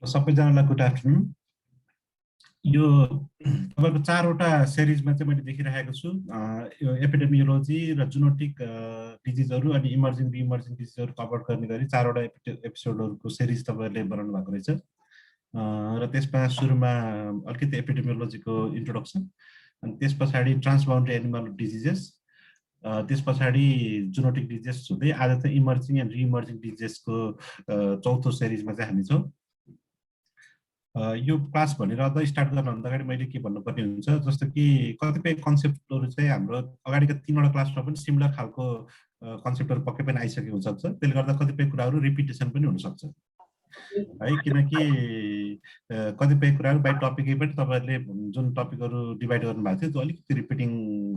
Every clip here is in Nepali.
सबैजनालाई गुड आफ्टरनुन। यो तपाईँको 4वटा सिरिजमा चाहिँ मैले देखिरहेको छु। यो एपिडेमियोलोजी र जुनोटिक डिजिजहरू अनि इमर्जिङ रिइमर्जिङ डिजिजहरू कभर गर्ने गरी 4वटा एपिसोडहरूको सिरिज तपाईँहरूले बनाउनु भएको रहेछ। र त्यसमा सुरुमा अलिकति एपिडेमियोलोजीको इन्ट्रोडक्सन, अनि त्यस पछाडि ट्रान्सबाउन्ड्री एनिमल डिजिजेस, त्यस पछाडि जुनोटिक डिजिजेस हुँदै आज चाहिँ इमर्जिङ एन्ड रिइमर्जिङ डिजिजेसको 4थो सिरिजमा चाहिँ हामी छौँ। यो क्लास भनेर अझ स्टार्ट गर्नुभन्दा अगाडि मैले के भन्नुपर्ने हुन्छ, जस्तो कि कतिपय कन्सेप्टहरू चाहिँ हाम्रो अगाडिको 3वटा क्लासमा पनि सिमिलर खालको कन्सेप्टहरू पक्कै पनि आइसकेको हुनसक्छ। त्यसले गर्दा कतिपय कुराहरू रिपिटेसन पनि हुनसक्छ है, किनकि कतिपय कुराहरू बाई टपिकै पनि तपाईँहरूले जुन टपिकहरू डिभाइड गर्नुभएको थियो त्यो अलिकति रिपिटिङ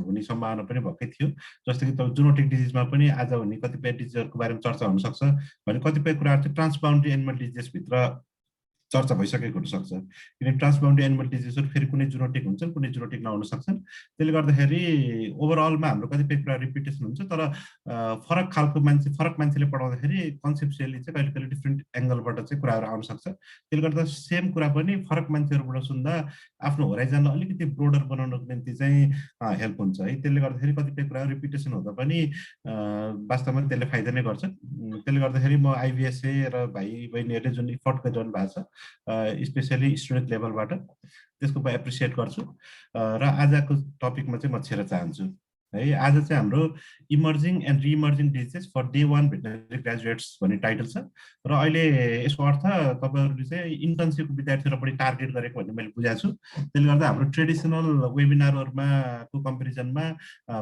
हुने सम्भावना पनि भएकै थियो। जस्तो कि तपाईँ जुनोटिक डिजिजमा पनि आज हुने कतिपय डिजिजहरूको बारेमा चर्चा हुनसक्छ भने कतिपय कुराहरू चाहिँ ट्रान्सबाउन्ड्री एनिमल डिजिजेसभित्र चर्चा भइसकेको हुनसक्छ, किनकि ट्रान्सबाउन्ड्री एनिमल डिजिजहरू फेरि कुनै जुनोटिक हुन्छन्, कुनै जुनोटिक नहुन सक्छन्। त्यसले गर्दाखेरि ओभरअलमा हाम्रो कतिपय कुरा रिपिटेसन हुन्छ, तर फरक मान्छेले पढाउँदाखेरि कन्सेप्चुअली चाहिँ कहिले कहिले डिफ्रेन्ट एङ्गलबाट चाहिँ कुराहरू आउन सक्छ। त्यसले गर्दा सेम कुरा पनि फरक मान्छेहरूबाट सुन्दा आफ्नो होराइजनलाई अलिकति ब्रोडर बनाउनको निम्ति चाहिँ हेल्प हुन्छ है। त्यसले गर्दाखेरि कतिपय कुराहरू रिपिटेसन हुँदा पनि वास्तवमा त्यसले फाइदा नै गर्छ। त्यसले गर्दाखेरि म आइबिएसए र भाइ बहिनीहरूले जुन इफोर्ट गरिरहनु भएको छ स्पेसली स्टुडेन्ट लेभलबाट, त्यसको म एप्रिसिएट गर्छु। र आजको टपिकमा चाहिँ म छेर चाहन्छु है। आज चाहिँ हाम्रो emerging and reemerging diseases for day 1 veterinary graduates भन्ने टाइटल छ। र अहिले यसको अर्थ तपाईँहरूले चाहिँ इन्टर्नसिपको विद्यार्थीहरू पनि टार्गेट गरेको भन्ने मैले बुझाएको छु। त्यसले गर्दा हाम्रो ट्रेडिसनल वेबिनारहरूमा को कम्पेरिजनमा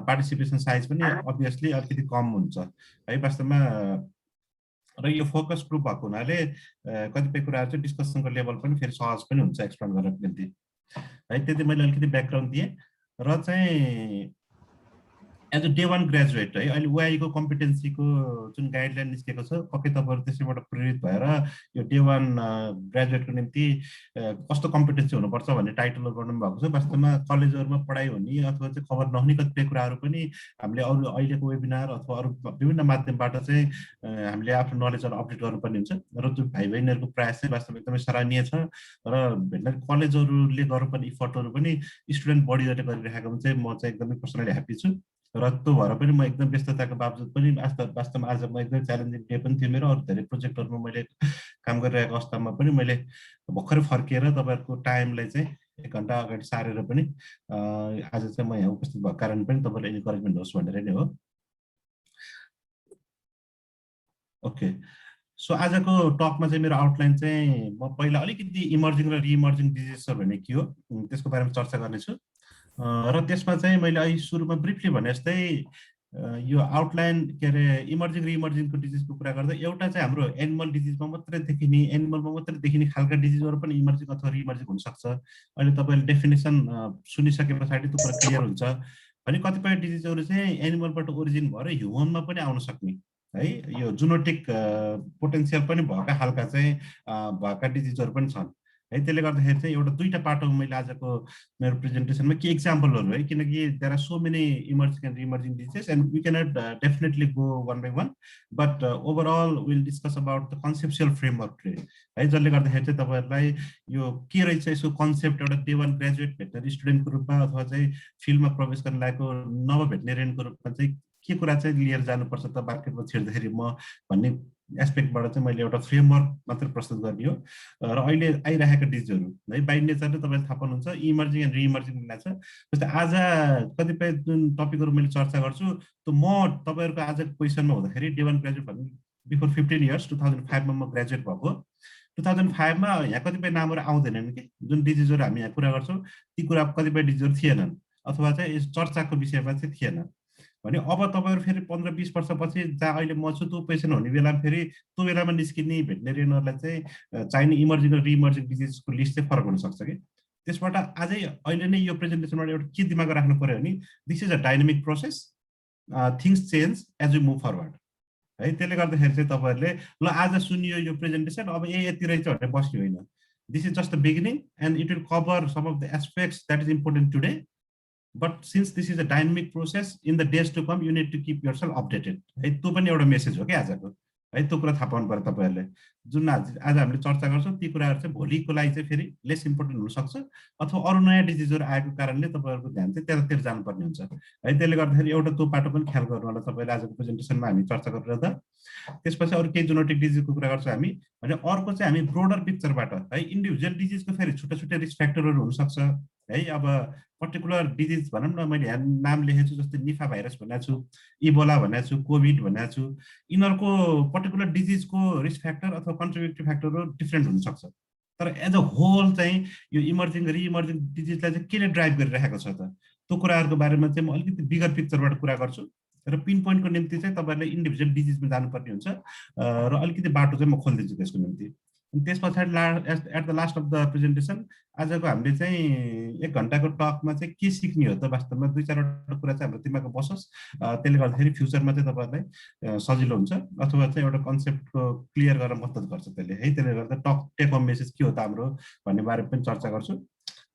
पार्टिसिपेसन साइज पनि अभियसली अलिकति कम हुन्छ है वास्तवमा। र यो फोकस ग्रुप भएको हुनाले कतिपय कुराहरू चाहिँ डिस्कसनको लेभल पनि फेरि सहज पनि हुन्छ एक्सप्लेन गर्नको निम्ति है। त्यति मैले अलिकति ब्याकग्राउन्ड दिएँ। र चाहिँ एज अ डे 1 ग्रेजुएट है, अहिले वाईको कम्पिटेन्सीको जुन गाइडलाइन निस्केको छ, पक्कै तपाईँहरू त्यसैबाट प्रेरित भएर यो डे 1 ग्रेजुएटको निम्ति कस्तो कम्पिटेन्सी हुनुपर्छ भन्ने टाइटलहरू बनाउनु भएको छ। वास्तवमा कलेजहरूमा पढाइ हुने अथवा चाहिँ खबर नहुने कतिपय कुराहरू पनि हामीले अरू अहिलेको वेबिनार अथवा अरू विभिन्न माध्यमबाट चाहिँ हामीले आफ्नो नलेजहरू अपडेट गर्नुपर्ने हुन्छ। र त्यो भाइ बहिनीहरूको प्रयास चाहिँ वास्तवमा एकदमै सराहनीय छ। र भेटनरी कलेजहरूले गर्नुपर्ने इफोर्टहरू पनि स्टुडेन्ट बडीहरूले गरिरहेको चाहिँ म चाहिँ एकदमै पर्सनली ह्याप्पी छु। र त्यो भएर पनि म एकदम व्यस्तताको बावजुद पनि वास्तवमा आज म एकदमै च्यालेन्जिङ डे पनि थियो मेरो। अरू धेरै प्रोजेक्टहरूमा मैले काम गरिरहेको अवस्थामा पनि मैले भर्खरै फर्किएर तपाईँहरूको टाइमलाई चाहिँ 1 घन्टा अगाडि सारेर पनि आज चाहिँ म यहाँ उपस्थित भएको कारण पनि तपाईँले इन्करेजमेन्ट होस् भनेर नै हो। ओके, सो आजको टकमा चाहिँ मेरो आउटलाइन चाहिँ म पहिला अलिकति इमर्जिङ र रिइमर्जिङ डिजिजहरू भने के हो त्यसको बारेमा चर्चा गर्नेछु। र त्यसमा चाहिँ मैले अहिले सुरुमा ब्रिफली भने जस्तै यो आउटलाइन के अरे इमर्जिङ रिइमर्जिङको डिजिजको कुरा गर्दा एउटा चाहिँ हाम्रो एनिमल डिजिजमा मात्रै देखिने, एनिमलमा मात्रै देखिने खालका डिजिजहरू पनि इमर्जिङ अथवा रिइमर्जिङ हुनसक्छ। अहिले तपाईँले डेफिनेसन सुनिसके पछाडि त्यो कुरा क्लियर हुन्छ भने कतिपय डिजिजहरू चाहिँ एनिमलबाट ओरिजिन भएर ह्युमनमा पनि आउन सक्ने है, यो जुनोटिक पोटेन्सियल पनि भएका खालका चाहिँ भएका डिजिजहरू पनि छन् है। त्यसले गर्दाखेरि चाहिँ एउटा 2टा पार्टमा मैले आजको मेरो प्रेजेन्टेसनमा के इक्जाम्पलहरू है, किनकि there are so many emerging and reemerging diseases and we cannot definitely go one by one, but overall will discuss about the conceptual framework है। जसले गर्दाखेरि चाहिँ तपाईँहरूलाई यो के रहेछ यसको कन्सेप्ट एउटा डे 1 ग्रेजुएट भेटनरी स्टुडेन्टको रूपमा अथवा चाहिँ फिल्डमा प्रवेश गर्न लागेको नव भेटनेरियनको रूपमा चाहिँ के कुरा चाहिँ लिएर जानुपर्छ त मार्केटमा छिर्दाखेरि म भन्ने एस्पेक्टबाट चाहिँ मैले एउटा फ्रेमवर्क मात्र प्रस्तुत गर्ने हो। र अहिले आइरहेका डिजिजहरू है बाइ नेचर नै तपाईँले थाहा पाउनुहुन्छ इमर्जिङ एन्ड रिइमर्जिङ हुने छ। जस्तै आज कतिपय जुन टपिकहरू मैले चर्चा गर्छु त्यो म तपाईँहरूको आजको पोजिसनमा हुँदाखेरि डे 1 ग्रेजुएट भन्ने बिफोर 15 इयर्स 2005 मा म ग्रेजुएट भएको। 2005 मा यहाँ कतिपय नामहरू आउँदैनन् कि जुन डिजिजहरू हामी यहाँ कुरा गर्छौँ ती कुरा कतिपय डिजिजहरू थिएनन् अथवा चाहिँ चर्चाको विषयमा चाहिँ थिएन भने अब तपाईँहरू फेरि 15-20 वर्षपछि जहाँ अहिले म छु त्यो पेसेन्ट हुने बेलामा फेरि त्यो बेलामा निस्किने भेटनेरियनहरूलाई चाहिँ चाहिने इमर्जिङ र रिइमर्जिङ डिजिजको लिस्ट चाहिँ फरक हुनसक्छ कि। त्यसबाट आजै अहिले नै यो प्रेजेन्टेसनबाट एउटा के दिमाग राख्नु पर्यो भने this is a dynamic process, things change as we move forward है। त्यसले गर्दाखेरि चाहिँ तपाईँहरूले ल आज सुनियो यो प्रेजेन्टेसन अब यति रहेछ भनेर बस्यो होइन, this is just the beginning and it will cover some of the aspects that is important today, but since this is a dynamic process in the days to come you need to keep yourself updated है। त्यो पनि एउटा मेसेज हो कि आजको है। त्यो कुरा थाहा पाउनु पर्यो तपाईँहरूले। जुन आज हामीले चर्चा गर्छौँ ती कुराहरू चाहिँ भोलिको लागि चाहिँ फेरि लेस इम्पोर्टेन्ट हुनसक्छ, अथवा अरू नयाँ डिजिजहरू आएको कारणले तपाईँहरूको ध्यान चाहिँ त्यतातिर जानुपर्ने हुन्छ है। त्यसले गर्दाखेरि एउटा त्यो पाटो पनि ख्याल गर्नु होला तपाईँले आजको प्रेजेन्टेसनमा हामी चर्चा गरिरहँदा। त्यसपछि अरू केही जोनोटिक डिजिजको कुरा गर्छौँ हामी भने अर्को चाहिँ हामी ब्रोडर पिक्चरबाट है इन्डिभिजुअल डिजिजको फेरि छुट्टा छुट्टै रिस्क फ्याक्टरहरू हुनसक्छ है। अब पर्टिकुलर डिजिज भनौँ न, मैले यहाँ नाम लेखेको छु जस्तै निफा भाइरस भनेको छु, इबोला भनेको छु, कोभिड भनेको छु, यिनीहरूको पर्टिकुलर डिजिजको रिस्क फ्याक्टर अथवा कन्ट्रिब्युटिभ फ्याक्टरहरू डिफ्रेन्ट हुनसक्छ। तर एज अ होल चाहिँ यो इमर्जिङ रिइमर्जिङ डिजिजलाई चाहिँ केले ड्राइभ गरिरहेको छ त, त्यो कुराहरूको बारेमा चाहिँ म अलिकति बिगर पिक्चरबाट कुरा गर्छु र पिन पोइन्टको निम्ति चाहिँ तपाईँहरूले इन्डिभिजुअल डिजिजमा जानुपर्ने हुन्छ र अलिकति बाटो चाहिँ म खोलिदिन्छु त्यसको निम्ति। त्यस पछाडि at the last of the presentation आजको हामीले चाहिँ 1 घन्टाको टकमा चाहिँ के सिक्ने हो त, वास्तवमा 2-4वटा कुरा चाहिँ हाम्रो दिमागमा बसोस्। त्यसले गर्दाखेरि फ्युचरमा चाहिँ तपाईँहरूलाई सजिलो हुन्छ, अथवा चाहिँ एउटा कन्सेप्टको क्लियर गर्न मद्दत गर्छ त्यसले है। त्यसले गर्दा टक टेक होम मेसेज के हो त हाम्रो भन्ने बारेमा पनि चर्चा गर्छु।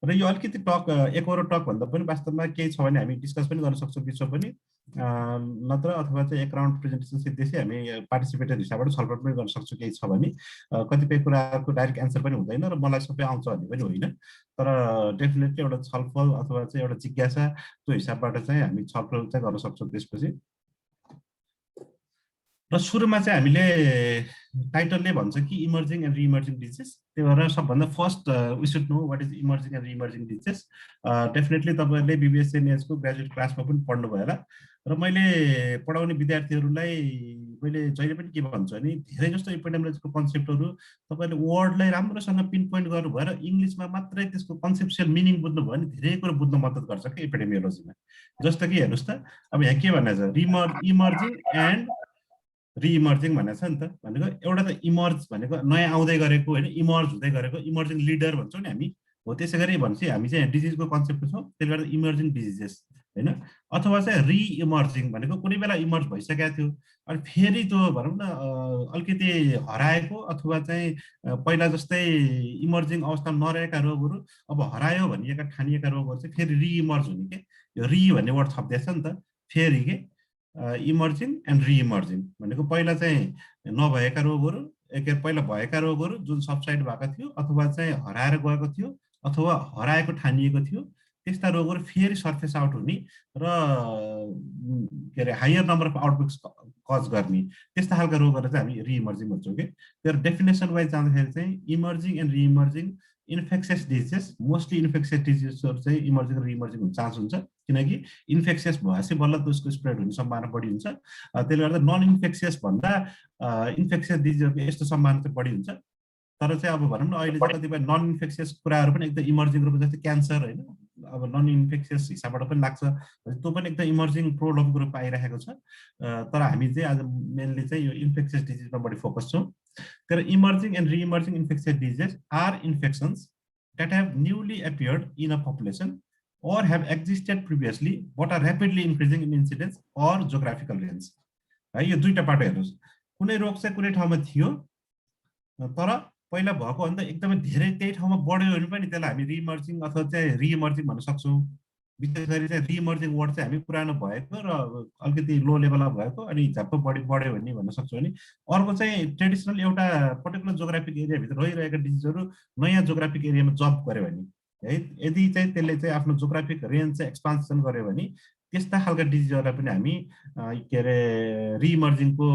र यो अलिकति टक एकहोरो टक भन्दा पनि वास्तवमा केही छ भने हामी डिस्कस पनि गर्न सक्छौँ बिचमा पनि, नत्र अथवा चाहिँ एक राउन्ड प्रेजेन्टेसन सिधै हामी पार्टिसिपेटेड हिसाबबाट छलफल पनि गर्न सक्छौँ केही छ भने। कतिपय कुराको डाइरेक्ट एन्सर पनि हुँदैन र मलाई सबै आउँछ भन्ने पनि होइन, तर डेफिनेटली एउटा छलफल अथवा चाहिँ एउटा जिज्ञासा त्यो हिसाबबाट चाहिँ हामी छलफल चाहिँ गर्न सक्छौँ त्यसपछि। र सुरुमा चाहिँ हामीले टाइटलले भन्छ कि इमर्जिङ एन्ड रिइमर्जिङ डिजिज, त्यही भएर सबभन्दा first we should know what is emerging and reemerging disease. Definitely तपाईँहरूले बिबिएसएनएसको ग्रेजुएट क्लासमा पनि पढ्नुभयो होला, र मैले पढाउने विद्यार्थीहरूलाई मैले जहिले पनि के भन्छु भने धेरै जस्तो एपिडेमियोलोजीको कन्सेप्टहरू तपाईँले वर्डलाई राम्रोसँग पिन पोइन्ट गर्नुभयो र इङ्ग्लिसमा मात्रै त्यसको कन्सेप्सुअल मिनिङ बुझ्नुभयो भने धेरै कुरो बुझ्न मद्दत गर्छ कि एपिडेमियोलोजीमा। जस्तो कि हेर्नुहोस् त, अब यहाँ के भनेको छ, इमर्जिङ एन्ड रिइमर्जिङ भनेको छ नि त। भनेको एउटा त इमर्ज भनेको नयाँ आउँदै गरेको होइन, इमर्ज हुँदै गरेको, इमर्जिङ लिडर भन्छौँ नि हामी हो। त्यसै गरी भनेपछि हामी चाहिँ डिजिजको कन्सेप्ट छौँ, त्यसले गर्दा इमर्जिङ डिजिजेस होइन। अथवा चाहिँ रिइमर्जिङ भनेको कुनै बेला इमर्ज भइसकेको थियो अनि फेरि त्यो भनौँ न अलिकति हराएको, अथवा चाहिँ पहिला जस्तै इमर्जिङ अवस्थामा नरहेका रोगहरू अब हरायो भनिएका ठानिएका रोगहरू चाहिँ फेरि रिइमर्ज हुने के। यो रि भन्ने वर्ड थपिदिएछ नि त, फेरि के इमर्जिङ एन्ड रिइमर्जिङ भनेको पहिला चाहिँ नभएका रोगहरू, पहिला भएका रोगहरू जुन सबसाइड भएको थियो अथवा चाहिँ हराएर गएको थियो अथवा हराएको ठानिएको थियो, त्यस्ता रोगहरू फेरि सर्फेस आउट हुने र के are higher number of outbreaks cause गर्ने, त्यस्ता खालका रोगहरू चाहिँ हामी रिइमर्जिङ भन्छौँ कि। त्यो डेफिनेसन वाइज जाँदाखेरि चाहिँ emerging and reemerging infectious diseases, mostly infectious डिजिजेसहरू चाहिँ इमर्जिङ र रिइमर्जिङ हुने चान्स हुन्छ, किनकि इन्फेक्सियस भएपछि बल्ल त्यसको स्प्रेड हुने सम्भावना बढी हुन्छ। त्यसले गर्दा नन इन्फेक्सियस भन्दा इन्फेक्सियस डिजिजहरूको यस्तो सम्भावना चाहिँ बढी हुन्छ। तर चाहिँ अब भनौँ न अहिले चाहिँ कतिपय नन इन्फेक्सियस कुराहरू पनि एकदम इमर्जिङ रूपमा, जस्तै क्यान्सर होइन, अब नन इन्फेक्सियस हिसाबबाट पनि लाग्छ, त्यो पनि एकदम इमर्जिङ प्रोडक्टको रूपमा आइरहेको छ। तर हामी चाहिँ आज मेनली चाहिँ यो इन्फेक्सियस डिजिजमा बढी फोकस छौँ। तर emerging and reemerging infectious diseases are infections that have newly appeared in a population or have existed previously but are rapidly increasing in incidence or geographical range है। यो दुईटा पाटो हेर्नुहोस्, कुनै रोग चाहिँ कुनै ठाउँमा थियो तर पहिला भएको भन्दा एकदमै धेरै त्यही ठाउँमा बढ्यो भने पनि त्यसलाई हामी रिइमर्जिङ अथवा चाहिँ रिइमर्जिङ भन्न सक्छौँ। विशेष गरी चाहिँ रिइमर्जिङ वर्ड चाहिँ हामी पुरानो भएको र अलिकति लो लेभलमा भएको अनि झ्याप्प बढ्यो भने भन्न सक्छौँ भने। अर्को चाहिँ ट्रेडिसनल एउटा पर्टिकुलर जोग्राफिक एरियाभित्र रहिरहेका डिजिजहरू नयाँ जोग्राफिक एरियामा जम्प गर्यो भने है, यदि चाहिँ त्यसले चाहिँ आफ्नो जोग्राफिक रेन्ज चाहिँ एक्सपान्सन गर्यो भने त्यस्ता खालका डिजिजहरूलाई पनि हामी के अरे रिइमर्जिङको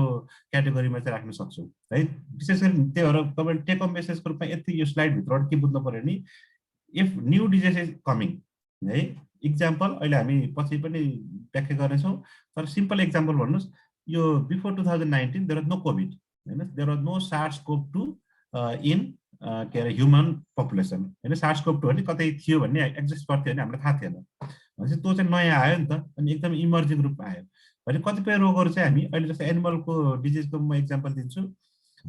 क्याटेगोरीमा चाहिँ राख्न सक्छौँ है। विशेष गरी त्यही भएर तपाईँ टेक होम मेसेजको रूपमा यति यो स्लाइडभित्रबाट के बुझ्नु पऱ्यो भने if new disease is coming है, इक्जाम्पल अहिले हामी पछि पनि व्याख्या गर्नेछौँ, तर सिम्पल इक्जाम्पल भन्नुहोस्, यो before 2019 there was no covid होइन, there was no SARS-CoV-2 in के अरे ह्युमन पपुलेसन होइन। SARS-CoV-2 भने कतै थियो भन्ने एक्जिस्ट गर्थ्यो भने हामीलाई थाहा थिएन, भनेपछि त्यो चाहिँ नयाँ आयो नि त, अनि एकदम इमर्जिङ रूपमा आयो भने कतिपय रोगहरू चाहिँ हामी अहिले जस्तो एनिमलको डिजिजको म इक्जाम्पल दिन्छु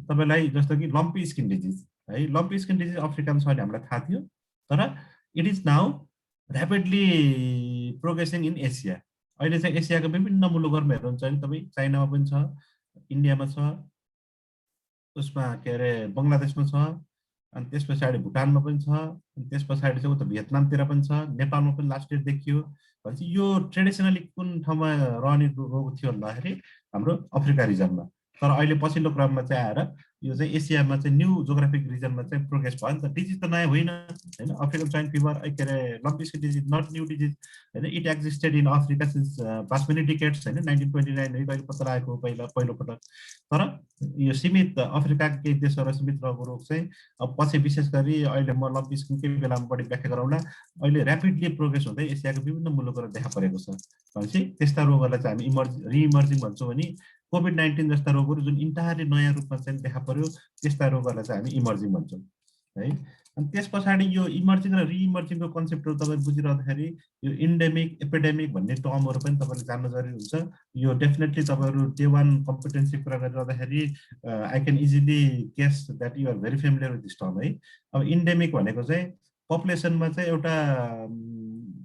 तपाईँलाई, जस्तो कि लम्पी स्किन डिजिज है। लम्पी स्किन डिजिज अफ्रिकामा छ भने हामीलाई थाहा थियो, तर it is now rapidly progressing in Asia. अहिले चाहिँ एसियाको विभिन्न मुलुकहरूमा हेर्नुहुन्छ भने तपाईँ चाइनामा पनि छ, इन्डियामा छ, उसमा के अरे बङ्गलादेशमा छ, अनि त्यस पछाडि भुटानमा पनि छ, अनि त्यस पछाडि चाहिँ उता भियतनामतिर पनि छ, नेपालमा पनि लास्ट इयर देखियो। भनेपछि यो ट्रेडिसनली कुन ठाउँमा रहने रोग थियो भन्दाखेरि हाम्रो अफ्रिका रिजनमा तर अहिले पछिल्लो क्रममा चाहिँ आएर यो चाहिँ एसियामा चाहिँ न्यू जोग्राफिक रिजनमा चाहिँ प्रोग्रेस भयो नि त। डिजिज त नयाँ होइन होइन, अफ्रिकन स्वाइन फिभर के अरे lumpy skin disease not new disease होइन, it existed in Africa since past many decades होइन, 1929 है कहिले पत्ता लागेको पहिलोपटक। तर यो सीमित अफ्रिकाका केही देशहरू सीमित रहेको रोग चाहिँ अब पछि विशेष गरी अहिले म लम्पी स्किनकै बेलामा बढी व्याख्या गराउँला, अहिले ऱ्यापिडली प्रोग्रेस हुँदै एसियाको विभिन्न मुलुकहरू देखा परेको छ। भनेपछि त्यस्ता रोगहरूलाई चाहिँ हामी रिइमर्जिङ भन्छौँ भने कोभिड-19 जस्ता रोगहरू जुन इन्टायरली नयाँ रूपमा चाहिँ देखा पर्यो त्यस्ता रोगहरूलाई चाहिँ हामी इमर्जिङ भन्छौँ है। अनि त्यस पछाडि यो इमर्जिङ र रिइमर्जिङको कन्सेप्टहरू तपाईँले बुझिरहँदाखेरि यो इन्डेमिक एपिडेमिक भन्ने टर्महरू पनि तपाईँले जान्न जरुरी हुन्छ। यो डेफिनेटली तपाईँहरू डे वान कम्पिटेन्सी कुरा गरिरहँदाखेरि I can easily guess that you are very familiar with this term है। अब इन्डेमिक भनेको चाहिँ पपुलेसनमा चाहिँ एउटा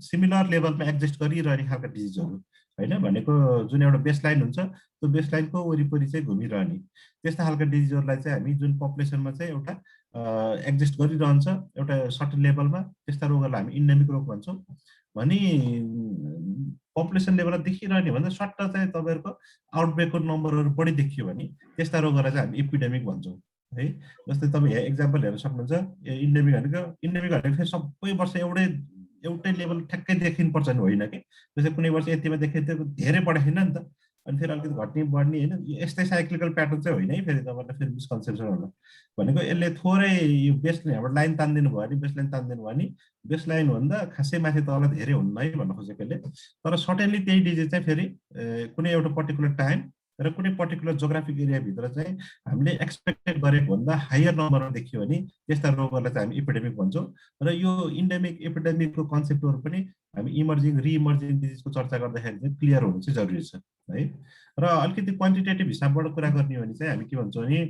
सिमिलर लेभलमा एक्जिस्ट गरिरहने खालका डिजिजहरू होइन, भनेको जुन एउटा बेसलाइन हुन्छ त्यो बेसलाइनको वरिपरि चाहिँ घुमिरहने त्यस्ता खालका डिजिजहरूलाई चाहिँ हामी जुन पपुलेसनमा चाहिँ एउटा एक्जिस्ट गरिरहन्छ एउटा सर्टेन लेभलमा, त्यस्ता रोगहरूलाई हामी इन्डेमिक रोग भन्छौँ। भने पपुलेसन लेभलमा देखिरहने भन्दा सट्ट चाहिँ तपाईँहरूको आउटब्रेकको नम्बरहरू बढी देखियो भने त्यस्ता रोगहरूलाई चाहिँ हामी एपिडेमिक भन्छौँ है। जस्तै तपाईँ यहाँ एक्जाम्पल हेर्न सक्नुहुन्छ, इन्डेमिक भनेको सबै वर्ष एउटै लेभल ठ्याक्कै देखिनुपर्छ नि होइन कि, जस्तै कुनै वर्ष यतिमा देखियो धेरै बढाएन नि त, अनि फेरि अलिकति घट्ने बढ्ने होइन, यस्तै साइक्लिकल प्याटर्न चाहिँ होइन है। फेरि तपाईँलाई फेरि मिसकन्सेप्सन होला भनेको यसले थोरै यो बेसलाइन हाम्रो लाइन तानिदिनु भयो भने बेसलाइन तानिदिनु भयो भने बेसलाइन भन्दा खासै माथि तल धेरै हुन्न है भन्न खोजेको यसले। तर सर्टेनली त्यही डिजिज चाहिँ फेरि कुनै एउटा पर्टिकुलर टाइम र कुनै पर्टिकुलर जोग्राफिक एरियाभित्र चाहिँ हामीले एक्सपेक्टेड गरेको भन्दा हायर नम्बरमा देखियो भने त्यस्ता रोगहरूलाई चाहिँ हामी एपिडेमिक भन्छौँ। र यो इन्डेमिक एपिडेमिकको कन्सेप्टहरू पनि हामी इमर्जिङ रिइमर्जिङ डिजिजको चर्चा गर्दाखेरि चाहिँ क्लियर हुनु चाहिँ जरुरी छ है। र अलिकति क्वान्टिटेटिभ हिसाबबाट कुरा गर्ने भने चाहिँ हामी के भन्छौँ भने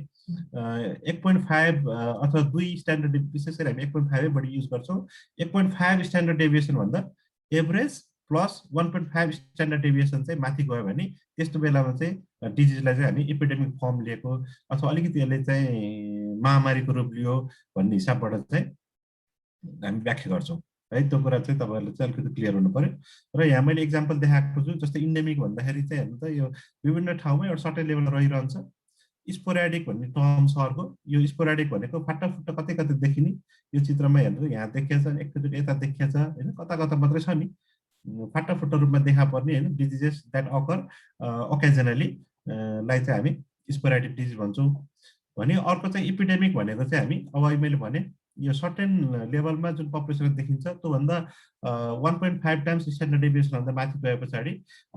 1.5 अथवा 2 स्ट्यान्डर्ड, विशेष गरी हामी 1.5 बढी युज गर्छौँ। 1.5 स्ट्यान्डर्ड डेभिएसन भन्दा एभरेज प्लस 1.5 स्ट्यान्डर्ड डेभिएसन चाहिँ माथि गयो भने त्यस्तो बेलामा चाहिँ डिजिजलाई चाहिँ हामी एपिडेमिक फर्म लिएको अथवा अलिकति यसले चाहिँ महामारीको रूप लियो भन्ने हिसाबबाट चाहिँ हामी व्याख्या गर्छौँ है। त्यो कुरा चाहिँ तपाईँहरूले चाहिँ अलिकति क्लियर हुनु पर्यो। र यहाँ मैले इक्जाम्पल देखाएको छु, जस्तै इन्डेमिक भन्दाखेरि चाहिँ हेर्नु त यो विभिन्न ठाउँमा एउटा सर्टेन लेभल रहिरहन्छ। स्पोराडिक भन्ने टर्म छ अर्को। यो स्पोराडिक भनेको फाटाफुट्टा कतै कतै देखिने, यो चित्रमा हेर्नु यहाँ देखिया छ, एकचोटि यता देखिया छ होइन, कता कता मात्रै छ नि, फाटाफुट्टा रूपमा देखा पर्ने होइन डिजिजेस द्याट अकर ओकेजनली लाई चाहिँ हामी स्पोराडिक डिजिज भन्छौँ। भने अर्को चाहिँ एपिडेमिक भनेको चाहिँ हामी अब मैले भने यो सर्टेन लेभलमा जुन पपुलेसन देखिन्छ त्योभन्दा 1.5 टाइम्स स्ट्यान्डर्ड डेभिएसनभन्दा माथि गए पछाडि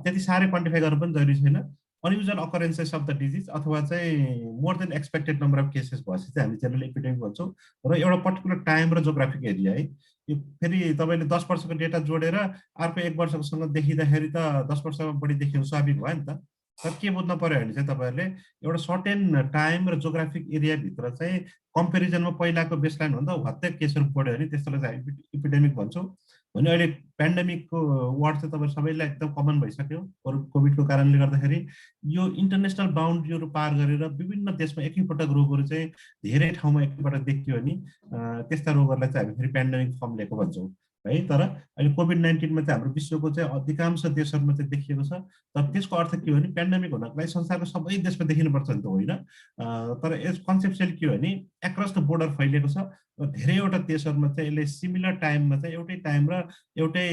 त्यति साह्रै क्वान्टिफाई गर्नु पनि जरुरी छैन। अनयुजुअल अकरेन्सेस अफ द डिजिज अथवा चाहिँ more than expected number of cases भएपछि चाहिँ हामी जेनरली एपिडेमिक भन्छौँ। र एउटा पर्टिकुलर टाइम र जोग्राफिक एरिया है, यो फेरि तपाईँले 10 वर्षको डेटा जोडेर अर्को 1 वर्षकोसँग देखिँदाखेरि त 10 वर्षमा बढी देखिनु स्वाभाविक भयो नि त। तर के बुझ्नु पर्यो भने चाहिँ तपाईँहरूले एउटा सर्टेन टाइम र जोग्राफिक एरियाभित्र चाहिँ कम्पेरिजनमा पहिलाको बेसलाइन भन्दा हत्ते केसहरू बढ्यो भने त्यस्तोलाई चाहिँ हामी एपिडेमिक भन्छौँ। भने अहिले पेन्डेमिकको वर्ड चाहिँ तपाईँ सबैलाई एकदम कमन भइसक्यो कोभिडको कारणले गर्दाखेरि। यो इन्टरनेसनल बााउन्ड्रीहरू पार गरेर विभिन्न देशमा एकैपटक रोगहरू चाहिँ धेरै ठाउँमा एकैपटक देखियो भने त्यस्ता रोगहरूलाई चाहिँ हामी फेरि पेन्डेमिक फर्म लिएको भन्छौँ है। तर अहिले कोभिड-19मा चाहिँ हाम्रो विश्वको चाहिँ अधिकांश देशहरूमा चाहिँ देखिएको छ। तर त्यसको अर्थ के हो भने पेन्डेमिक हुनको लागि संसारको सबै देशमा देखिनुपर्छ नि त होइन। तर यस कन्सेप्चुअल के हो भने एक्रस द बोर्डर फैलिएको छ र धेरैवटा देशहरूमा चाहिँ यसले सिमिलर टाइममा चाहिँ एउटै टाइम र एउटै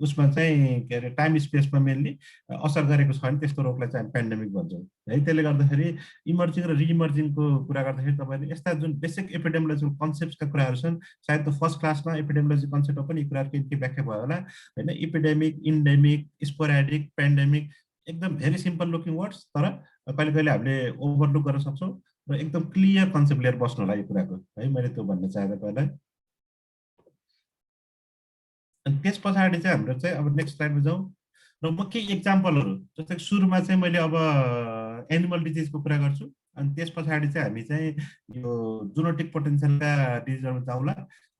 उसमा चाहिँ के अरे टाइम स्पेसमा मेनली असर गरेको छ भने त्यस्तो रोगलाई चाहिँ हामी पेन्डेमिक भन्छौँ है। त्यसले गर्दाखेरि इमर्जिङ र रिइमर्जिङको कुरा गर्दाखेरि तपाईँले यस्ता जुन बेसिक एपिडेमियोलोजिकल कन्सेप्टका कुराहरू छन्, सायद त फर्स्ट क्लासमा एपिडेमियोलोजी कन्सेप्टमा पनि यी कुराहरू केही व्याख्या भयो होला होइन। एपिडेमिक, इन्डेमिक, स्पोराडिक, पेन्डेमिक एकदम भेरी सिम्पल लुकिङ वर्ड्स, तर कहिले कहिले हामीले ओभरलुक गर्न सक्छौँ र एकदम क्लियर कन्सेप्ट लिएर बस्नु होला यो कुराको है। मैले त्यो भन्न चाहेँ तपाईँलाई। अनि त्यस पछाडि चाहिँ हाम्रो चाहिँ अब नेक्स्ट स्लाइडमा जाउँ र म केही इक्जाम्पलहरू, जस्तै सुरुमा चाहिँ मैले अब एनिमल डिजिजको कुरा गर्छु अनि त्यस पछाडि चाहिँ हामी चाहिँ यो जुनोटिक पोटेन्सियलका डिजिजहरूमा जाउँला।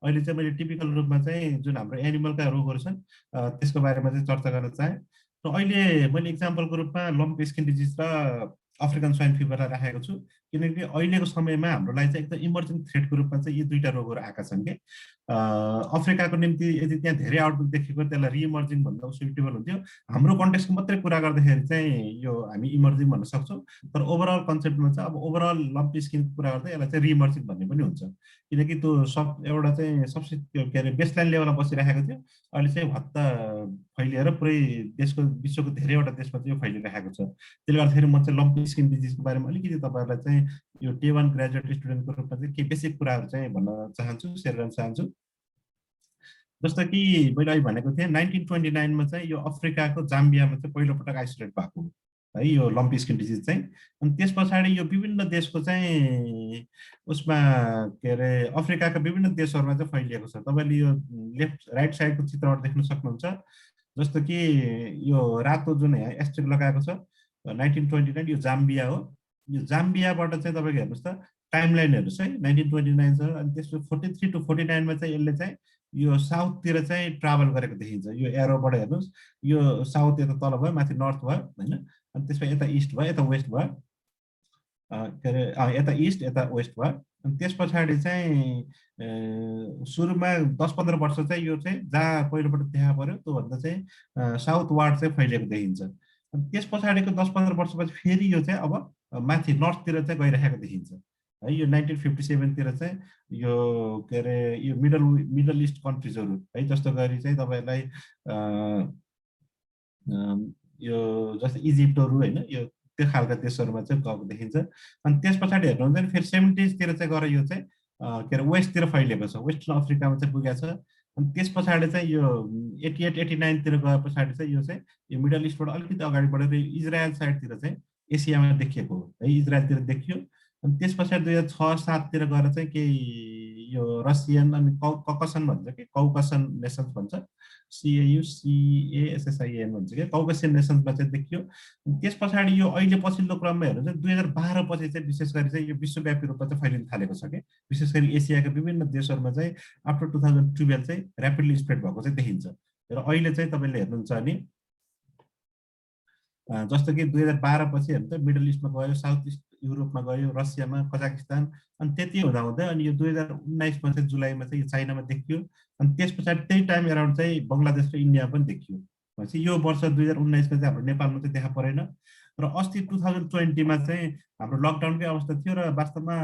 अहिले चाहिँ मैले टिपिकल रूपमा चाहिँ जुन हाम्रो एनिमलका रोगहरू छन् त्यसको बारेमा चाहिँ चर्चा गर्न चाहेँ। र अहिले मैले इक्जाम्पलको रूपमा लम्पी स्किन डिजिज र अफ्रिकन स्वाइन फिभरलाई राखेको छु, किनकि अहिलेको समयमा हाम्रो लागि चाहिँ एकदम इमर्जिङ थ्रेटको रूपमा चाहिँ यी दुईटा रोगहरू आएका छन् कि अफ्रिकाको निम्ति यदि त्यहाँ धेरै आउटब्रेक देखेको त्यसलाई रिइमर्जिङ भन्दा सुइटेबल हुन्थ्यो। हाम्रो कन्टेक्स्टको मात्रै कुरा गर्दाखेरि चाहिँ यो हामी इमर्जिङ भन्न सक्छौँ, तर ओभरअल कन्सेप्टमा चाहिँ अब ओभरअल लम्पी स्किनको कुरा गर्दा यसलाई चाहिँ रिइमर्जिङ भन्ने पनि हुन्छ, किनकि त्यो सब एउटा चाहिँ सबसे के अरे बेसलाइन लेभलमा बसिरहेको थियो, अहिले चाहिँ भत्ता फैलिएर पुरै देशको विश्वको धेरैवटा देशमा चाहिँ यो फैलिरहेको छ। त्यसले गर्दाखेरि म चाहिँ लम्पी स्किन डिजिजको बारेमा अलिकति तपाईँहरूलाई चाहिँ यो डे 1 ग्रेजुएट स्टुडेन्टको रूपमा चाहिँ केही बेसिक कुराहरू चाहिँ भन्न चाहन्छु, सेयर गर्न चाहन्छु। जस्तो कि मैले अहिले भनेको थिएँ 1929 मा चाहिँ यो अफ्रिकाको जाम्बियामा चाहिँ पहिलोपटक आइसोलेट भएको है यो लम्पी स्किन डिजिज चाहिँ। अनि त्यस पछाडि यो विभिन्न देशको चाहिँ उसमा के अरे अफ्रिकाका विभिन्न देशहरूमा चाहिँ फैलिएको छ। तपाईँले यो लेफ्ट राइट साइडको चित्रबाट देख्न सक्नुहुन्छ। जस्तो कि यो रातो जुन यहाँ एस्ट्रिक लगाएको छ 1929 यो जाम्बिया हो। यो जाम्बियाबाट चाहिँ तपाईँको हेर्नुहोस् त टाइमलाइनहरू चाहिँ 1929 छ। अनि त्यसपछि 43 to 49 मा चाहिँ यसले चाहिँ यो साउथतिर चाहिँ ट्राभल गरेको देखिन्छ। यो एरोबाट हेर्नुहोस्, यो साउथ यता तल भयो, माथि नर्थ भयो होइन, अनि त्यसपछि यता इस्ट भयो, यता वेस्ट भयो, के अरे यता इस्ट यता वेस्ट भयो। अनि त्यस पछाडि चाहिँ सुरुमा 10-15 वर्ष चाहिँ यो चाहिँ जहाँ पहिलोपटक देखा पर्यो त्योभन्दा चाहिँ साउथ वार्ड चाहिँ फैलिएको देखिन्छ। अनि त्यस पछाडिको 10-15 वर्षपछि फेरि यो चाहिँ अब माथि नर्थतिर चाहिँ गइरहेको देखिन्छ है। यो 1957 तिर चाहिँ यो के अरे यो मिडल इस्ट कन्ट्रिजहरू है, जस्तो गरी चाहिँ तपाईँलाई यो जस्तै इजिप्टहरू होइन, यो त्यो खालका देशहरूमा चाहिँ गएको देखिन्छ। अनि त्यस पछाडि हेर्नुहुन्छ भने फेरि 70s तिर चाहिँ गएर यो चाहिँ के अरे वेस्टतिर फैलिएको छ, वेस्टर्न अफ्रिकामा चाहिँ पुगेको छ। अनि त्यस पछाडि चाहिँ यो 88-89 तिर गए पछाडि चाहिँ यो चाहिँ यो मिडल इस्टबाट अलिकति अगाडि बढेर इजरायल साइडतिर चाहिँ एसियामा देखिएको हो है, इजरायलतिर देखियो। अनि त्यस पछाडि 2006-07 तिर गएर चाहिँ केही यो रसियन अनि ककसन भन्छ कि कौकसन नेसन्स भन्छ, CAUCASSIAN भन्छ कि कौकसियन नेसन्समा चाहिँ देखियो। त्यस पछाडि यो अहिले पछिल्लो क्रममा हेर्नु चाहिँ 2012 पछि चाहिँ विशेष गरी चाहिँ यो विश्वव्यापी रूपमा चाहिँ फैलिन थालेको छ कि विशेष गरी एसियाका विभिन्न देशहरूमा चाहिँ आफ्टर 2012 चाहिँ ऱ्यापिडली स्प्रेड भएको चाहिँ देखिन्छ। र अहिले चाहिँ तपाईँले हेर्नुहुन्छ भने जस्तो कि 2012 पछि हेर्नु त मिडल इस्टमा गयो, साउथ इस्ट युरोपमा गयो, रसियामा, कजाकिस्तान, अनि त्यति हुँदाहुँदै अनि यो 2019 मा चाहिँ जुलाईमा चाहिँ चाइनामा देखियो। अनि त्यस पछाडि त्यही टाइम एराउन्ड चाहिँ बङ्गलादेश र इन्डिया पनि देखियो। भनेपछि यो वर्ष 2019 मा चाहिँ हाम्रो नेपालमा चाहिँ देखा परेन। र अस्ति 2020 मा चाहिँ हाम्रो लकडाउनकै अवस्था थियो र वास्तवमा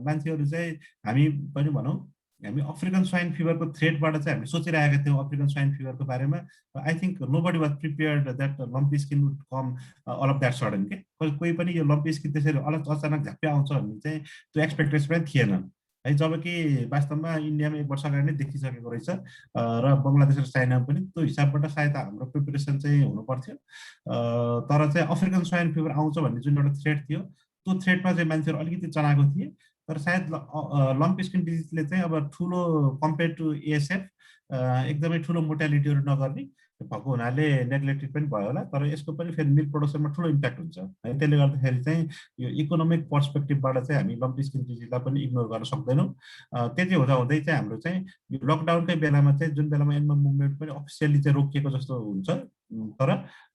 मान्छेहरू चाहिँ हामी पनि भनौँ हामी अफ्रिकन स्वाइन फिभरको थ्रेटबाट चाहिँ हामी सोचिरहेका थियौँ अफ्रिकन स्वाइन फिभरको बारेमा। I think nobody was prepared that lumpy skin would come all of that sudden के कोही पनि यो लम्पी स्किन त्यसरी अचानक झ्याप्पै आउँछ भन्ने चाहिँ त्यो एक्सपेक्टेसन पनि थिएन है। जबकि वास्तवमा इन्डियामा 1 वर्ष अगाडि नै देखिसकेको रहेछ र बङ्गलादेश र चाइनामा पनि त्यो हिसाबबाट सायद हाम्रो प्रिपेरेसन चाहिँ हुनु पर्थ्यो। तर चाहिँ अफ्रिकन स्वाइन फिभर आउँछ भन्ने जुन एउटा थ्रेट थियो त्यो थ्रेटमा चाहिँ मान्छेहरू अलिकति चनाएको थिए। तर सायद लम्पी स्किन डिजिजले चाहिँ अब ठुलो कम्पेयर टु एएसएफ एकदमै ठुलो मोर्टालिटीहरू नगर्ने भएको हुनाले नेग्लेक्टेड पनि भयो होला। तर यसको पनि फेरि मिल्क प्रोडक्सनमा ठुलो इम्प्याक्ट हुन्छ है। त्यसले गर्दाखेरि चाहिँ यो इकोनोमिक पर्सपेक्टिभबाट चाहिँ हामी लम्पी स्किन डिजिजलाई पनि इग्नोर गर्न सक्दैनौँ। त्यति हुँदाहुँदै चाहिँ हाम्रो चाहिँ यो लकडाउनकै बेलामा चाहिँ जुन बेलामा एनिमल मुभमेन्ट पनि अफिसियल्ली चाहिँ रोकिएको जस्तो हुन्छ, तर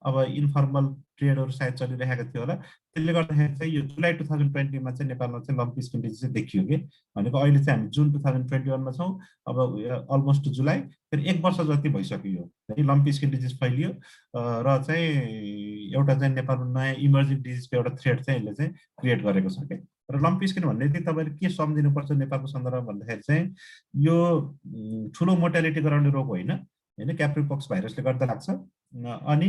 अब इन्फर्मल ट्रेडहरू सायद चलिरहेको थियो होला। त्यसले गर्दाखेरि चाहिँ यो जुलाई 2020 मा चाहिँ नेपालमा चाहिँ लम्पी स्किन डिजिज चाहिँ देखियो कि भनेको अहिले चाहिँ हामी जुन 2021 मा छौँ। अब अलमोस्ट जुलाई फेरि 1 वर्ष जति भइसक्यो है लम्पी स्किन डिजिज फैलियो र चाहिँ एउटा चाहिँ नेपालमा नयाँ इमर्जिङ डिजिजको एउटा थ्रेट चाहिँ यसले चाहिँ क्रिएट गरेको छ कि। र लम्पी स्किन भन्ने चाहिँ तपाईँले के सम्झिनुपर्छ नेपालको सन्दर्भमा भन्दाखेरि चाहिँ यो ठुलो मोर्टालिटी गराउने रोग होइन होइन, क्याप्रिपक्स भाइरसले गर्दा लाग्छ। अनि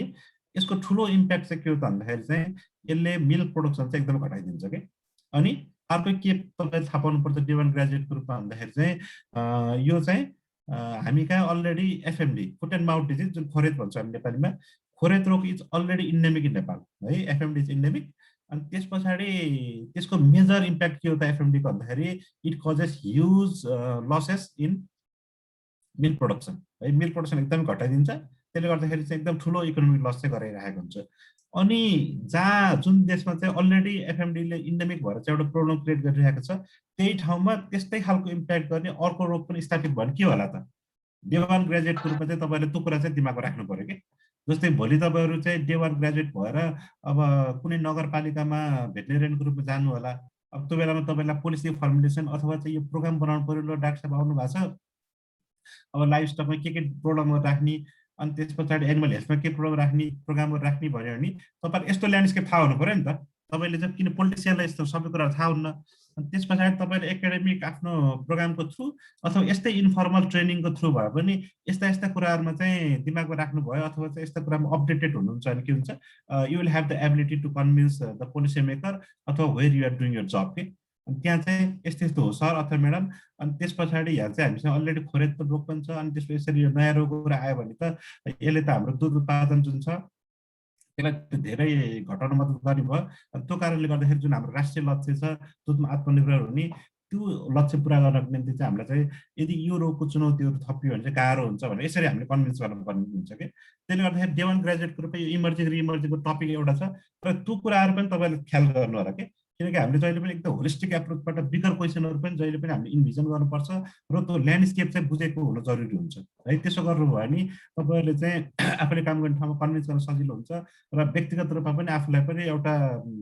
यसको ठुलो इम्प्याक्ट चाहिँ के हो त भन्दाखेरि चाहिँ यसले मिल्क प्रोडक्सन चाहिँ एकदमै घटाइदिन्छ कि। अनि अर्को के तपाईँले थाहा पाउनुपर्छ डे 1 ग्रेजुएटको रूपमा भन्दाखेरि चाहिँ यो चाहिँ हामी कहाँ already FMD foot and mouth disease जुन खोरेत भन्छ हामी नेपालीमा, खोरेत रोग is already endemic in Nepal है, एफएमडी इज इन्डेमिक। अनि त्यस पछाडि त्यसको मेजर इम्प्याक्ट के हो त एफएमडीको भन्दाखेरि it causes huge losses in milk production है, मिल्क प्रोडक्सन एकदम घटाइदिन्छ। त्यसले गर्दाखेरि चाहिँ एकदम ठुलो इकोनोमिक लस चाहिँ गराइरहेको हुन्छ। अनि जहाँ जुन देशमा चाहिँ अलरेडी एफएमडीले इन्डेमिक भएर चाहिँ एउटा प्रब्लम क्रिएट गरिरहेको छ त्यही ठाउँमा त्यस्तै खालको इम्प्याक्ट गर्ने अर्को रोग पनि स्थापित भयो भने के होला त। डे 1 ग्रेजुएटको रूपमा चाहिँ तपाईँले त्यो कुरा चाहिँ दिमागमा राख्नु पर्यो कि जस्तै भोलि तपाईँहरू चाहिँ डे 1 ग्रेजुएट भएर अब कुनै नगरपालिकामा भेटनेरियनको रूपमा जानु होला अब त्यो बेलामा तपाईँलाई पोलिसी फर्मुलेसन अथवा चाहिँ यो प्रोग्राम बनाउनु पर्यो, ल डाक्टर साहब आउनु भएको छ, अब लाइफ स्टकमा के प्रोग्रामहरू राख्ने, अनि त्यस पछाडि एनिमल हेल्थमा के प्रोग्रामहरू राख्ने भन्यो भने तपाईँलाई यस्तो ल्यान्डस्केप थाहा हुनु पऱ्यो नि त। तपाईँले चाहिँ किन पोलिटिसियनलाई यस्तो सबै कुराहरू थाहा हुन्न। अनि त्यस पछाडि तपाईँले एकाडेमिक आफ्नो प्रोग्रामको थ्रु अथवा यस्तै इन्फर्मल ट्रेनिङको थ्रु भए पनि यस्ता कुराहरूमा चाहिँ दिमागमा राख्नुभयो अथवा चाहिँ यस्ता कुरामा अपडेटेड हुनुहुन्छ भने के हुन्छ, you will have the ability to convince the policy maker अथवा where you are doing your job के। अनि त्यहाँ चाहिँ यस्तो हो सर अथवा म्याडम। अनि त्यस पछाडि यहाँ चाहिँ हामीसँग अलरेडी खोरेत रोग पनि छ। अनि त्यसपछि यसरी यो नयाँ रोगहरू आयो भने त यसले त हाम्रो दुध उत्पादन जुन छ त्यसलाई धेरै घटाउन मद्दत गर्ने भयो। त्यो कारणले गर्दाखेरि जुन हाम्रो राष्ट्रिय लक्ष्य छ दुधमा आत्मनिर्भर हुने, त्यो लक्ष्य पुरा गर्नको निम्ति चाहिँ हामीलाई चाहिँ यदि यो रोगको चुनौतीहरू थपियो भने चाहिँ गाह्रो हुन्छ भने यसरी हामीले कन्भिन्स गर्नुपर्ने हुन्छ कि। त्यसले गर्दाखेरि डे 1 ग्रेजुएटको रूपमा यो इमर्जिङ रिइमर्जिङको टपिक एउटा छ, र त्यो कुराहरू पनि तपाईँले ख्याल गर्नु होला कि। किनकि हामीले जहिले पनि एकदम होलिस्टिक एप्रोचबाट बिगर क्वेसनहरू पनि जहिले पनि हामीले इन्भिजन गर्नुपर्छ र त्यो ल्यान्डस्केप चाहिँ बुझेको हुनु जरुरी हुन्छ है। त्यसो गर्नुभयो भने तपाईँहरूले चाहिँ आफूले काम गर्ने ठाउँमा कन्भिन्स गर्न सजिलो हुन्छ र व्यक्तिगत रूपमा पनि आफूलाई पनि एउटा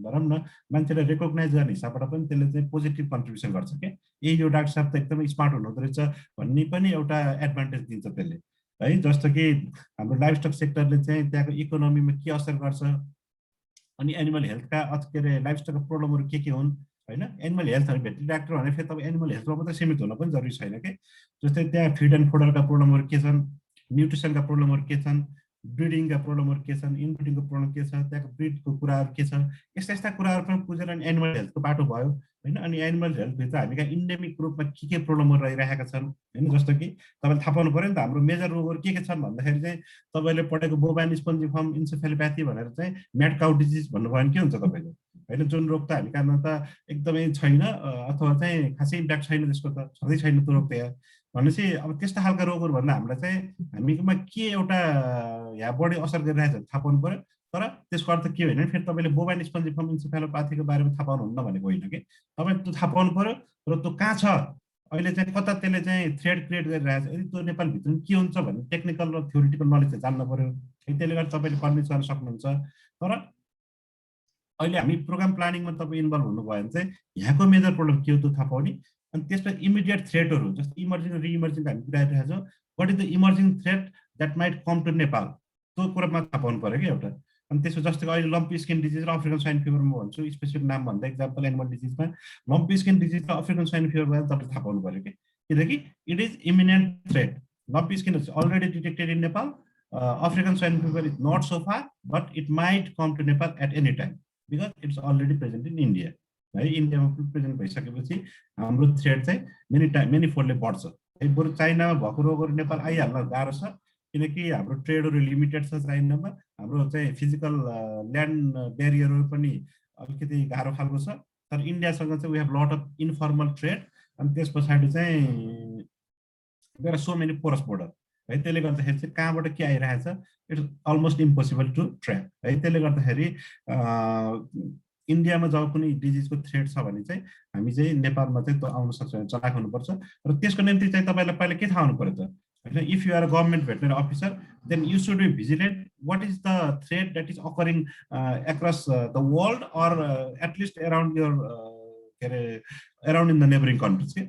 भनौँ न मान्छेलाई रेकग्नाइज गर्ने हिसाबबाट पनि त्यसले चाहिँ पोजिटिभ कन्ट्रिब्युसन गर्छ क्या। यो डाक्टर साहब त एकदमै स्मार्ट हुनुहुँदो रहेछ भन्ने पनि एउटा एडभान्टेज दिन्छ त्यसले है। जस्तो कि हाम्रो लाइफस्टक सेक्टरले चाहिँ त्यहाँको इकोनोमीमा के असर गर्छ, अनि एनिमल हेल्थका के अरे लाइफस्टकका प्रब्लमहरू के हुन् होइन। एनिमल हेल्थ अनि भेटरी डाक्टर भने फेरि तपाईँ एनिमल हेल्थमा मात्रै सीमित हुन पनि जरुरी छैन कि। जस्तै त्यहाँ फिड एन्ड फोडरका प्रब्लमहरू के छन्, न्युट्रिसनका प्रब्लमहरू के छन्, ब्रिडिङका प्रब्लमहरू के छन्, इनब्रिडिङको प्रब्लम के छ, त्यहाँको ब्रिडको कुराहरू के छ, यस्ता कुराहरू पनि बुझेर अनि एनिमल हेल्थको बाटो भयो होइन। अनि एनिमल हेल्थभित्र हामी कहाँ इन्डेमिक रूपमा के प्रब्लमहरू रहिरहेका छन् होइन। जस्तो कि तपाईँले थाहा पाउनु पऱ्यो नि त हाम्रो मेजर रोगहरू के छन् भन्दाखेरि चाहिँ तपाईँले पढेको बोबाइन स्पन्जिफर्म इन्सेफेलोप्याथी भनेर चाहिँ म्याड काउ डिजिज भन्नुभयो भने के हुन्छ तपाईँको होइन। जुन रोग त हामी कहाँमा त एकदमै छैन अथवा चाहिँ खासै इम्प्याक्ट छैन त्यसको, त छँदै छैन त्यो रोग त यहाँ भनेपछि। अब त्यस्तो खालका रोगहरू भन्दा हामीलाई चाहिँ हामीमा के एउटा यहाँ बढी असर गरिरहेछ थाहा पाउनु पऱ्यो। तर त्यसको अर्थ के होइन फेरि तपाईँले बोबाइन स्पन्जिफर्म इन्सेफेलोप्याथीको बारेमा थाहा पाउनुहुन्न भनेको होइन कि। तपाईँ त्यो थाहा पाउनु पऱ्यो र त्यो कहाँ छ अहिले चाहिँ कता त्यसले चाहिँ थ्रेड क्रिएट गरिरहेछ, यदि त्यो नेपालभित्र के हुन्छ भने टेक्निकल र थ्योरिटिकल नलेज चाहिँ जान्नु पऱ्यो। त्यसले गर्दा तपाईँले कन्भिन्स गर्न सक्नुहुन्छ। तर अहिले हामी प्रोग्राम प्लानिङमा तपाईँ इन्भल्भ हुनुभयो भने चाहिँ यहाँको मेजर प्रब्लम के हो त्यो थाहा पाउने। अनि त्यसपछि इमिडिएट थ्रेटहरू जस्तो इमर्जिङ र रिइमर्जिङ हामी कुराइरहेको छौँ। What is the emerging threat that might come to Nepal, त्यो कुरामा थाहा पाउनु पऱ्यो कि एउटा। अनि त्यसको जस्तो कि अहिले लम्पी स्किन डिजिज र अफ्रिकन स्वाइन फिभरमा भन्छु स्पेसिफिक नाम भन्दा इक्जाम्पल एनिमल डिजिजमा लम्पी स्किन डिजिज र अफ्रिकन स्वाइन फिभर बारे तपाईँले थाहा पाउनु पऱ्यो कि। किनकि it is imminent threat. Lumpy skin is already detected in Nepal, African swine fever is not so far but it might come to Nepal at any time because it's already present in India है। इन्डियामा प्रेजेन्ट भइसकेपछि हाम्रो थ्रेड चाहिँ मेनी फोल्डले बढ्छ है। बरु चाइनामा भएको रोगहरू नेपाल आइहाल्न गाह्रो छ किनकि हाम्रो ट्रेडहरू लिमिटेड छ चाइनामा। हाम्रो चाहिँ फिजिकल ल्यान्ड ब्यारियरहरू पनि अलिकति गाह्रो खालको छ। तर इन्डियासँग चाहिँ we have lot of informal trade. अनि त्यस पछाडि चाहिँ there are so many porous border है। त्यसले गर्दाखेरि चाहिँ कहाँबाट के आइरहेछ it's almost impossible to track है। त्यसले गर्दाखेरि इन्डियामा जब कुनै डिजिजको थ्रेड छ भने चाहिँ हामी चाहिँ नेपालमा चाहिँ त्यो आउन सक्छ भने चलाक हुनुपर्छ। र त्यसको निम्ति चाहिँ तपाईँलाई पहिला के थाहा हुनु पर्यो त होइन। If you are a government veterinary officer then you should be vigilant what is the threat that is occurring across the world or at least around your के अरे around in the neighbouring countries के।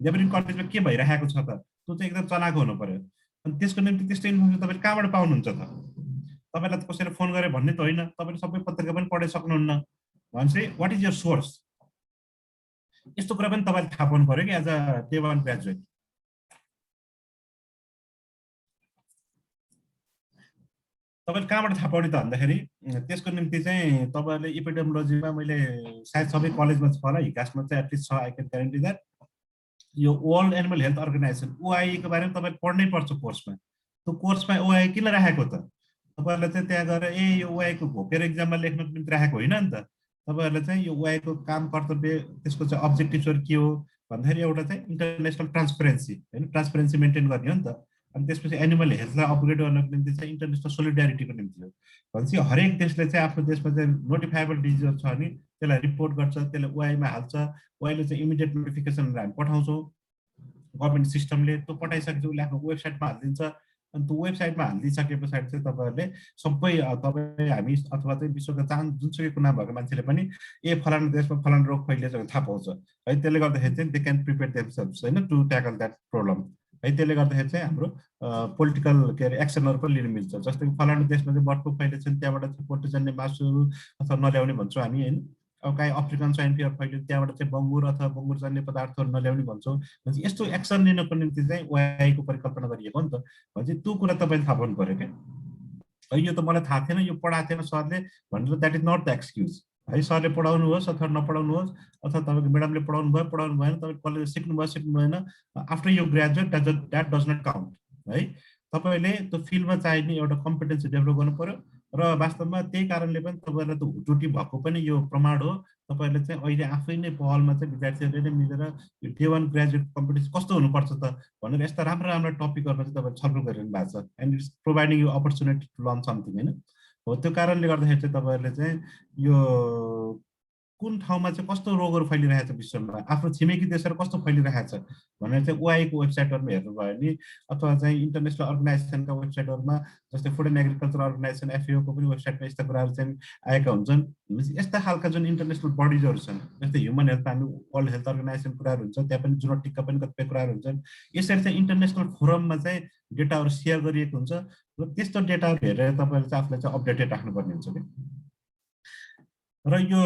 नेबरिङ कन्ट्रिजमा के भइरहेको छ त त्यो चाहिँ एकदम चलाक हुनु पर्यो। अनि त्यसको निम्ति त्यस्तो इन्फर्मेसन तपाईँले कहाँबाट पाउनुहुन्छ त? तपाईँलाई त कसैले फोन गरे भन्ने त होइन, तपाईँले सबै पत्रिका पनि पढाइसक्नुहुन्न भनेपछि वाट इज यर सोर्स, यस्तो कुरा पनि तपाईँले थाहा पाउनु पऱ्यो कि एज अ डे 1 ग्रेजुएट। तपाईँले कहाँबाट थाहा पाउने त भन्दाखेरि त्यसको निम्ति चाहिँ तपाईँहरूले इपिडेमोलोजीमा मैले सायद सबै कलेजमा छ होला, हिकासमा चाहिँ एटलिस्ट छ, आई क्यान ग्यारेन्टी द्याट। यो वर्ल्ड एनिमल हेल्थ अर्गनाइजेसन ओआईको बारेमा तपाईँले पढ्नै पर्छ कोर्समा। त्यो कोर्समा ओआई किन राखेको त? तपाईँहरूलाई चाहिँ त्यहाँ गएर यो ओआईको घोकेर इक्जाममा लेख्नको निम्ति राखेको होइन नि त। तपाईँहरूले चाहिँ यो ओआईको काम कर्तव्य त्यसको चाहिँ अब्जेक्टिभ्सहरू के हो भन्दाखेरि एउटा चाहिँ इन्टरनेसनल ट्रान्सपेरेन्सी होइन, ट्रान्सपेरेन्सी मेन्टेन गर्ने हो नि त। अनि त्यसपछि एनिमल हेल्थलाई अपग्रेड गर्नको निम्ति चाहिँ इन्टरनेसनल सोलिडारिटीको निम्ति हो भनेपछि हरेक देशले चाहिँ आफ्नो देशमा चाहिँ नोटिफाइबल डिजिजहरू छ भने त्यसलाई रिपोर्ट गर्छ, त्यसलाई ओआईमा हाल्छ। ओआईले चाहिँ इमिडिएट नोटिफिकेसन हामी पठाउँछौँ गभर्मेन्ट सिस्टमले, त्यो पठाइसकेपछि उसले आफ्नो वेबसाइटमा हालिदिन्छ। अनि त्यो वेबसाइटमा हालिदिइसके पछाडि चाहिँ तपाईँहरूले सबै तपाईँ हामी अथवा चाहिँ विश्वका जुनसुकै कुना भएको मान्छेले पनि फलाना देशमा फलाना रोग फैलिएछ भने थाहा पाउँछ है। त्यसले गर्दाखेरि चाहिँ दे क्यान प्रिपेयर देमसेल्भ्स होइन टु ट्याकल द्याट प्रब्लम है। त्यसले गर्दाखेरि चाहिँ हाम्रो पोलिटिकल के अरे एक्सनहरू पनि लिनु मिल्छ। जस्तै कि फलाना देशमा चाहिँ बर्ड फ्लू फैलिएछ भने त्यहाँबाट चाहिँ पोल्ट्रीजन्य मासुहरू अथवा नल्याउने भन्छौँ हामी होइन। अब काहीँ अफ्रिकन स्वाइन फिभर फैल्यो त्यहाँबाट चाहिँ बङ्गुर अथवा बङ्गुरजन्य पदार्थहरू नल्याउने भन्छौँ। भनेपछि यस्तो एक्सन लिनको निम्ति चाहिँ ओआईको परिकल्पना गरिएको हो नि त। भनेपछि त्यो कुरा तपाईँले थाहा पाउनु पऱ्यो क्या। यो त मलाई थाहा थिएन, यो पढाएको थिएन सरले भनेर that is not the excuse है। सरले पढाउनु होस् अथवा नपढाउनु होस् अथवा तपाईँको म्याडमले पढाउनु भयो पढाउनु भएन, तपाईँ कलेज सिक्नुभयो सिक्नु भएन, after you graduate that does not count है। तपाईँले त्यो फिल्डमा चाहिने एउटा कम्पिटेन्सी डेभलप गर्नु पर्यो र वास्तवमा त्यही कारणले पनि तपाईँलाई त हुटुटी भएको पनि यो प्रमाण हो। तपाईँहरूले चाहिँ अहिले आफै नै पहलमा चाहिँ विद्यार्थीहरूले नै मिलेर यो डे 1 ग्रेजुएट कम्पिटिसन कस्तो हुनुपर्छ त भनेर यस्ता राम्रा राम्रा टपिकहरूमा चाहिँ तपाईँले छलफल गरिरहनु भएको छ। And it's providing you opportunity to learn something होइन। हो त्यो कारणले गर्दाखेरि चाहिँ तपाईँहरूले चाहिँ यो कुन ठाउँमा चाहिँ कस्तो रोगहरू फैलिरहेछ विश्वमा, आफ्नो छिमेकी देशहरू कस्तो फैलिरहेछ भनेर चाहिँ ओआईको वेबसाइटहरूमा हेर्नुभयो नि अथवा चाहिँ इन्टरनेसनल अर्गनाइजेसनका वेबसाइटहरूमा जस्तै फुड एन्ड एग्रिकल्चर अर्गनाइजेसन एफएओको पनि वेबसाइटमा यस्ता कुराहरू चाहिँ आएका हुन्छन्। यस्ता खालका जुन इन्टरनेसनल बडिजहरू छन् जस्तै ह्युमन हेल्थ हामी वर्ल्ड हेल्थ अर्गनाइजेसन कुराहरू हुन्छ, त्यहाँ पनि जेनेटिकका पनि कतिपय कुराहरू हुन्छन्। यसरी चाहिँ इन्टरनेसनल फोरममा चाहिँ डेटाहरू सेयर गरिएको हुन्छ र त्यस्तो डेटाहरू हेरेर तपाईँले चाहिँ आफूलाई चाहिँ अपडेटेड राख्नुपर्ने हुन्छ कि। र यो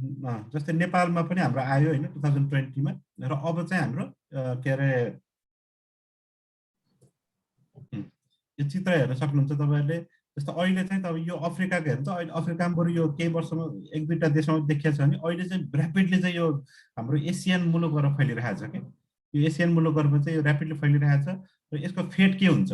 जस्तै नेपालमा पनि हाम्रो आयो होइन 2020 मा र अब चाहिँ हाम्रो के अरे यो चित्र हेर्न सक्नुहुन्छ तपाईँहरूले। जस्तो अहिले चाहिँ तपाईँ यो अफ्रिकाको हेर्नुहुन्छ, अहिले अफ्रिकामा बरु यो केही वर्षमा 1-2टा देशमा देखिएको छ भने अहिले चाहिँ ऱ्यापिडली चाहिँ यो हाम्रो एसियन मुलुकहरू फैलिरहेको छ कि। यो एसियन मुलुकहरूमा चाहिँ यो ऱ्यापिडली फैलिरहेको छ र यसको फेट के हुन्छ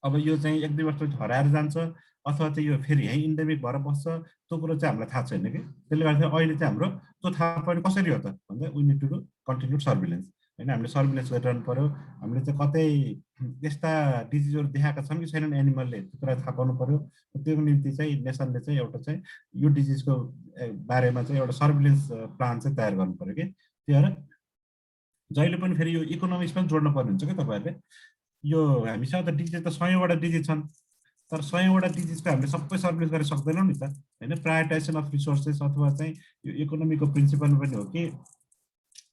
अब यो चाहिँ 1-2 वर्ष हराएर जान्छ अथवा चाहिँ यो फेरि यहीँ इन्डेमिक भएर बस्छ त्यो कुरो चाहिँ हामीलाई थाहा छैन कि। त्यसले गर्दा अहिले चाहिँ हाम्रो त्यो थाहा पाउने कसरी हो त भन्दा we need to do continue surveillance होइन। हामीले सर्भिलेन्स गरिरहनु पर्यो। हामीले चाहिँ कतै यस्ता डिजिजहरू देखाएका छन् कि छैनन् एनिमलले त्यो कुरा थाहा पाउनु पर्यो। त्यो निम्ति चाहिँ नेसनले चाहिँ एउटा चाहिँ यो डिजिजको बारेमा चाहिँ एउटा सर्भिलेन्स प्लान चाहिँ तयार गर्नु पर्यो कि। त्यो भएर जहिले पनि फेरि यो इकोनोमिक्स पनि जोड्नु पर्ने हुन्छ कि तपाईँहरूले। यो हामीसँग त डिजिज त 100वटा डिजिज छन् तर 100वटा डिजिजको हामीले सबै सर्भिस गर्न सक्दैनौँ नि त होइन। प्रायोरिटाइजेसन अफ रिसोर्सेस अथवा चाहिँ यो इकोनोमीको प्रिन्सिपल पनि हो कि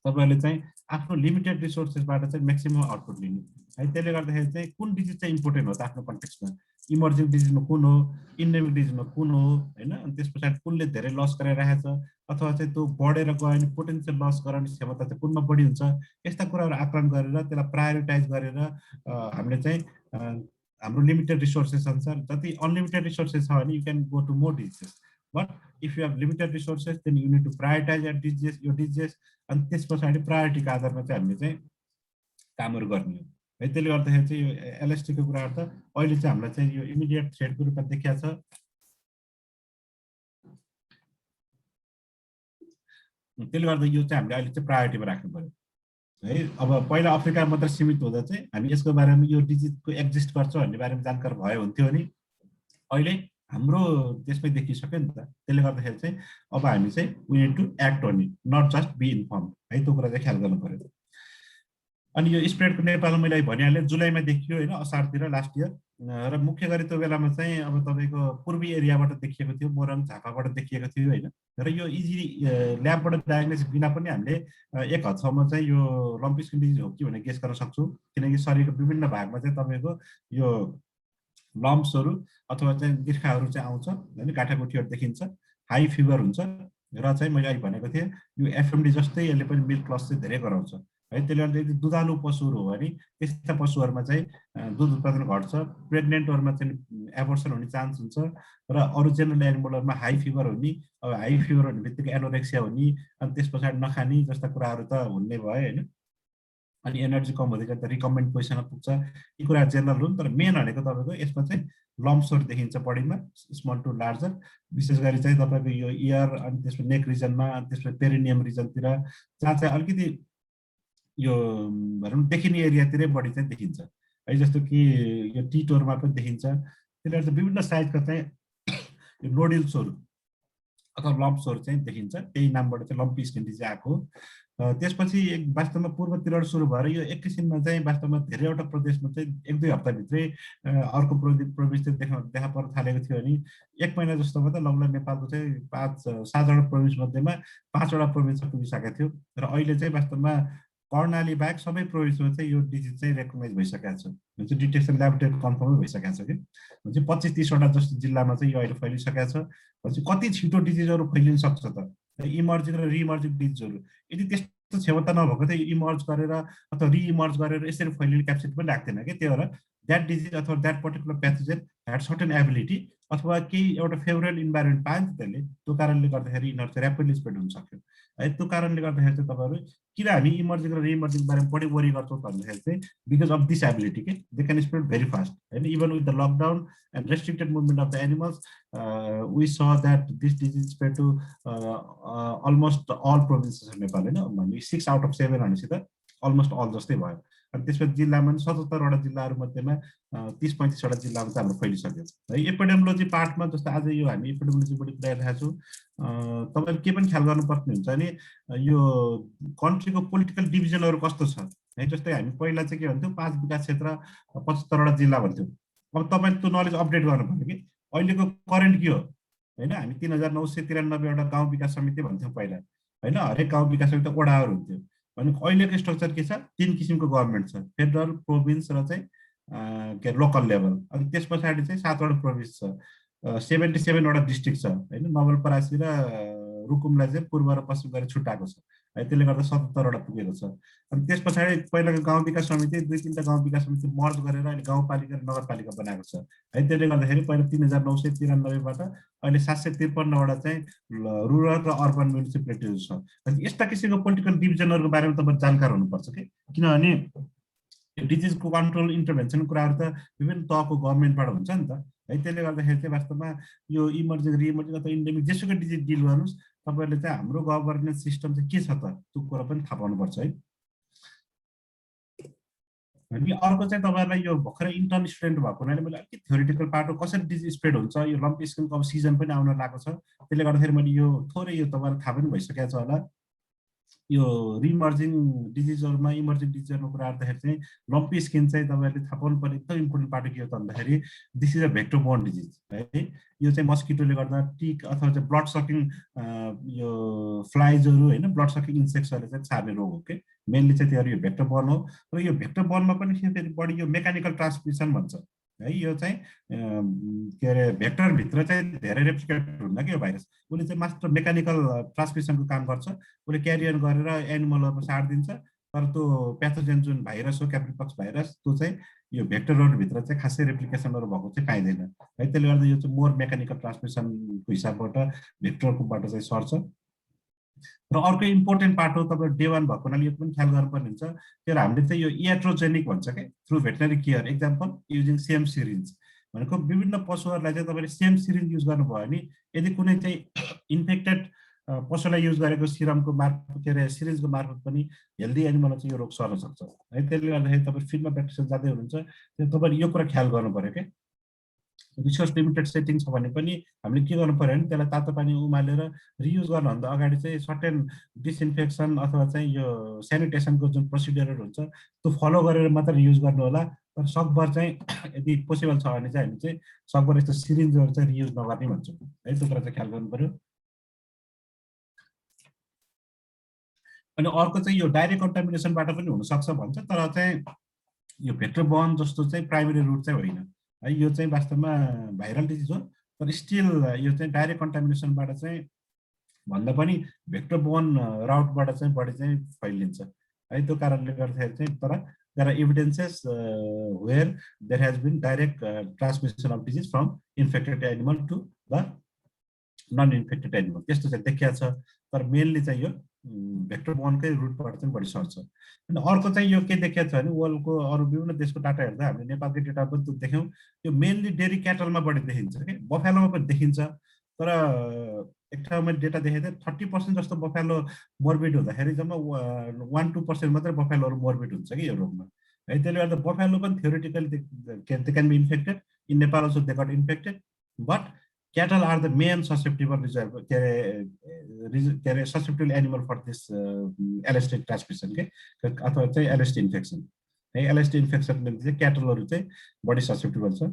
तपाईँहरूले चाहिँ आफ्नो लिमिटेड रिसोर्सेसबाट चाहिँ म्याक्सिमम आउटपुट लिनु है। त्यसले गर्दाखेरि चाहिँ कुन डिजिज चाहिँ इम्पोर्टेन्ट हो त आफ्नो कन्टेक्स्टमा, इमर्जिङ डिजिजमा कुन हो, इन्डेमिक डिजिजमा कुन हो होइन। अनि त्यस पछाडि कुनले धेरै लस गराइरहेछ अथवा चाहिँ त्यो बढेर गयो भने पोटेन्सियल लस गराउने क्षमता चाहिँ कुनमा बढी हुन्छ, यस्ता कुराहरू आकलन गरेर त्यसलाई प्रायोरिटाइज गरेर हामीले चाहिँ हाम्रो लिमिटेड रिसोर्सेस अनुसार जति अनलिमिटेड रिसोर्सेस छ भने you can go to more diseases. But if you have limited resources then you need to prioritise at diseases यो डिजिजेस। अनि त्यस पछाडि प्रायोरिटीको आधारमा चाहिँ हामीले चाहिँ कामहरू गर्ने हो है। त्यसले गर्दाखेरि चाहिँ यो एलएसटीको कुराहरू त अहिले चाहिँ हामीलाई चाहिँ यो इमिडिएट थ्रेटको रूपमा देखिया छ। त्यसले गर्दा यो चाहिँ हामीले अहिले चाहिँ प्रायोरिटीमा राख्नु पर्यो है। अब पहिला अफ्रिका मात्र सीमित हुँदा चाहिँ हामी यसको बारेमा यो डिजिजको एक्जिस्ट गर्छ भन्ने बारेमा जानकारी भयो हुन्थ्यो भने अहिले हाम्रो देशमै देखिसक्यो नि त। त्यसले गर्दाखेरि चाहिँ अब हामी चाहिँ we need to act on it not just be inform है। त्यो कुरा चाहिँ ख्याल गर्नु पर्यो। अनि यो स्प्रेडको नेपालमा मैले भनिहालेँ जुलाईमा देखियो होइन, असारतिर लास्ट इयर। र मुख्य गरी त्यो बेलामा चाहिँ अब तपाईँको पूर्वी एरियाबाट देखिएको थियो, मोरङ झापाबाट देखिएको थियो होइन। र यो इजी ल्याबबाट डायग्नोसिस बिना पनि हामीले एक हदसम्म चाहिँ यो लम्पी स्किन डिजिज हो कि भनेर गेस गर्न सक्छौँ। किनकि शरीरको विभिन्न भागमा चाहिँ तपाईँको यो लम्प्सहरू अथवा चाहिँ गिर्खाहरू चाहिँ आउँछ होइन, काटाकुटीहरू देखिन्छ, हाई फिभर हुन्छ र चाहिँ मैले अहिले भनेको थिएँ यो एफएमडी जस्तै यसले पनि मिल्क लस चाहिँ धेरै गराउँछ है। त्यसले गर्दा यदि दुधालु पशुहरू हो भने त्यस्ता पशुहरूमा चाहिँ दुध उत्पादन घट्छ, प्रेग्नेन्टहरूमा चाहिँ एबर्सन हुने चान्स हुन्छ र अरू जेनरल एनिमलहरूमा हाई फिभर हुने, अब हाई फिभर हुने बित्तिकै एनोरेक्सिया हुने अनि त्यस पछाडि नखाने जस्ता कुराहरू त हुने भयो होइन। अनि एनर्जी कम हुँदै जाँदा रिकमेन्ड पोजिसनमा पुग्छ। यी कुरा जेनरल हुन् तर मेन भनेको तपाईँको यसमा चाहिँ लम्प्सहरू देखिन्छ बडीमा स्मल टु लार्जर। विशेष गरी चाहिँ तपाईँको यो इयर अनि त्यसपछि नेक रिजनमा अनि त्यसपछि पेरिनियम रिजनतिर जहाँ चाहिँ अलिकति यो भनौँ देखिने एरियातिरै बढी चाहिँ देखिन्छ है। जस्तो कि यो टिटोरमा पनि देखिन्छ। त्यसले गर्दा विभिन्न साइजका चाहिँ यो नोडल्सहरू अथवा लम्प्सहरू चाहिँ देखिन्छ, त्यही नामबाट चाहिँ लम्पी स्किन डिजिज आएको। त्यसपछि वास्तवमा पूर्वतिर सुरु भएर यो एकैछिनमा चाहिँ वास्तवमा धेरैवटा प्रदेशमा चाहिँ 1-2 हप्ताभित्रै अर्को प्रदेश चाहिँ देखा पर्न थालेको थियो भने 1 महिना जस्तोमा त लगभग नेपालको चाहिँ 5-7वटा प्रोभिन्स मध्येमा 5वटा प्रोभिन्समा पुगिसकेको थियो र अहिले चाहिँ वास्तवमा कर्णाली बाहेक सबै प्रोभिन्समा चाहिँ यो डिजिज चाहिँ रेकगनाइज भइसकेको छ, जुन चाहिँ डिटेक्सन ल्याबोरेटरी कन्फर्मै भइसकेको छ कि चाहिँ 25-30वटा जस्तो जिल्लामा चाहिँ यो अहिले फैलिसकेको छ। भनेपछि कति छिटो डिजिजहरू फैलिन सक्छ त, इमर्जिङ र रिइमर्जिङ डिजिजहरू यदि त्यस्तो क्षमता नभएको त इमर्ज गरेर अथवा रिइमर्ज गरेर यसरी फैलिने क्यापेसिटी पनि राख्दैन कि। त्यही भएर द्याट डिजिज अथवा that particular pathogen had certain ability अथवा केही एउटा फेभरेबल इन्भाइरोमेन्ट पायो नि त त्यसले, त्यो कारणले गर्दाखेरि यिनीहरू चाहिँ ऱ्यापिडली स्प्रेड हुन सक्यो है। त्यो कारणले गर्दाखेरि चाहिँ तपाईँहरू किन हामी इमर्जिङ र रिइमर्जिङ बारेमा बढी वरी गर्छौँ भन्दाखेरि चाहिँ बिकज अफ दिस एबिलिटी के they can spread very fast होइन। Even with the lockdown and restricted movement of the animals we saw that this disease spread to almost all provinces of Nepal होइन। भने 6 आउट अफ 7 भनेपछि त अलमोस्ट अल जस्तै भयो। अनि त्यसपछि जिल्लामा पनि 77वटा जिल्लाहरू मध्येमा 30-35वटा जिल्लामा चाहिँ हाम्रो फैलिसक्यो है। एपिडेमियोलोजी पार्टमा जस्तो आज यो हामी एपिडेमियोलोजीबाट कुराइरहेको छौँ, तपाईँले के पनि ख्याल गर्नुपर्ने हुन्छ भने यो कन्ट्रीको पोलिटिकल डिभिजनहरू कस्तो छ है। जस्तै हामी पहिला चाहिँ के भन्थ्यौँ 5 विकास क्षेत्र 75वटा जिल्ला भन्थ्यौँ। अब तपाईँले त्यो नलेज अपडेट गर्नु पर्यो कि अहिलेको करेन्ट के हो होइन। हामी 3993वटा गाउँ विकास समिति भन्थ्यौँ पहिला होइन, हरेक गाउँ विकास समिति वडाहरू हुन्थ्यो भने अहिलेको स्ट्रक्चर के छ, 3 किसिमको गभर्मेन्ट छ, फेडरल, प्रोभिन्स र चाहिँ के लोकल लेभल। अनि त्यस पछाडि चाहिँ 7वटा प्रोभिन्स छ, 77वटा डिस्ट्रिक्ट छ होइन। नवलपरासी र रुकुमलाई चाहिँ पूर्व र पश्चिम गरेर छुट्याएको छ है, त्यसले गर्दा 77वटा पुगेको छ। अनि त्यस पछाडि पहिलाको गाउँ विकास समिति 2-3टा गाउँ विकास समिति मर्ज गरेर अहिले गाउँपालिका र नगरपालिका बनाएको छ है। त्यसले गर्दाखेरि पहिला 3993बाट अहिले 753वटा चाहिँ रुरल र अर्बन म्युनिसिपालिटिज छ। अनि यस्ता किसिमको पोलिटिकल डिभिजनहरूको बारेमा तपाईँ जानकार हुनुपर्छ कि, किनभने डिजिजको कन्ट्रोल इन्टरभेन्सन कुराहरू त विभिन्न तहको गभर्मेन्टबाट हुन्छ नि त है। त्यसले गर्दाखेरि चाहिँ वास्तवमा यो इमर्जिङ रिइमर्जिङ अथवा इन्डेमिक जेसुकै डिजिज डिल गर्नुहोस् तपाईँहरूले चाहिँ हाम्रो गभर्नेन्स सिस्टम चाहिँ के छ त त्यो कुरा पनि थाहा पाउनुपर्छ है। अनि अर्को चाहिँ तपाईँहरूलाई यो भर्खरै इन्टर्न स्टुडेन्ट भएको हुनाले मैले अलिकति थ्योरिटिकल पार्ट कसरी डिजिज स्प्रेड हुन्छ, यो लम्पी स्किनको अब सिजन पनि आउन लागेको छ, त्यसले गर्दाखेरि मैले यो थोरै यो तपाईँलाई थाहा पनि भइसकेको छ होला। यो रिइमर्जिङ डिजिजहरूमा इमर्जिङ डिजिजहरूको कुरा गर्दाखेरि चाहिँ लम्पी स्किन चाहिँ तपाईँहरूले थाहा पाउनु पर्ने एकदम इम्पोर्टेन्ट पार्ट के हो त भन्दाखेरि this is a vector borne disease है। यो चाहिँ मस्किटोले गर्दा टिक अथवा चाहिँ ब्लड सकिङ यो फ्लाइजहरू होइन, ब्लड सकिङ इन्सेक्ट्सहरूले चाहिँ छार्ने रोग हो कि मेनली चाहिँ त्यो यो भेक्टर बोर्न हो। र यो भेक्टर बोर्नमा पनि फेरि बढी यो मेकानिकल ट्रान्समिसन भन्छ है। यो चाहिँ के अरे भेक्टरभित्र चाहिँ धेरै रेप्लिकेट हुन्न कि यो भाइरस, उसले चाहिँ मात्र मेकानिकल ट्रान्समिसनको काम गर्छ। उसले क्यारियर गरेर एनिमलहरूमा सारिदिन्छ, तर त्यो प्याथोजेन जुन भाइरस हो क्याप्रिपक्स भाइरस त्यो चाहिँ यो भेक्टरहरूभित्र चाहिँ खासै रेप्लिकेसनहरू भएको चाहिँ पाइँदैन है। त्यसले गर्दा यो चाहिँ मोर मेकानिकल ट्रान्समिसनको हिसाबबाट भेक्टरकोबाट चाहिँ सर्छ। र अर्को इम्पोर्टेन्ट पार्ट हो तपाईँ डे 1 भएको हुनाले यो पनि ख्याल गर्नुपर्ने हुन्छ। त्यही भएर हामीले चाहिँ यो इयाट्रोजेनिक भन्छ क्या through veterinary care, example using same syringe भनेको विभिन्न पशुहरूलाई चाहिँ तपाईँले सेम सिरिन्ज युज गर्नुभयो भने यदि कुनै चाहिँ इन्फेक्टेड पशुलाई युज गरेको सिरमको मार्फत के अरे सिरिन्जको मार्फत पनि हेल्दी एनिमललाई चाहिँ यो रोग सर्न सक्छ है। त्यसले गर्दाखेरि तपाईँ फिल्डमा प्र्याक्टिस जाँदै हुनुहुन्छ त्यो तपाईँले यो कुरा ख्याल गर्नु पऱ्यो क्या। रिसोर्स लिमिटेड सेटिङ छ भने पनि हामीले के गर्नु पर्यो भने त्यसलाई तातो पानी उमालेर रियुज गर्नुभन्दा अगाडि चाहिँ सर्टेन डिसइन्फेक्सन अथवा चाहिँ यो सेनिटेसनको जुन प्रोसिडियरहरू हुन्छ त्यो फलो गरेर मात्र रियुज गर्नु होला। तर सकभर चाहिँ यदि पोसिबल छ भने चाहिँ हामी चाहिँ सकभर यस्तो सिरिन्जहरू चाहिँ रियुज नगर्ने भन्छौँ है। त्यो कुरा चाहिँ ख्याल गर्नु पर्यो। अनि अर्को चाहिँ यो डाइरेक्ट कन्टामिनेसनबाट पनि हुनसक्छ भन्छ, तर चाहिँ यो भेक्टर बर्न जस्तो चाहिँ प्राइमेरी रुट चाहिँ होइन है। यो चाहिँ वास्तवमा भाइरल डिजिज हो, तर स्टिल यो चाहिँ डाइरेक्ट कन्टामिनेसनबाट चाहिँ भन्दा पनि भेक्टर बोर्न राउटबाट चाहिँ बढी चाहिँ फैलिन्छ है। त्यो कारणले गर्दाखेरि चाहिँ तर there are evidences where there has been direct transmission of disease from infected animal to the non infected animal, त्यस्तो चाहिँ देखिएको छ। तर मेनली चाहिँ यो भेक्टर बोर्नकै रुटबाट चाहिँ बढी सर्छ। अनि अर्को चाहिँ यो के देखिएको छ भने वर्ल्डको अरू विभिन्न देशको डाटा हेर्दा हामीले नेपालकै डेटा पनि त्यो देख्यौँ, यो मेनली डेरी क्याटलमा बढी देखिन्छ कि बफेलोमा पनि देखिन्छ। तर एक ठाउँमा मैले डेटा देखेको थिएँ 30% जस्तो बफेलो मोर्बिड हुँदाखेरि जम्मा 1-2% मात्रै बफेलोहरू मोर्बिड हुन्छ कि यो रोगमा है। त्यसले गर्दा बफेलो पनि theoretically they can be infected in Nepal also they got infected, but Cattle are the main susceptible reserve, susceptible animal for this LSD transmission के अथवा चाहिँ LSD इन्फेक्सन है। LSD इन्फेक्सनको निम्ति चाहिँ क्याटलहरु चाहिँ बढी ससेप्टेबल छ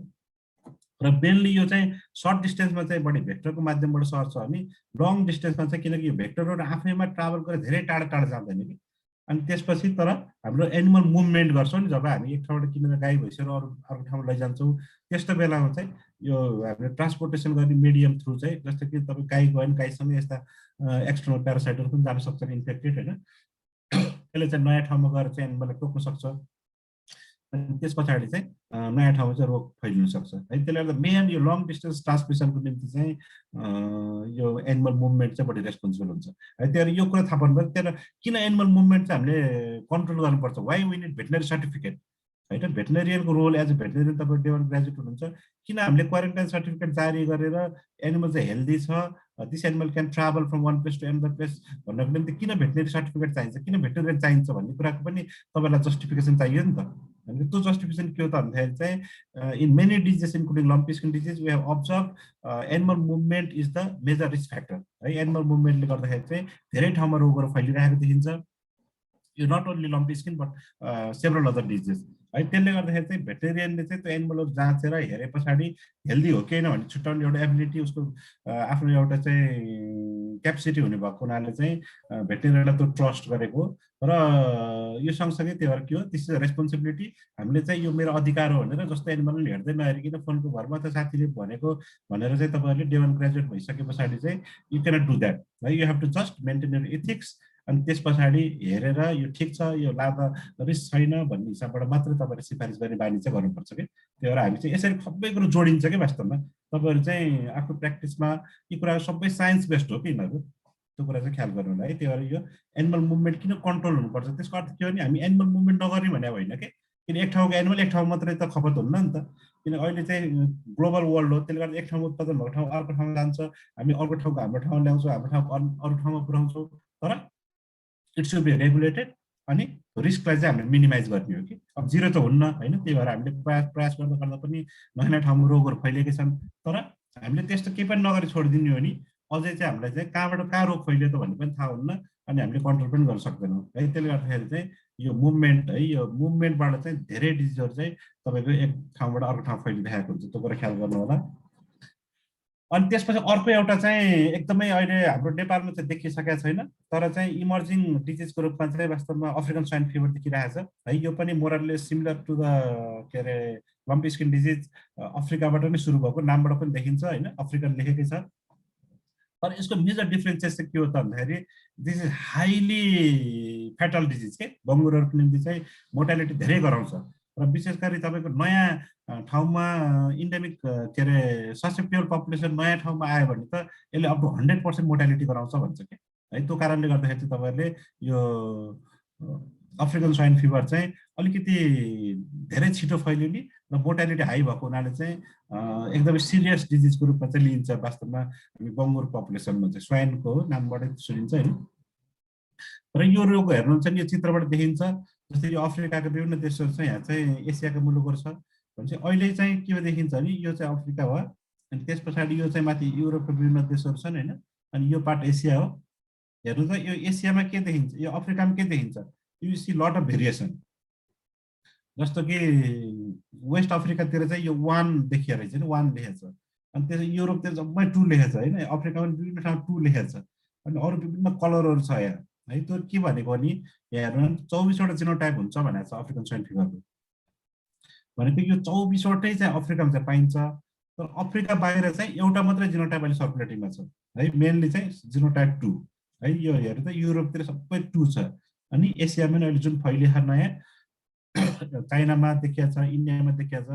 र मेनली यो चाहिँ सर्ट डिस्टेन्समा चाहिँ बढी भेक्टरको माध्यमबाट सर्छ अनि लङ डिस्टेन्समा चाहिँ किनकि यो भेक्टरहरु आफैमा ट्राभल गरेर धेरै टाढा टाढा जाँदैन कि अनि त्यसपछि तर हाम्रो एनिमल मुभमेन्ट गर्छौं नि जब हामी एक ठाउँबाट किनेर गाई भैँसीहरु अर्को ठाउँमा लैजान्छौं त्यस्तो बेलामा चाहिँ यो हामीले ट्रान्सपोर्टेसन गर्ने मिडियम थ्रु चाहिँ जस्तो कि तपाईं गाई गयो भने गाईसँग यस्ता एक्सटर्नल प्यारासाइटहरु पनि जान सक्छन् इन्फेक्टेड हैन त्यसले चाहिँ नयाँ ठाउँमा गएर चाहिँ एनिमललाई टोक्न सक्छ अनि त्यसपछि चाहिँ नयाँ ठाउँमा चाहिँ रोग फैलिन सक्छ है। त्यसले गर्दा मेन यो लङ डिस्टेन्स ट्रान्समिसनको निम्ति चाहिँ यो एनिमल मुभमेन्ट चाहिँ बढी रेस्पोन्सिबल हुन्छ है। त्यही यो कुरा थाहा पाउनुपर्छ। त्यही किन एनिमल मुभमेन्ट चाहिँ हामीले कन्ट्रोल गर्नुपर्छ, why we need veterinary certificate हैन। भेटनेरियनको रोल एज अ भेटनेरियन तपाईँ D1 ग्रेजुएट हुनुहुन्छ, किन हामीले क्वारेन्टाइन सर्टिफिकेट जारी गरेर एनिमल चाहिँ हेल्दी छ, this animal can travel from one place to another place भन्नको निम्ति किन भेटनेरी सर्टिफिकेट चाहिन्छ, किन भेटनेरियन चाहिन्छ भन्ने कुराको पनि तपाईँलाई जस्टिफिकेसन चाहियो नि त। अनि त्यो जस्टिफिकेसन के हो त भन्दाखेरि चाहिँ in many diseases including lumpy skin disease we have observe animal movement is the major risk factor है। एनिमल मुभमेन्टले गर्दाखेरि चाहिँ धेरै ठाउँमा रोगहरू फैलिरहेको देखिन्छ। यो not only lumpy skin but several other diseases है। त्यसले गर्दाखेरि चाहिँ भेटेरियनले चाहिँ त्यो एनिमलहरू जाँचेर हेरे पछाडि हेल्दी हो कि होइन भने छुट्याउने एउटा एबिलिटी उसको आफ्नो एउटा चाहिँ क्यापेसिटी हुने भएको हुनाले चाहिँ भेटेरियनलाई त्यो ट्रस्ट गरेको र यो सँगसँगै त्यो भएर के हो दिस इज रेस्पोन्सिबिलिटी। हामीले चाहिँ यो मेरो अधिकार हो भनेर जस्तो एनिमलले हेर्दै नहेरिकन फोनको भरमा त साथीले भनेको भनेर चाहिँ तपाईँहरूले D1 ग्रेजुएट भइसके पछाडि चाहिँ यु क्यानट डु द्याट है। You have to just maintain your ethics अनि त्यस पछाडि हेरेर यो ठिक छ यो लादा रिस्क छैन भन्ने हिसाबबाट मात्रै तपाईँले सिफारिस गर्ने बानी चाहिँ गर्नुपर्छ कि। त्यही भएर हामी चाहिँ यसरी सबै कुरो जोडिन्छ कि वास्तवमा तपाईँहरू चाहिँ आफ्नो प्र्याक्टिसमा यी कुरा सबै साइन्स बेस्ड हो कि यिनीहरू, त्यो कुरा चाहिँ ख्याल गर्नु होला है। त्यही भएर यो एनिमल मुभमेन्ट किन कन्ट्रोल हुनुपर्छ त्यसको अर्थ के हो भने हामी एनिमल मुभमेन्ट नगर्ने भने होइन कि, किन एक ठाउँको एनिमल एक ठाउँ मात्रै त खपत हुन्न नि त। किन अहिले चाहिँ ग्लोबल वर्ल्ड हो, त्यसले गर्दा एक ठाउँमा उत्पादन भएको ठाउँ अर्को ठाउँमा जान्छ, हामी अर्को ठाउँको हाम्रो ठाउँमा ल्याउँछौँ, हाम्रो ठाउँ अरू ठाउँमा पुऱ्याउँछौँ, तर इट सुड बी रेगुलेटेड अनि रिस्कलाई चाहिँ हामीले मिनिमाइज गर्ने हो कि। अब जिरो त हुन्न होइन। त्यही भएर हामीले प्रयास गर्दा गर्दा पनि नयाँ नयाँ ठाउँमा रोगहरू फैलिएकै छन्, तर हामीले त्यस्तो केही पनि नगरी छोडिदिने हो नि अझै चाहिँ हामीलाई चाहिँ कहाँबाट कहाँ रोग फैलियो त भन्ने पनि थाहा हुन्न अनि हामीले कन्ट्रोल पनि गर्न सक्दैनौँ है। त्यसले गर्दाखेरि चाहिँ यो मुभमेन्ट है, यो मुभमेन्टबाट चाहिँ धेरै डिजिजहरू चाहिँ तपाईँको एक ठाउँबाट अर्को ठाउँ फैलिरहेको हुन्छ, त्यो कुरा ख्याल गर्नु होला। अनि त्यसपछि अर्को एउटा चाहिँ एकदमै अहिले हाम्रो नेपालमा चाहिँ देखिसकेको छैन तर चाहिँ इमर्जिङ डिजिजको रूपमा चाहिँ वास्तवमा अफ्रिकन स्वाइन फिभर देखिरहेको छ है। यो पनि मोरलले सिमिलर टु द के अरे लम्पी स्किन डिजिज अफ्रिकाबाट नै सुरु भएको नामबाट पनि देखिन्छ होइन, अफ्रिकन लेखेकै छ। तर यसको मेजर डिफ्रेन्सेस चाहिँ के हो त भन्दाखेरि दिस इज हाइली फ्याटल डिजिज के, बङ्गुरहरूको निम्ति चाहिँ मोर्टालिटी धेरै गराउँछ र विशेष गरी तपाईँको नयाँ ठाउँमा इन्डेमिक के अरे ससेप्टेबल पपुलेसन नयाँ ठाउँमा आयो भने त यसले अप टु 100% मोर्टालिटी गराउँछ भन्छ कि है। त्यो कारणले गर्दाखेरि चाहिँ तपाईँहरूले यो अफ्रिकन स्वाइन फिभर चाहिँ अलिकति धेरै छिटो फैलिने र मोर्टालिटी हाई भएको हुनाले चाहिँ एकदमै सिरियस डिजिजको रूपमा चाहिँ लिइन्छ वास्तवमा हामी बङ्गुर पपुलेसनमा चाहिँ स्वाइनको नामबाटै सुनिन्छ होइन। र यो रोग हेर्नुहुन्छ नि यो चित्रबाट देखिन्छ जस्तै यो अफ्रिकाका विभिन्न देशहरू छ, यहाँ चाहिँ एसियाका मुलुकहरू छ भने चाहिँ अहिले चाहिँ के देखिन्छ भने यो चाहिँ अफ्रिका हो अनि त्यस पछाडि यो चाहिँ माथि युरोपका विभिन्न देशहरू छन् होइन अनि यो पार्ट एसिया हो। हेर्नु त यो एसियामा के देखिन्छ, यो अफ्रिकामा के देखिन्छ, you see lot of variation. जस्तो कि वेस्ट अफ्रिकातिर चाहिँ यो 1 देखिया रहेछ नि, 1 लेखेको छ अनि त्यसै युरोपतिर जम्मै 2 लेखेको छ होइन, अफ्रिकामा विभिन्न ठाउँमा 2 लेखेको छ अनि अरू विभिन्न कलरहरू छ यहाँ है। त्यो के भनेको नि हेर्नु 24वटा जिनोटाइप हुन्छ भनेको छ अफ्रिकन स्वाइन फिभरको भनेको यो 24वटै चाहिँ अफ्रिकामा चाहिँ पाइन्छ तर अफ्रिका बाहिर चाहिँ एउटा मात्रै जिनोटाइप अहिले सर्कुलेटिङमा छ है, मेनली चाहिँ जिनोटाइप 2 है। यो हेर्नु त युरोपतिर सबै 2 छ अनि एसियामा अहिले जुन फैलिएको नयाँ चाइनामा देखिया छ, इन्डियामा देखिया छ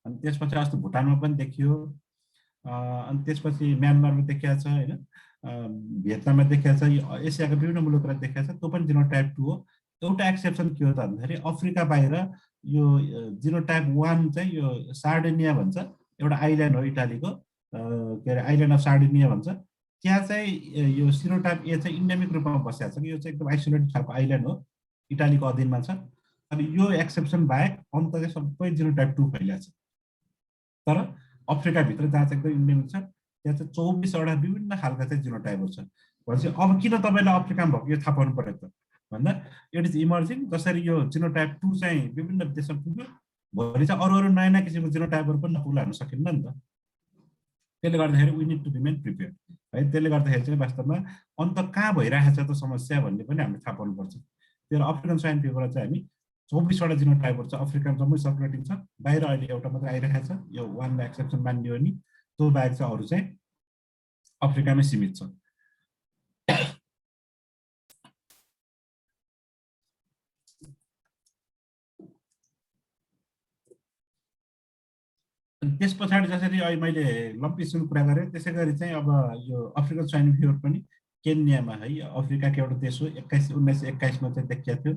अनि त्यसपछि अस्ति भुटानमा पनि देखियो अनि त्यसपछि म्यानमारमा देखिया छ होइन, भियतनाममा देखिया छ, एसियाका विभिन्न मुलुकमा देखिया छ। त्यो पनि जिनोटाइप 2 हो। एउटा एक्सेप्सन के हो त भन्दाखेरि अफ्रिका बाहिर यो जिनोटाइप 1 चाहिँ यो सार्डिनिया भन्छ, एउटा आइल्यान्ड हो इटालीको के अरे आइल्यान्ड अफ सार्डिनिया भन्छ। त्यहाँ चाहिँ यो सिरोटाइप ए चाहिँ इन्डेमिक रूपमा बसेको छ कि यो चाहिँ एकदम आइसोलेटेड खालको आइल्यान्ड हो, इटालीको अधीनमा छ। अनि यो एक्सेप्सन बाहेक अन्त चाहिँ सबै जिनोटाइप 2 फैलिएको छ। तर अफ्रिकाभित्र जहाँ चाहिँ एकदम इन्डेमिक छ त्यहाँ चाहिँ 24वटा विभिन्न खालका चाहिँ जिनोटाइपहरू छ भनेपछि अब किन तपाईँलाई अफ्रिकामा भएको यो थाहा पाउनु पर्यो त भन्दा इट इज इमर्जिङ। जसरी यो जिनोटाइप 2 चाहिँ विभिन्न देशमा पुग्यो भोलि चाहिँ अरू नयाँ नयाँ किसिमको जिनोटाइपहरू पनि नपुग्ला हुन सकिन्न नि त। त्यसले गर्दाखेरि we need to remain prepared है। त्यसले गर्दाखेरि चाहिँ वास्तवमा अन्त कहाँ भइरहेको छ त समस्या भन्ने पनि हामीले थाहा पाउनुपर्छ। त्यो अफ्रिकन स्वाइन फिभर चाहिँ हामी 24वटा जिनोटाइपहरू छ अफ्रिकामा जम्मै सर्कुलेटिङ छ, बाहिर अहिले एउटा मात्रै आइरहेको छ, यो वानमा एक्सेप्सन मानियो नि, त्यो बाहेक चाहिँ अरू चाहिँ अफ्रिकामै सीमित छ। त्यस पछाडि जसरी अहिले मैले लम्पीसँग कुरा गरेँ त्यसै गरी चाहिँ अब यो अफ्रिकन स्वाइन फिभर पनि केन्यामा है, अफ्रिकाको एउटा देश हो, 1921मा चाहिँ देखिएको थियो।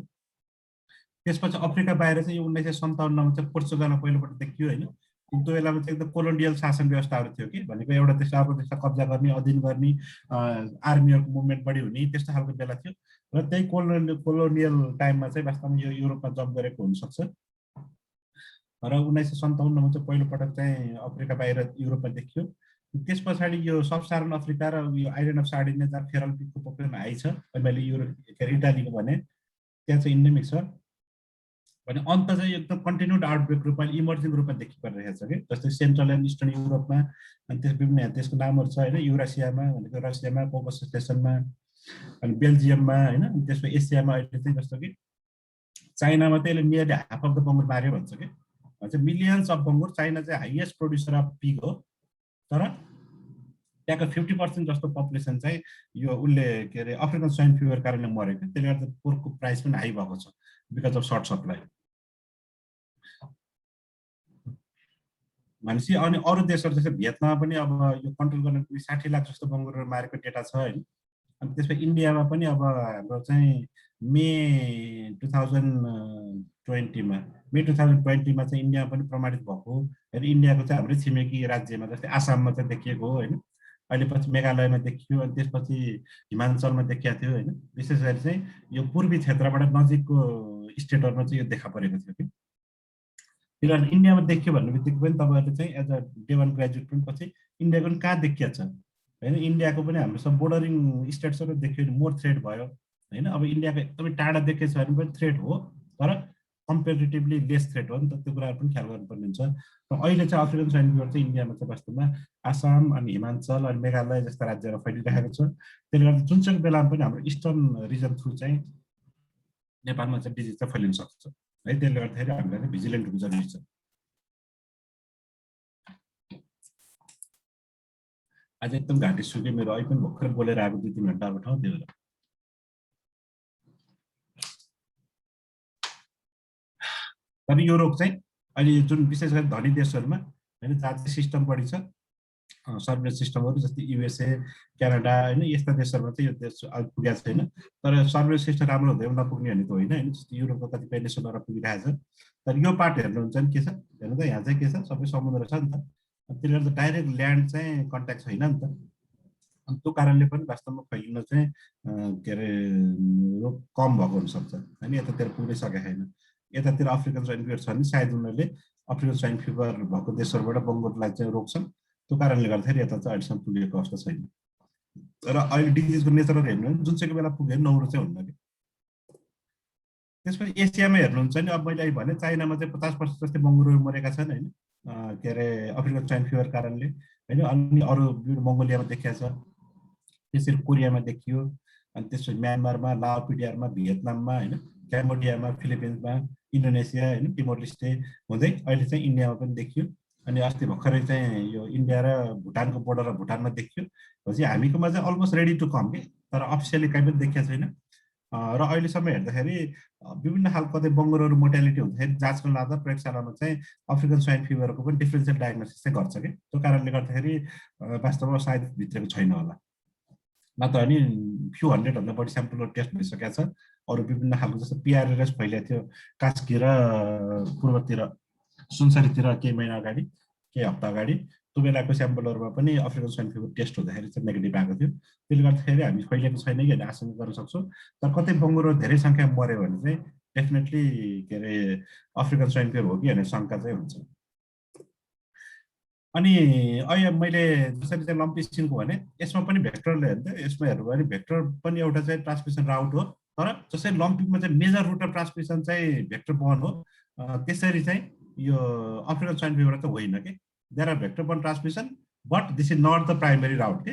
त्यसपछि अफ्रिका बाहिर चाहिँ यो 1957मा चाहिँ पोर्चुगलमा पहिलोपटक देखियो होइन। त्यो बेलामा चाहिँ एकदम कोलोनियल शासन व्यवस्थाहरू थियो कि, भनेको एउटा देश अर्को देशलाई कब्जा गर्ने, अधीन गर्ने, आर्मीहरूको मुभमेन्ट बढी हुने त्यस्तो खालको बेला थियो। र त्यही कोलोनियल टाइममा चाहिँ वास्तवमा यो युरोपमा जब गरेको हुनसक्छ। र 1957मा चाहिँ पहिलोपटक चाहिँ अफ्रिका बाहिर युरोपमा देखियो। त्यस पछाडि यो सब साधारण अफ्रिका र यो आइल्यान्ड अफ सार्डिनिया जहाँ फेरल पिकको पपुलेसन हाई छ, मैले इटालीको भने त्यहाँ चाहिँ इन्डेमिक छ भने अन्त चाहिँ एकदम कन्टिन्युड आउटब्रेक रूपमा इमर्जिङ रूपमा देखि परिरहेको छ कि। जस्तै सेन्ट्रल एन्ड इस्टर्न युरोपमा अनि त्यस विभिन्न त्यसको नामहरू छ होइन। युरासियामा भनेको रसियामा, कोकस स्टेसनमा, अनि बेल्जियममा होइन, त्यसको एसियामा अहिले चाहिँ जस्तो कि चाइनामा चाहिँ यसले नियरली हाफ अफ द बङ्गुर मार्यो भन्छ कि, भन्छ मिलियन्स अफ बङ्गुर। चाइना चाहिँ हाइएस्ट प्रोड्युसर अफ पिग हो, तर त्यहाँको 50% जस्तो पपुलेसन चाहिँ यो उसले के अरे अफ्रिकन स्वाइन फिभर कारणले मरेको। त्यसले गर्दा पोर्कको प्राइस पनि हाई भएको छ बिकज अफ सर्ट सप्लाई भनेपछि। अनि अरू देशहरू जस्तै भियतनाममा पनि अब यो कन्ट्रोल गर्न 60 लाख जस्तो बङ्गुरहरू मारेको डेटा छ होइन। अनि त्यसपछि इन्डियामा पनि अब हाम्रो चाहिँ मे 2020मा चाहिँ इन्डियामा पनि प्रमाणित भएको होइन। इन्डियाको चाहिँ हाम्रै छिमेकी राज्यमा जस्तै आसाममा चाहिँ देखिएको हो होइन। अहिले पछि मेघालयमा देखियो, अनि त्यसपछि हिमाञ्चलमा देखिएको थियो होइन। विशेष गरी चाहिँ यो पूर्वी क्षेत्रबाट नजिकको स्टेटहरूमा चाहिँ यो देखा परेको थियो कि। किनभने इन्डियामा देखियो भन्ने बित्तिकै पनि तपाईँहरूले चाहिँ एज अ डे 1 ग्रेजुएट पनि पछि इन्डियाको पनि कहाँ देखिएको छ होइन। इन्डियाको पनि हाम्रो सब बोर्डरिङ स्टेट्सहरू देखियो भने मोर थ्रेट भयो होइन। अब इन्डियाको एकदमै टाढा देखेको छ भने पनि थ्रेट हो, तर कम्पेरिटिभली लेस थ्रेट हो नि त। त्यो कुराहरू पनि ख्याल गर्नुपर्ने हुन्छ। र अहिले चाहिँ अफ्रिकन स्वाइन फिभर चाहिँ इन्डियामा चाहिँ वास्तवमा आसाम अनि हिमाञ्चल अनि मेघालय जस्ता राज्यहरू फैलिरहेको छ। त्यसले गर्दा जुन चाहिँ बेलामा पनि हाम्रो इस्टर्न रिजन थ्रु चाहिँ नेपालमा चाहिँ डिजिज चाहिँ फैलिन सक्छ है। त्यसले गर्दाखेरि हामीलाई भिजिलेन्ट हुनु जरुरी छ। आज एकदम घाँटी सुक्यो मेरो, अहिले पनि भर्खर बोलेर आएको 2-3 घन्टाको ठाउँ त्यो बेला। तर यो रोग चाहिँ अहिले जुन विशेष गरी धनी देशहरूमा होइन जहाँ चाहिँ सिस्टम बढी छ, सर्भिलेन्स सिस्टमहरू जस्तै युएसए, क्यानाडा होइन, यस्ता देशहरूमा चाहिँ यो देश पुगेको छैन। तर सर्भिलेन्स सिस्टम राम्रो हुँदै नपुग्ने भन्ने त होइन होइन। जस्तै युरोपको कतिपय देशहरू पुगिरहेको छ। तर यो पार्ट हेर्नुहुन्छ भने के छ हेर्नु त, यहाँ चाहिँ के छ, सबै समुद्र छ नि त। त्यसले गर्दा डाइरेक्ट ल्यान्ड चाहिँ कन्ट्याक्ट छैन नि त। अनि त्यो कारणले पनि वास्तवमा फैलिन चाहिँ के अरे रोग कम भएको हुनसक्छ होइन। यतातिर पुग्नै सकेको छैन। यतातिर अफ्रिकन स्वाइन फिभर छ भने सायद उनीहरूले अफ्रिकन स्वाइन फिभर भएको देशहरूबाट बङ्गुरलाई चाहिँ रोक्छन्। त्यो कारणले गर्दाखेरि यता चाहिँ अहिलेसम्म पुगेको अवस्था छैन। र अहिले डिजिजको नेचरहरू हेर्नु भने जुन चाहिँ बेला पुग्यो नौरो चाहिँ हुन्न कि। त्यसपछि एसियामा हेर्नुहुन्छ नि, अब मैले अहिले भने चाइनामा चाहिँ 50% जस्तै बङ्गुरहरू मरेका छन् होइन, के अरे अफ्रिकन स्वाइन फिभर कारणले होइन। अनि अरू मङ्गोलियामा देखिएको छ, त्यसरी कोरियामा देखियो, अनि त्यसपछि म्यानमारमा, लाओपिडियामा, भियतनाममा होइन, क्याम्बोडियामा, फिलिपिन्समा, इन्डोनेसिया होइन, टिमोर लेस्टे हुँदै अहिले चाहिँ इन्डियामा पनि देखियो। अनि अस्ति भर्खरै चाहिँ यो इन्डिया र भुटानको बोर्डर भुटानमा देखियो। भनेपछि हामीकोमा चाहिँ अलमोस्ट रेडी टु कम कि, तर अफिसियली कहीँ पनि देखिएको छैन। र अहिलेसम्म हेर्दाखेरि विभिन्न खालको कतै बङ्गुरहरू मोर्टालिटी हुँदाखेरि जाँच गर्न लाग्दा प्रयोगशालामा चाहिँ अफ्रिकन स्वाइन फिभरको पनि डिफ्रेन्सियल डायग्नोसिस चाहिँ गर्छ कि। त्यो कारणले गर्दाखेरि वास्तवमा सायद भित्रको छैन होला, नत्र भने फ्यु हन्ड्रेडभन्दा बढी स्याम्पलहरू टेस्ट भइसकेको छ। अरू विभिन्न खालको जस्तो पिआरएलएस फैलिएको थियो कास्की र पूर्वतिर सुनसरीतिर केही महिना अगाडि, केही हप्ता अगाडि। त्यो बेलाको स्याम्पलहरूमा पनि अफ्रिकन स्वाइन फिभर टेस्ट हुँदाखेरि चाहिँ नेगेटिभ आएको थियो। त्यसले गर्दाखेरि हामी फैलिएको छैन कि हामीले आशंका गर्न सक्छौँ। तर कतै बङ्गुरो धेरै सङ्ख्या मऱ्यो भने चाहिँ डेफिनेटली के अरे अफ्रिकन स्वाइन फिभर हो कि भन्ने शङ्का चाहिँ हुन्छ। अनि अहिले मैले जसरी चाहिँ लम्पी स्किनको भने यसमा पनि भेक्टरले हेर्दा यसमा हेर्नु भने भेक्टर पनि एउटा चाहिँ ट्रान्समिसन राउट हो, तर जसरी लम्पीमा चाहिँ मेजर रुट अफ ट्रान्समिसन चाहिँ भेक्टर बर्न हो, त्यसरी चाहिँ यो अफ्रिकन स्वाइन फिभर त होइन कि। There are vector borne transmission but this is not the primary route के।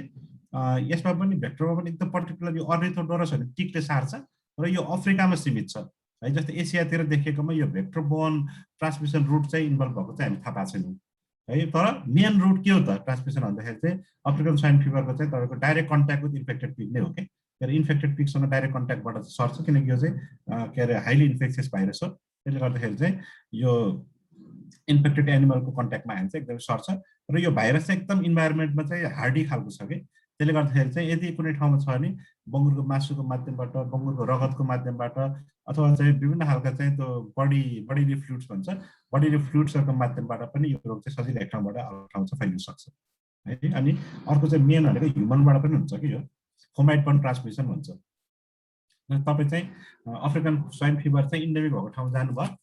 यसमा पनि भेक्टरमा पनि एकदम पर्टिकुलर यो अर्निथोडोरस भन्ने टिकले सार्छ र यो अफ्रिकामा सीमित छ है। जस्तै एसियातिर देखेकोमा यो भेक्टर बर्न ट्रान्समिसन रुट चाहिँ इन्भल्भ भएको चाहिँ हामी थाहा पाएको छैनौँ है। तर मेन रुट के हो त ट्रान्समिसन भन्दाखेरि चाहिँ अफ्रिकन स्वाइन फिभरको चाहिँ तपाईँको direct contact with infected pig नै हो कि। के अरे इन्फेक्टेड पिगसँग डाइरेक्ट कन्ट्याक्टबाट सर्छ, किनकि यो चाहिँ के अरे हाइली इन्फेक्सियस भाइरस हो। त्यसले गर्दाखेरि चाहिँ यो इन्फेक्टेड एनिमलको कन्ट्याक्टमा आयो भने चाहिँ एकदमै सर्छ र यो भाइरस चाहिँ एकदम इन्भाइरोमेन्टमा चाहिँ हार्डी खालको छ कि। त्यसले गर्दाखेरि चाहिँ यदि कुनै ठाउँमा छ भने बङ्गुरको मासुको माध्यमबाट, बङ्गुरको रगतको माध्यमबाट, अथवा चाहिँ विभिन्न खालका चाहिँ त्यो बडी फ्लुइड्स भन्छ, बडी फ्लुइड्सहरूको माध्यमबाट पनि यो रोग चाहिँ सजिलै एक ठाउँबाट अर्को ठाउँ चाहिँ फैलिन सक्छ है। अनि अर्को चाहिँ मेन भनेको ह्युमनबाट पनि हुन्छ कि, यो फोमाइट बर्न ट्रान्समिसन भन्छ। तपाईँ चाहिँ अफ्रिकन स्वाइन फिभर चाहिँ इन्डेमिक भएको ठाउँ जानुभयो,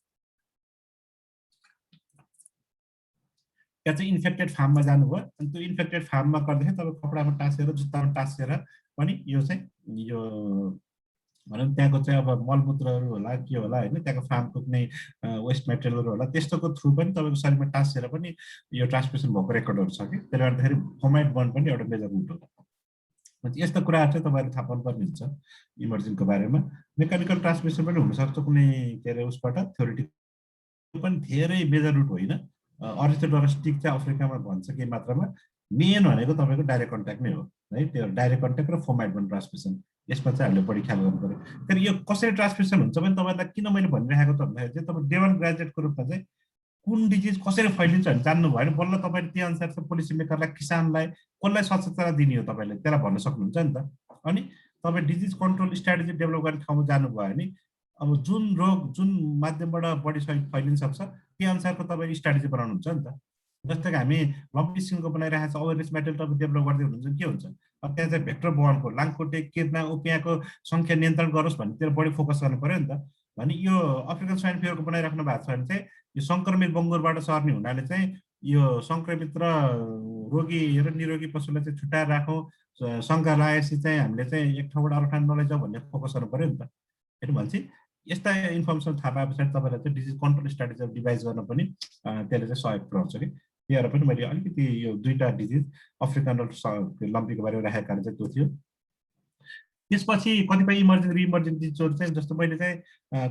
त्यहाँ चाहिँ इन्फेक्टेड फार्ममा जानुभयो, अनि त्यो इन्फेक्टेड फार्ममा गर्दाखेरि तपाईँ कपडामा टाँसेर जुत्तामा टाँसेर पनि यो चाहिँ यो भनौँ त्यहाँको चाहिँ अब मलमूत्रहरू होला के होला होइन, त्यहाँको फार्मको कुनै वेस्ट मेटेरियलहरू होला त्यस्तोको थ्रु पनि तपाईँको शरीरमा टाँसेर पनि यो ट्रान्समिसन भएको रेकर्डहरू छ कि। त्यसले गर्दाखेरि फोमाइट बर्न पनि एउटा मेजर रुट हो। यस्तो कुराहरू चाहिँ तपाईँहरूले थाहा पाउनुपर्ने हुन्छ इमर्जिङको बारेमा। मेकानिकल ट्रान्समिसन पनि हुनसक्छ कुनै के अरे उसबाट, थ्योरिटिकल पनि धेरै मेजर रुट होइन। अर्निथोडोरस टिक चाहिँ अफ्रिकामा भन्छ केही मात्रामा। मेन भनेको तपाईँको डाइरेक्ट कन्ट्याक्ट नै हो है, त्यो डाइरेक्ट कन्ट्याक्ट र फोमाइट बर्न ट्रान्समिसन, यसमा चाहिँ हामीले बढी ख्याल गर्नु पऱ्यो। तर यो कसरी ट्रान्समिसन हुन्छ भने तपाईँलाई किन मैले भनिरहेको त भन्दाखेरि चाहिँ तपाईँ डेभल ग्रेजुएटको रूपमा चाहिँ कुन डिजिज कसरी फैलिन्छ भने जान्नुभयो भने बल्ल तपाईँले त्यो अनुसार चाहिँ पोलिसी मेकरलाई, किसानलाई, कसलाई सचेतना दिने हो तपाईँले त्यसलाई भन्न सक्नुहुन्छ नि त। अनि तपाईँ डिजिज कन्ट्रोल स्ट्राटेजी डेभलप गर्ने ठाउँमा जानुभयो भने अब जुन रोग जुन माध्यमबाट बढी फैलिन सक्छ त्यो अनुसारको तपाईँ स्ट्राटेजी बनाउनुहुन्छ नि त। जस्तै कि हामी लम्पी स्किनको बनाइरहेको छ अवेरनेस मेटेरियल तपाईँ डेभलप गर्दै हुनुहुन्छ के हुन्छ, अब त्यहाँ चाहिँ भेक्टर बर्नको लामखुट्टे, किर्ना, उपियाँको सङ्ख्या नियन्त्रण गरोस् भन्नेतिर बढी फोकस गर्नु पऱ्यो नि त। भने यो अफ्रिकन स्वाइन फिभरको बनाइराख्नु भएको छ भने चाहिँ यो सङ्क्रमित बङ्गुरबाट सर्ने हुनाले चाहिँ यो सङ्क्रमित र रोगी र निरोगी पशुलाई चाहिँ छुट्याएर राखौँ, शङ्का लागेपछि चाहिँ हामीले चाहिँ एक ठाउँबाट अर्को ठाउँ नलैजाउँ भन्ने फोकस गर्नु पऱ्यो नि त होइन। भनेपछि यस्ता इन्फर्मेसन थाहा पाए पछाडि तपाईँलाई चाहिँ डिजिज कन्ट्रोल स्ट्राटेजी डिभाइस गर्न पनि त्यसले चाहिँ सहयोग पुऱ्याउँछ कि। त्यही पनि मैले अलिकति यो दुईवटा डिजिज अफ्रिकन र लम्पीको बारेमा राखेको कारण चाहिँ त्यो थियो। त्यसपछि कतिपय इमर्जिङ रिइमर्जिङ डिजिजहरू चाहिँ जस्तो मैले चाहिँ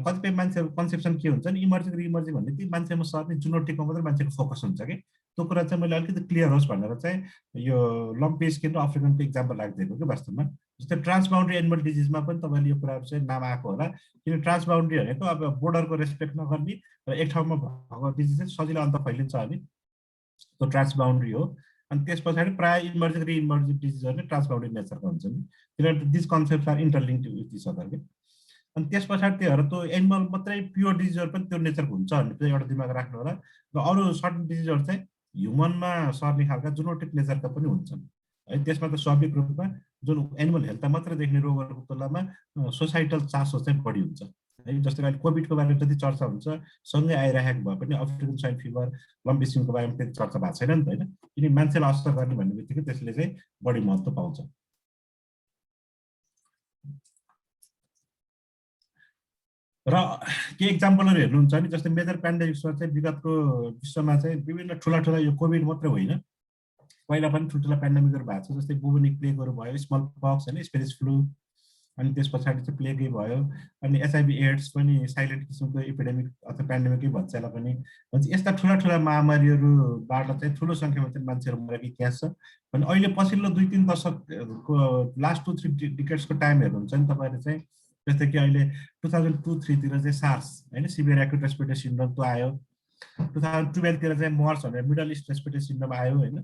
कतिपय मान्छेहरूको कन्सेप्सन के हुन्छ नि, इमर्जिङ रिइमर्जिङ भन्ने ती मान्छेमा सर्ने जुनोटिकमा मात्रै मान्छेको फोकस हुन्छ कि। त्यो कुरा चाहिँ मैले अलिकति क्लियर होस् भनेर चाहिँ यो लम्पी स्किन र अफ्रिकनको इक्जाम्पल राखिदिएको कि वास्तवमा। जस्तै ट्रान्सबाउन्ड्री एनिमल डिजिजमा पनि तपाईँले यो कुराहरू चाहिँ नाम आएको होला, किन ट्रान्सबाउन्ड्री भनेको अब बोर्डरको रेस्पेक्ट नगर्ने र एक ठाउँमा भएको डिजिज चाहिँ सजिलो अन्त फैलिन्छ भने त्यो ट्रान्सबाउन्ड्री हो। अनि त्यस पछाडि प्रायः इमर्जिङ रिइमर्जिङ डिजिजहरू नै ट्रान्सबाउन्ड्री नेचरका हुन्छन्, किनभने this concepts are interlinked with each other के। अनि त्यस पछाडि त्योहरू त्यो एनिमल मात्रै प्योर डिजिजहरू पनि त्यो नेचरको हुन्छ भन्ने चाहिँ एउटा दिमाग राख्नु होला। र अरू सर्टन डिजिजहरू चाहिँ ह्युमनमा सर्ने खालका जुनोटिक नेचरका पनि हुन्छन् है। त्यसमा त स्वाभाविक रूपमा जुन एनिमल हेल्थमा मात्रै देख्ने रोगहरूको तुलनामा सोसाइटल चासो चाहिँ बढी हुन्छ है। जस्तै अहिले कोभिडको बारेमा जति चर्चा हुन्छ सँगै आइरहेको भए पनि अफ्रिकन स्वाइन फिभर, लम्पी स्किनको बारेमा त्यति चर्चा भएको छैन नि त होइन, किन मान्छेलाई असर गर्ने भन्ने बित्तिकै त्यसले चाहिँ बढी महत्त्व पाउँछ। र केही इक्जाम्पलहरू हेर्नुहुन्छ भने जस्तै मेजर पेन्डेमिक्समा चाहिँ विगतको विश्वमा चाहिँ विभिन्न ठुला ठुला यो कोभिड मात्रै होइन, पहिला पनि ठुल्ठुला पेन्डेमिकहरू भएको छ। जस्तै बुबनिक प्लेगहरू भयो, स्मल पक्स होइन, स्पेनिस फ्लू, अनि त्यस पछाडि चाहिँ प्लेगै भयो, अनि एचआइभी एड्स पनि साइलेन्ट किसिमको एपिडेमिक अथवा पेन्डेमिकै भन्छ यसलाई पनि। यस्ता ठुला ठुला महामारीहरूबाट चाहिँ ठुलो सङ्ख्यामा चाहिँ मान्छेहरू मरेको इतिहास छ। भने अहिले पछिल्लो 2-3 दशकको लास्ट 2-3 डिकेड्सको टाइम हेर्नुहुन्छ नि तपाईँले चाहिँ, जस्तै कि अहिले 2002-03 तिर चाहिँ सार्स होइन, सिभियर एक्युट रेस्पिरेटरी सिन्ड्रोम त्यो आयो। 2012 तिर चाहिँ मर्स भनेर मिडल इस्ट रेस्पिरेटरी सिन्ड्रोम आयो होइन।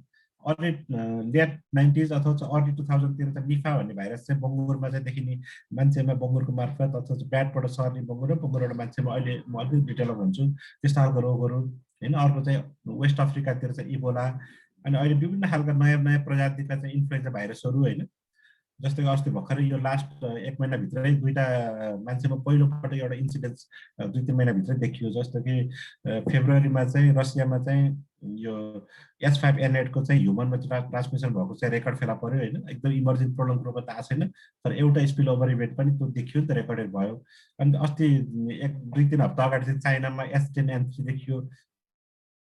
अर्ली लेट 90s अथवा अर्ली 2000 तिर चाहिँ निफा भन्ने भाइरस चाहिँ बङ्गुरमा चाहिँ देखिने, मान्छेमा बङ्गुरको मार्फत अथवा ब्याटबाट सर्ने बङ्गुर र बङ्गुरबाट मान्छेमा अहिले म अलिकति डिटेलमा भन्छु त्यस्तो खालको रोगहरू होइन। अर्को चाहिँ वेस्ट अफ्रिकातिर चाहिँ इबोला, अनि अहिले विभिन्न खालका नयाँ नयाँ प्रजातिका चाहिँ इन्फ्लुएन्जा भाइरसहरू होइन। जस्तै अस्ति भर्खरै यो लास्ट 1 महिनाभित्रै दुईटा मान्छेमा पहिलोपटक एउटा इन्सिडेन्स 2-3 महिनाभित्रै देखियो। जस्तो कि फेब्रुअरीमा चाहिँ रसियामा चाहिँ यो H5N8 को चाहिँ ह्युमनमा ट्रान्समिसन भएको चाहिँ रेकर्ड फेला पर्यो होइन, एकदम इमर्जिङ प्रोब्लम कुरो त आएको छैन, तर एउटा स्पिल ओभर इभेन्ट पनि त्यो देखियो नि त, रेकर्डेड भयो। अनि अस्ति 1-2-3 हप्ता अगाडि चाहिँ चाइनामा H10N3 देखियो।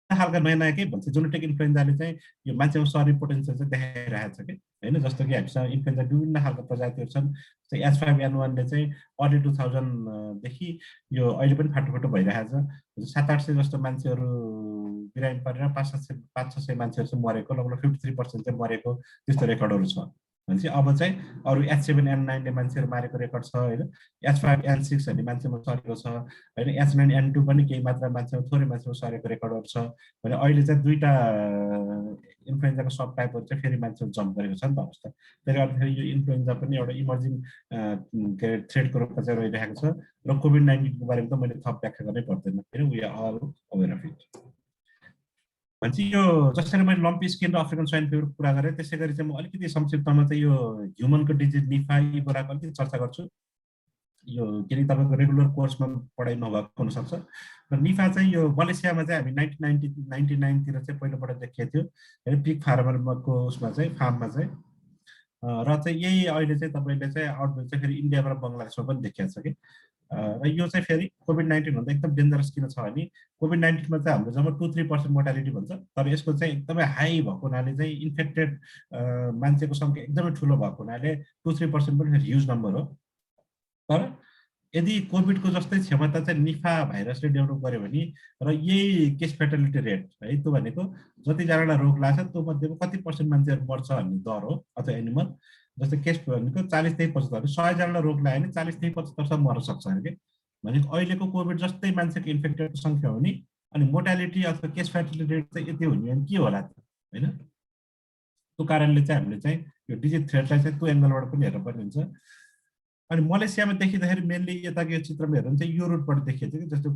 खालका नयाँ नयाँ के भन्छ जेनेटिक इन्फ्लुएन्जाले चाहिँ यो मान्छेको शरीर पोटेन्सियल चाहिँ देखाइरहेको छ कि होइन। जस्तो कि हामीसँग इन्फ्लुएन्जा विभिन्न खालको प्रजातिहरू छन्। H5N1ले चाहिँ अर्ली 2000देखि यो अहिले पनि फाटो भइरहेको छ। 700-800 जस्तो मान्छेहरू बिरामी परेर 500-600 मान्छेहरू चाहिँ मरेको, लगभग 53% चाहिँ मरेको त्यस्तो रेकर्डहरू छ। भनेपछि अब चाहिँ अरू H7N9ले मान्छेहरू मारेको रेकर्ड छ होइन, H5N6 भन्ने मान्छेमा सरेको छ होइन, H9N2 पनि केही मात्रा मान्छेमा थोरै मान्छेमा सरेको रेकर्डहरू छ भने अहिले चाहिँ दुईटा इन्फ्लुएन्जाको सब टाइपहरू चाहिँ फेरि मान्छेहरू जम्प गरेको छ नि त अवस्था। त्यसले गर्दाखेरि यो इन्फ्लुएन्जा पनि एउटा इमर्जिङ के अरे थ्रेडको रूपमा चाहिँ रहिरहेको छ र कोभिड-19को बारेमा त मैले थप व्याख्या गर्नै पर्दैन, होइन, we are all aware of it. भनेपछि यो जसरी मैले लम्पी स्किन र अफ्रिकन स्वाइन फिभरको कुरा गरेँ, त्यसै गरी चाहिँ म अलिकति संक्षिप्तमा चाहिँ यो ह्युमनको डिजिज निफा इबोलाको अलिकति चर्चा गर्छु। यो किनकि तपाईँको रेगुलर कोर्समा पढाइ नभएको हुनसक्छ र निफा चाहिँ यो मलेसियामा चाहिँ हामी 1999तिर चाहिँ पहिलोपटक देखिएको थियो होइन, पिग फार्मरको उसमा चाहिँ फार्ममा चाहिँ। र चाहिँ यही अहिले चाहिँ तपाईँले चाहिँ आउटब्रेक चाहिँ फेरि इन्डिया र बङ्गलादेशमा पनि देखिएको छ कि। र यो चाहिँ फेरि कोभिड-19 भन्दा एकदम डेन्जरस किन छ भने कोभिड-19मा चाहिँ हाम्रो जम्मा 2-3% मोर्टालिटी भन्छ, तर यसको चाहिँ एकदमै हाई भएको हुनाले चाहिँ इन्फेक्टेड मान्छेको सङ्ख्या एकदमै ठुलो भएको हुनाले 2-3% पनि फेरि ह्युज नम्बर हो। तर यदि कोभिडको जस्तै क्षमता चाहिँ निफा भाइरसले डेभलप गर्यो भने र यही केस फेटलिटी रेट है, त्यो भनेको जतिजनालाई रोग लाग्छ त्यो मध्येमा कति पर्सेन्ट मान्छेहरू मर्छ भन्ने दर हो अथवा एनिमल। जस्तै केस भनेको 40-45, 100जनालाई रोग लाग्यो भने 40-45% मर्न सक्छ अरे कि। भनेको अहिलेको कोभिड जस्तै मान्छेको इन्फेक्टेडको सङ्ख्या हो नि, अनि मोर्टालिटी अथवा केस फेटलिटी रेट चाहिँ यति हुने भने के होला त होइन। त्यो कारणले चाहिँ हामीले चाहिँ यो डिजिज थ्रेटलाई चाहिँ त्यो एङ्गलबाट पनि हेर्नु पर्ने हुन्छ। अनि मलेसियामा देखिँदाखेरि मेनली यताको यो चित्रमा हेर्नु चाहिँ यो रुटबाट देखिएको थियो कि, जस्तो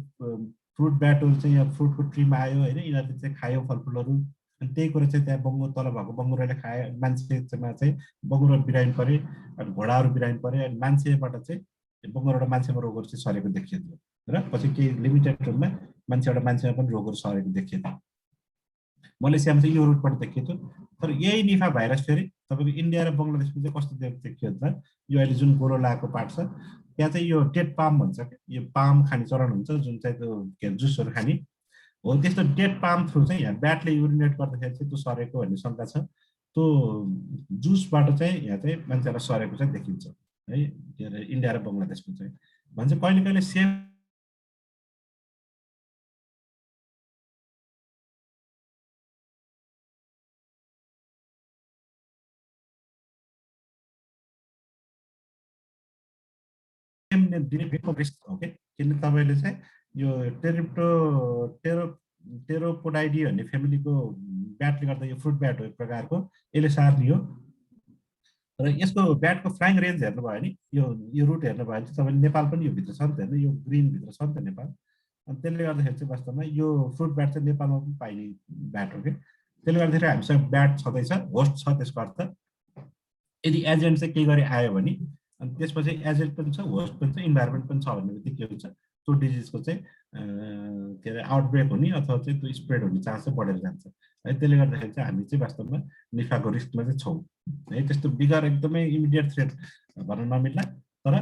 फ्रुट ब्याटहरू चाहिँ यहाँ फ्रुटको ट्रीमा आयो होइन, यिनीहरूले चाहिँ खायो फलफुलहरू, अनि त्यही कुरा चाहिँ त्यहाँ बङ्गुर तल भएको बङ्गुरहरूले खायो, मान्छेमा चाहिँ बङ्गुरहरू बिरामी परे, अनि घोडाहरू बिरामी परे, अनि मान्छेबाट चाहिँ बङ्गुरबाट मान्छेमा रोगहरू चाहिँ सरेको देखिएको थियो र पछि केही लिमिटेड रूपमा मान्छेबाट मान्छेमा पनि रोगहरू सरेको देखिएको थियो। मलेसियामा चाहिँ यो रुटबाट देखिएको थियो। तर यही निफा भाइरस फेरि तपाईँको इन्डिया र बङ्गलादेशमा चाहिँ कस्तो देखियो त, यो अहिले जुन गोरो लगाएको पार्ट छ त्यहाँ चाहिँ यो डेड पाम भन्छ कि, यो पाम खाने चरण हुन्छ जुन चाहिँ त्यो के जुसहरू खाने हो, त्यस्तो डेड पाम थ्रु चाहिँ यहाँ ब्याटले युरिनेट गर्दाखेरि चाहिँ त्यो सरेको भन्ने शङ्का छ। त्यो जुसबाट चाहिँ यहाँ चाहिँ मान्छेलाई सरेको चाहिँ देखिन्छ है, के अरे इन्डिया र बङ्गलादेशमा चाहिँ। भन्छ कहिले कहिले सेम रिस्क हो कि, किन तपाईँले चाहिँ यो टेरोपोडाइडी भन्ने फ्यामिलीको ब्याटले गर्दा यो फ्रुट ब्याट हो एक प्रकारको, यसले सार्ने हो। र यसको ब्याटको फ्लाइङ रेन्ज हेर्नुभयो भने यो रुट हेर्नुभयो भने चाहिँ तपाईँले नेपाल पनि यो भित्र छ नि त होइन, यो ग्रिनभित्र छ नि त नेपाल। अनि त्यसले गर्दाखेरि चाहिँ वास्तवमा यो फ्रुट ब्याट चाहिँ नेपालमा पनि पाइने ब्याट हो कि। त्यसले गर्दाखेरि हामीसँग ब्याट छँदैछ, होस्ट छ, त्यसको अर्थ यदि एजेन्ट चाहिँ केही गरी आयो भने अनि त्यसपछि एजेन्ट पनि छ, होस्ट पनि छ, इन्भाइरोमेन्ट पनि छ भन्ने बित्तिकै के हुन्छ त्यो डिजिजको चाहिँ के अरे आउटब्रेक हुने अथवा चाहिँ त्यो स्प्रेड हुने चान्स चाहिँ बढेर जान्छ है। त्यसले गर्दाखेरि चाहिँ हामी चाहिँ वास्तवमा निफाको रिस्कमा चाहिँ छौँ है। त्यस्तो बिगर एकदमै इमिडिएट थ्रेट भन्न नमिल्ला, तर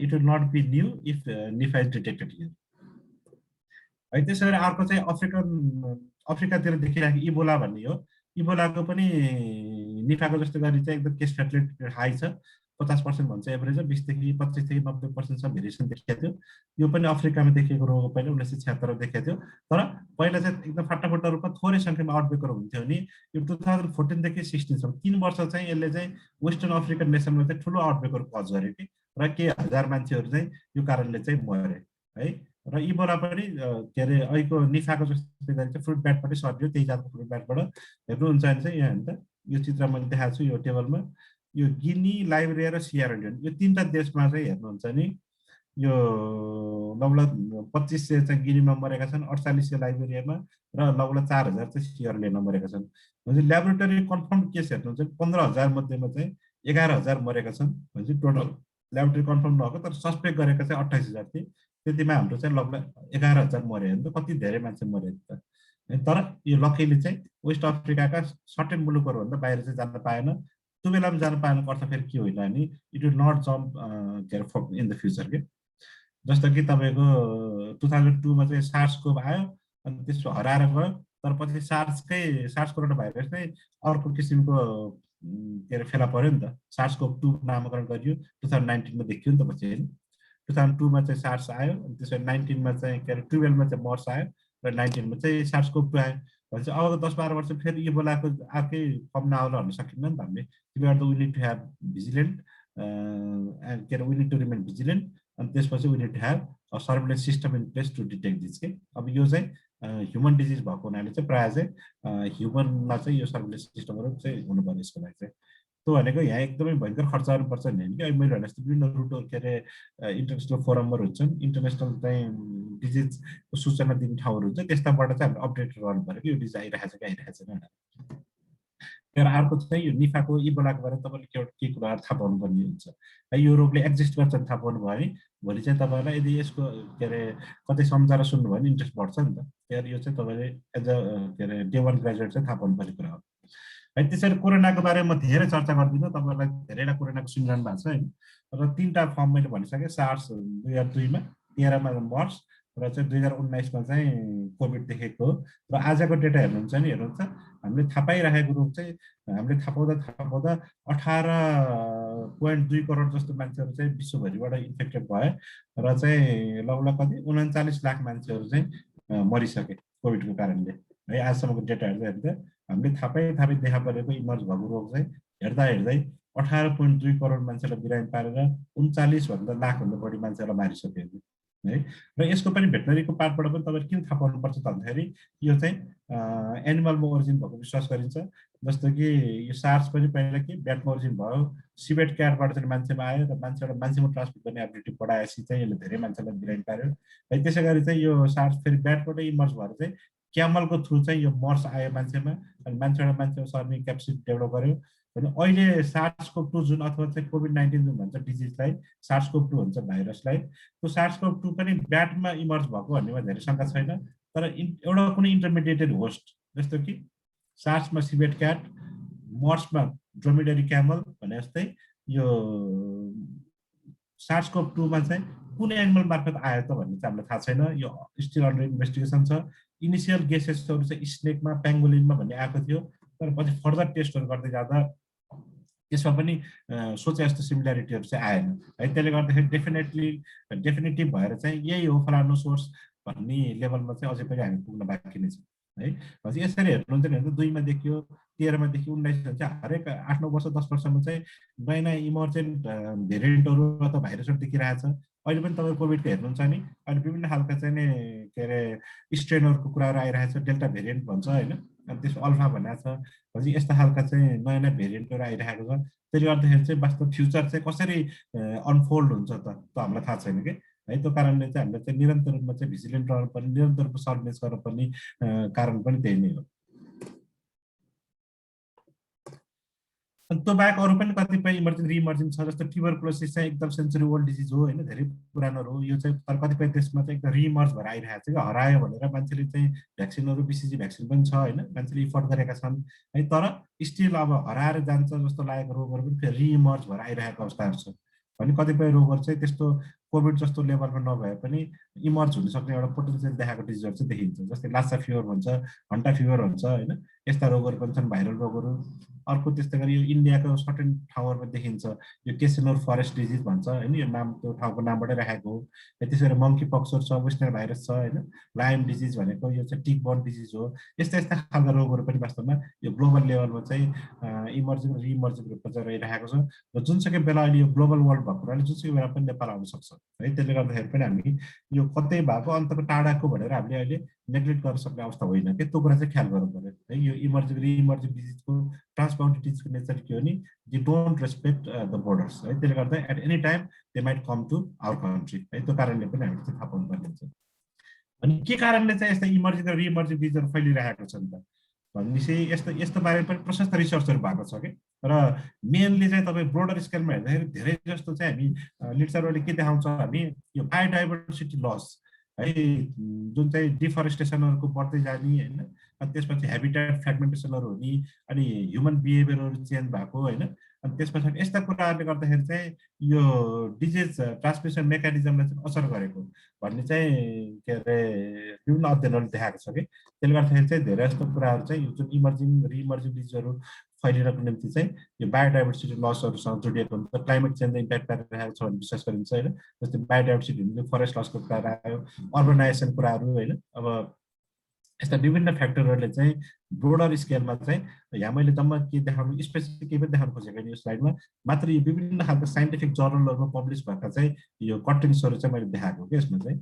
it will not be new if Nipah is detected here है। त्यसै गरी अर्को चाहिँ अफ्रिकातिर देखिरहेको इबोला भन्ने हो। इबोलाको पनि निफाको जस्तो गरी चाहिँ एकदम केस फेटलिटी हाई छ, 50% भन्छ एभरेज, 20-25 देखि 90% भेरिएसन देखिएको थियो। यो पनि अफ्रिकामा देखिएको रोग हो, पहिला 1976 देखिएको थियो। तर पहिला चाहिँ एकदम फाटाफुट्टा रूपमा थोरै सङ्ख्यामा आउटब्रेकहरू हुन्थ्यो भने यो 2014देखि 16सम्म 3 वर्ष चाहिँ यसले चाहिँ वेस्टर्न अफ्रिकन नेसनमा चाहिँ ठुलो आउटब्रेकहरू कज गर्यो कि, र केही हजार मान्छेहरू चाहिँ यो कारणले चाहिँ मरे है। र इबोला पनि के अरे अहिलेको निफाको जस्तो गरी चाहिँ फ्रुट ब्याटबाटै सर्यो, त्यही जातको फ्रुट ब्याटबाट। हेर्नुहुन्छ भने चाहिँ यहाँ हेर्नु त, यो चित्र मैले देखाएको छु यो टेबलमा, यो गिनी, लाइबेरिया र सिएरा लियोन, यो 3टा देशमा चाहिँ हेर्नुहुन्छ नि यो लगभग 2500 चाहिँ गिनीमा मरेका छन्, 4800 लाइबेरियामा र लगभग 4000 चाहिँ सिएरा लियोनमा मरेका छन्। भनेपछि ल्याबोरेटरी कन्फर्म केस हेर्नुहुन्छ 15,000 मध्येमा चाहिँ 11,000 मरेका छन् भनेपछि टोटल ल्याबोरेटरी कन्फर्म नभएको तर सस्पेक्ट गरेका चाहिँ 28,000 थिए। त्यतिमा हाम्रो चाहिँ लगभग 11,000 मरे भने त कति धेरै मान्छे मरे त। तर यो लकीले चाहिँ वेस्ट अफ्रिकाका सर्टेन मुलुकहरू भन्दा बाहिर चाहिँ जान पाएन। त्यो बेलामा जान पाएनको अर्थ फेरि के होइन नि, इट विल नट जम्प के अरे इन द फ्युचर के। जस्तो कि तपाईँको 2002मा चाहिँ सार्सको आयो अनि त्यसो हराएर गयो, तर पछि सार्स कोरोना भाइरस नै अर्को किसिमको के अरे फेला पर्यो नि त। SARS-CoV-2 नामाकरण गरियो 2019मा देखियो नि त पछि होइन। 2002मा चाहिँ सार्स आयो अनि त्यसो 19मा चाहिँ के अरे 12मा चाहिँ मर्स आयो र 19मा चाहिँ SARS-CoV-2 आयो भनेपछि अब 10-12 वर्ष फेरि यो बोलाको अर्कै फर्म नआउला भन्न सकिन्न नि त हामीले। त्यही भएर we need to have vigilant एन्ड के अरे we need to remain vigilant अनि त्यसपछि we need to have a surveillance system in place to detect this के। अब यो चाहिँ ह्युमन डिजिज भएको हुनाले चाहिँ प्रायः चाहिँ ह्युमनमा चाहिँ यो सर्भिलेन्स सिस्टमहरू चाहिँ हुनुपर्ने यसको लागि चाहिँ। त्यो भनेको यहाँ एकदमै भयङ्कर खर्च गर्नुपर्छ नि होइन कि। अहिले मैले भने जस्तो विभिन्न रुट के अरे इन्टरनेसनल फोरमहरू हुन्छन्, इन्टरनेसनल चाहिँ डिजिजको सूचना दिने ठाउँहरू हुन्छ, त्यस्ताबाट चाहिँ हामीले अपडेट गर्नु पऱ्यो कि यो डिजिज आइरहेको छ कि आइरहेको छैन भनेर। तर अर्को चाहिँ यो निफाको इबोलाको बारेमा तपाईँले के कुराहरू थाहा पाउनुपर्ने हुन्छ। यो रोगले एक्जिस्ट गर्छ भने थाहा पाउनु भयो भने भोलि चाहिँ तपाईँलाई यदि यसको के अरे कतै सम्झाएर सुन्नुभयो भने इन्ट्रेस्ट बढ्छ नि त। त्यही यो चाहिँ तपाईँले एज अ के अरे डे 1 ग्रेजुएट चाहिँ थाहा पाउनुपर्ने कुरा हो है। त्यसरी कोरोनाको बारेमा धेरै चर्चा गर्दिनँ, तपाईँलाई धेरैलाई कोरोनाको सुनिरहनु भएको छ होइन। र 3टा फर्म मैले भनिसकेँ, सार्स 2002मा, 13मा मर्स र चाहिँ 2019मा चाहिँ कोभिड देखेको हो। र आजको डेटा हेर्नुहुन्छ नि, हेर्नुहुन्छ हामीले थाहा पाइरहेको रोग चाहिँ हामीले थाहा पाउँदा 18.2 करोड जस्तो मान्छेहरू चाहिँ विश्वभरिबाट इन्फेक्टेड भए र चाहिँ लगभग कति 39 लाख मान्छेहरू चाहिँ मरिसके कोभिडको कारणले है। आजसम्मको डेटा हेर्दा हामीले थाहा पाइ देखा परेको इमर्ज भएको रोग चाहिँ हेर्दै 18.2 करोड मान्छेलाई बिरामी पारेर 39 लाखभन्दा बढी मान्छेलाई मारिसक्यो है। र यसको पनि भेटनरीको पार्टबाट पनि तपाईँले किन थाहा पाउनुपर्छ त भन्दाखेरि यो चाहिँ एनिमलमा ओरिजिन भएको विश्वास गरिन्छ। जस्तो कि यो सार्स पनि पहिला कि ब्याटमा ओरिजिन भयो, सिबेट क्याटबाट चाहिँ मान्छेमा आयो र मान्छेबाट मान्छेमा ट्रान्समिट गर्ने एबिलिटी बढाएपछि चाहिँ यसले धेरै मान्छेलाई बिरामी पार्यो है। त्यसै गरी चाहिँ यो सार्स फेरि ब्याटबाटै इमर्ज भएर चाहिँ क्यामलको थ्रु चाहिँ यो मर्स आयो मान्छेमा अनि मान्छेबाट मान्छेमा सर्ने क्यापेसिटी डेभलप गर्यो भने अहिले SARS-CoV-2 जुन अथवा चाहिँ कोभिड-19 जुन भन्छ डिजिजलाई, SARS-CoV-2 भन्छ भाइरसलाई, त्यो SARS-CoV-2 पनि ब्याटमा इमर्ज भएको भन्नेमा धेरै शङ्का छैन। तर एउटा कुनै इन्टरमिडिएटेड होस्ट जस्तो कि सार्समा सिबेट क्याट, मर्समा ड्रोमेडरी क्यामल भने जस्तै यो SARS-CoV-2मा चाहिँ कुन एनिमल मार्फत आयो त भन्ने चाहिँ हामीलाई थाहा छैन। यो स्टिल अन्डर इन्भेस्टिगेसन छ। इनिसियल गेसेसहरू चाहिँ स्नेकमा, पेङ्गोलिनमा भन्ने आएको थियो, तर पछि फर्दर टेस्टहरू गर्दै जाँदा त्यसमा पनि सोचे जस्तो सिमिल्यारिटीहरू चाहिँ आएन है। त्यसले गर्दाखेरि डेफिनेटिभ भएर चाहिँ यही हो फलानु सोर्स भन्ने लेभलमा चाहिँ अझै पनि हामी पुग्न बाँकी नै छ है। भनेपछि यसरी हेर्नुहुन्छ भने 2मा देखियो, 13मा देखियो, 19 चाहिँ हरेक 8-9 वर्ष 10 वर्षमा चाहिँ नयाँ नयाँ इमर्जेन्ट भेरिएन्टहरू अथवा भाइरसहरू देखिरहेछ। अहिले पनि तपाईँ कोभिडको हेर्नुहुन्छ नि, अहिले विभिन्न खालका चाहिँ के अरे स्ट्रेनहरूको कुराहरू आइरहेछ, डेल्टा भेरिएन्ट भन्छ होइन, अनि त्यसको अल्फा भनेको छ। भनेपछि यस्ता खालका चाहिँ नयाँ नयाँ भेरिएन्टहरू आइरहेको छ। त्यसले गर्दाखेरि चाहिँ वास्तव फ्युचर चाहिँ कसरी अनफोल्ड हुन्छ त हामीलाई थाहा छैन कि है। त्यो कारणले चाहिँ हामीले चाहिँ निरन्तर रूपमा चाहिँ भिजिलेन्ट रहनुपर्ने, निरन्तर रूपमा सर्भिलेन्स गर्नुपर्ने कारण पनि त्यही नै हो। अनि त्यो बाहेक अरू पनि कतिपय इमर्जिङ रिइमर्जिङ छ। जस्तो ट्युबरकुलोसिस चाहिँ एकदम सेन्चुरी ओल्ड डिजिज हो होइन, धेरै पुरानो हो यो चाहिँ, तर कतिपय देशमा चाहिँ एकदम रिइमर्ज भएर आइरहेको छ कि हरायो भनेर मान्छेले चाहिँ भ्याक्सिनहरू, BCG भ्याक्सिन पनि छ होइन, मान्छेले इफोर्ट गरेका छन् है। तर स्टिल अब हराएर जान्छ जस्तो लागेको रोगहरू पनि फेरि रिइमर्ज भएर आइरहेको अवस्थाहरू छ भने कतिपय रोगहरू चाहिँ त्यस्तो कोभिड जस्तो लेभलमा नभए पनि इमर्ज हुन सक्ने एउटा पोटेन्सियल देखाएको डिजिजहरू चाहिँ देखिन्छ। जस्तै लासा फिभर भन्छ, हन्टा फिभर हुन्छ होइन, यस्ता रोगहरू पनि छन्, भाइरल रोगहरू। अर्को त्यस्तै गरी यो इन्डियाको सर्टेन ठाउँहरूमा देखिन्छ यो केसेनोर फरेस्ट डिजिज भन्छ होइन, यो नाम त्यो ठाउँको नामबाटै राखेको हो। त्यसै गरी मङ्की पक्सहरू छ, वेस्टर्न भाइरस छ होइन, लायन डिजिज भनेको यो चाहिँ टिक बर्न डिजिज हो। यस्ता यस्ता खालका रोगहरू पनि वास्तवमा यो ग्लोबल लेभलमा चाहिँ इमर्जिङ रिइमर्जिङ रूपमा चाहिँ रहिरहेको छ। र जुनसुकै बेला अहिले यो ग्लोबल वर्ल्ड भएको हुनाले जुनसुकै बेला पनि नेपाल आउन सक्छ है। त्यसले गर्दाखेरि पनि हामी यो कतै भएको अन्तको टाढाको भनेर हामीले अहिले नेग्लेक्ट गर्न सक्ने अवस्था होइन कि। त्यो कुरा चाहिँ ख्याल गर्नु पर्यो है। यो इमर्जिङ रिइमर्जिङ डिजिजको ट्रान्सबाउन्डेड डिजिजको नेचर के हो नि, they don't respect the borders है। त्यसले गर्दा at any time they might come to our country है। त्यो कारणले पनि हामीले चाहिँ थाहा पाउनुपर्ने हुन्छ। अनि के कारणले चाहिँ यस्ता इमर्जिङ र रिइमर्जिङ डिजिजहरू फैलिरहेको छ नि त भनेपछि यस्तो यस्तो बारेमा पनि प्रशस्त रिसर्चहरू भएको छ कि र मेनली चाहिँ तपाईँ ब्रोडर स्केलमा हेर्दाखेरि धेरै जस्तो चाहिँ हामी लिटरेचरले के देखाउँछ हामी यो बायोडाइभर्सिटी लस है जुन चाहिँ डिफरेस्टेसनहरूको बढ्दै जाने होइन अनि त्यसपछि हेबिटेट फ्रेगमेन्टेसनहरू हुने अनि ह्युमन बिहेभियरहरू चेन्ज भएको होइन अनि त्यस पछाडि यस्ता कुराहरूले गर्दाखेरि चाहिँ यो डिजिज ट्रान्समिसन मेकानिजमलाई चाहिँ असर गरेको भन्ने चाहिँ के अरे विभिन्न अध्ययनहरूले देखाएको छ कि त्यसले गर्दाखेरि चाहिँ धेरै जस्तो कुराहरू चाहिँ जुन इमर्जिङ रिइमर्जिङ डिजिजहरू फैलिनको निम्ति चाहिँ यो बायोडाइभर्सिटी लसहरूसँग जोडिएको हुन्छ क्लाइमेट चेन्जले इम्प्याक्ट पारिरहेको छ भन्ने विश्वास गरिन्छ होइन जस्तै बायोडाइभर्सिटी फरेस्ट लसको कुरा आयो अर्बनाइजेसन कुराहरू होइन अब यस्ता विभिन्न फ्याक्टरहरूले चाहिँ ब्रोडर स्केलमा चाहिँ यहाँ मैले जम्मा के देखाउनु स्पेसिफिक केही पनि देखाउनु खोजेको यो स्लाइडमा मात्र यो विभिन्न खालको साइन्टिफिक जर्नलहरूमा पब्लिस भएका चाहिँ यो कटिङ्सहरू चाहिँ मैले देखाएको कि यसमा चाहिँ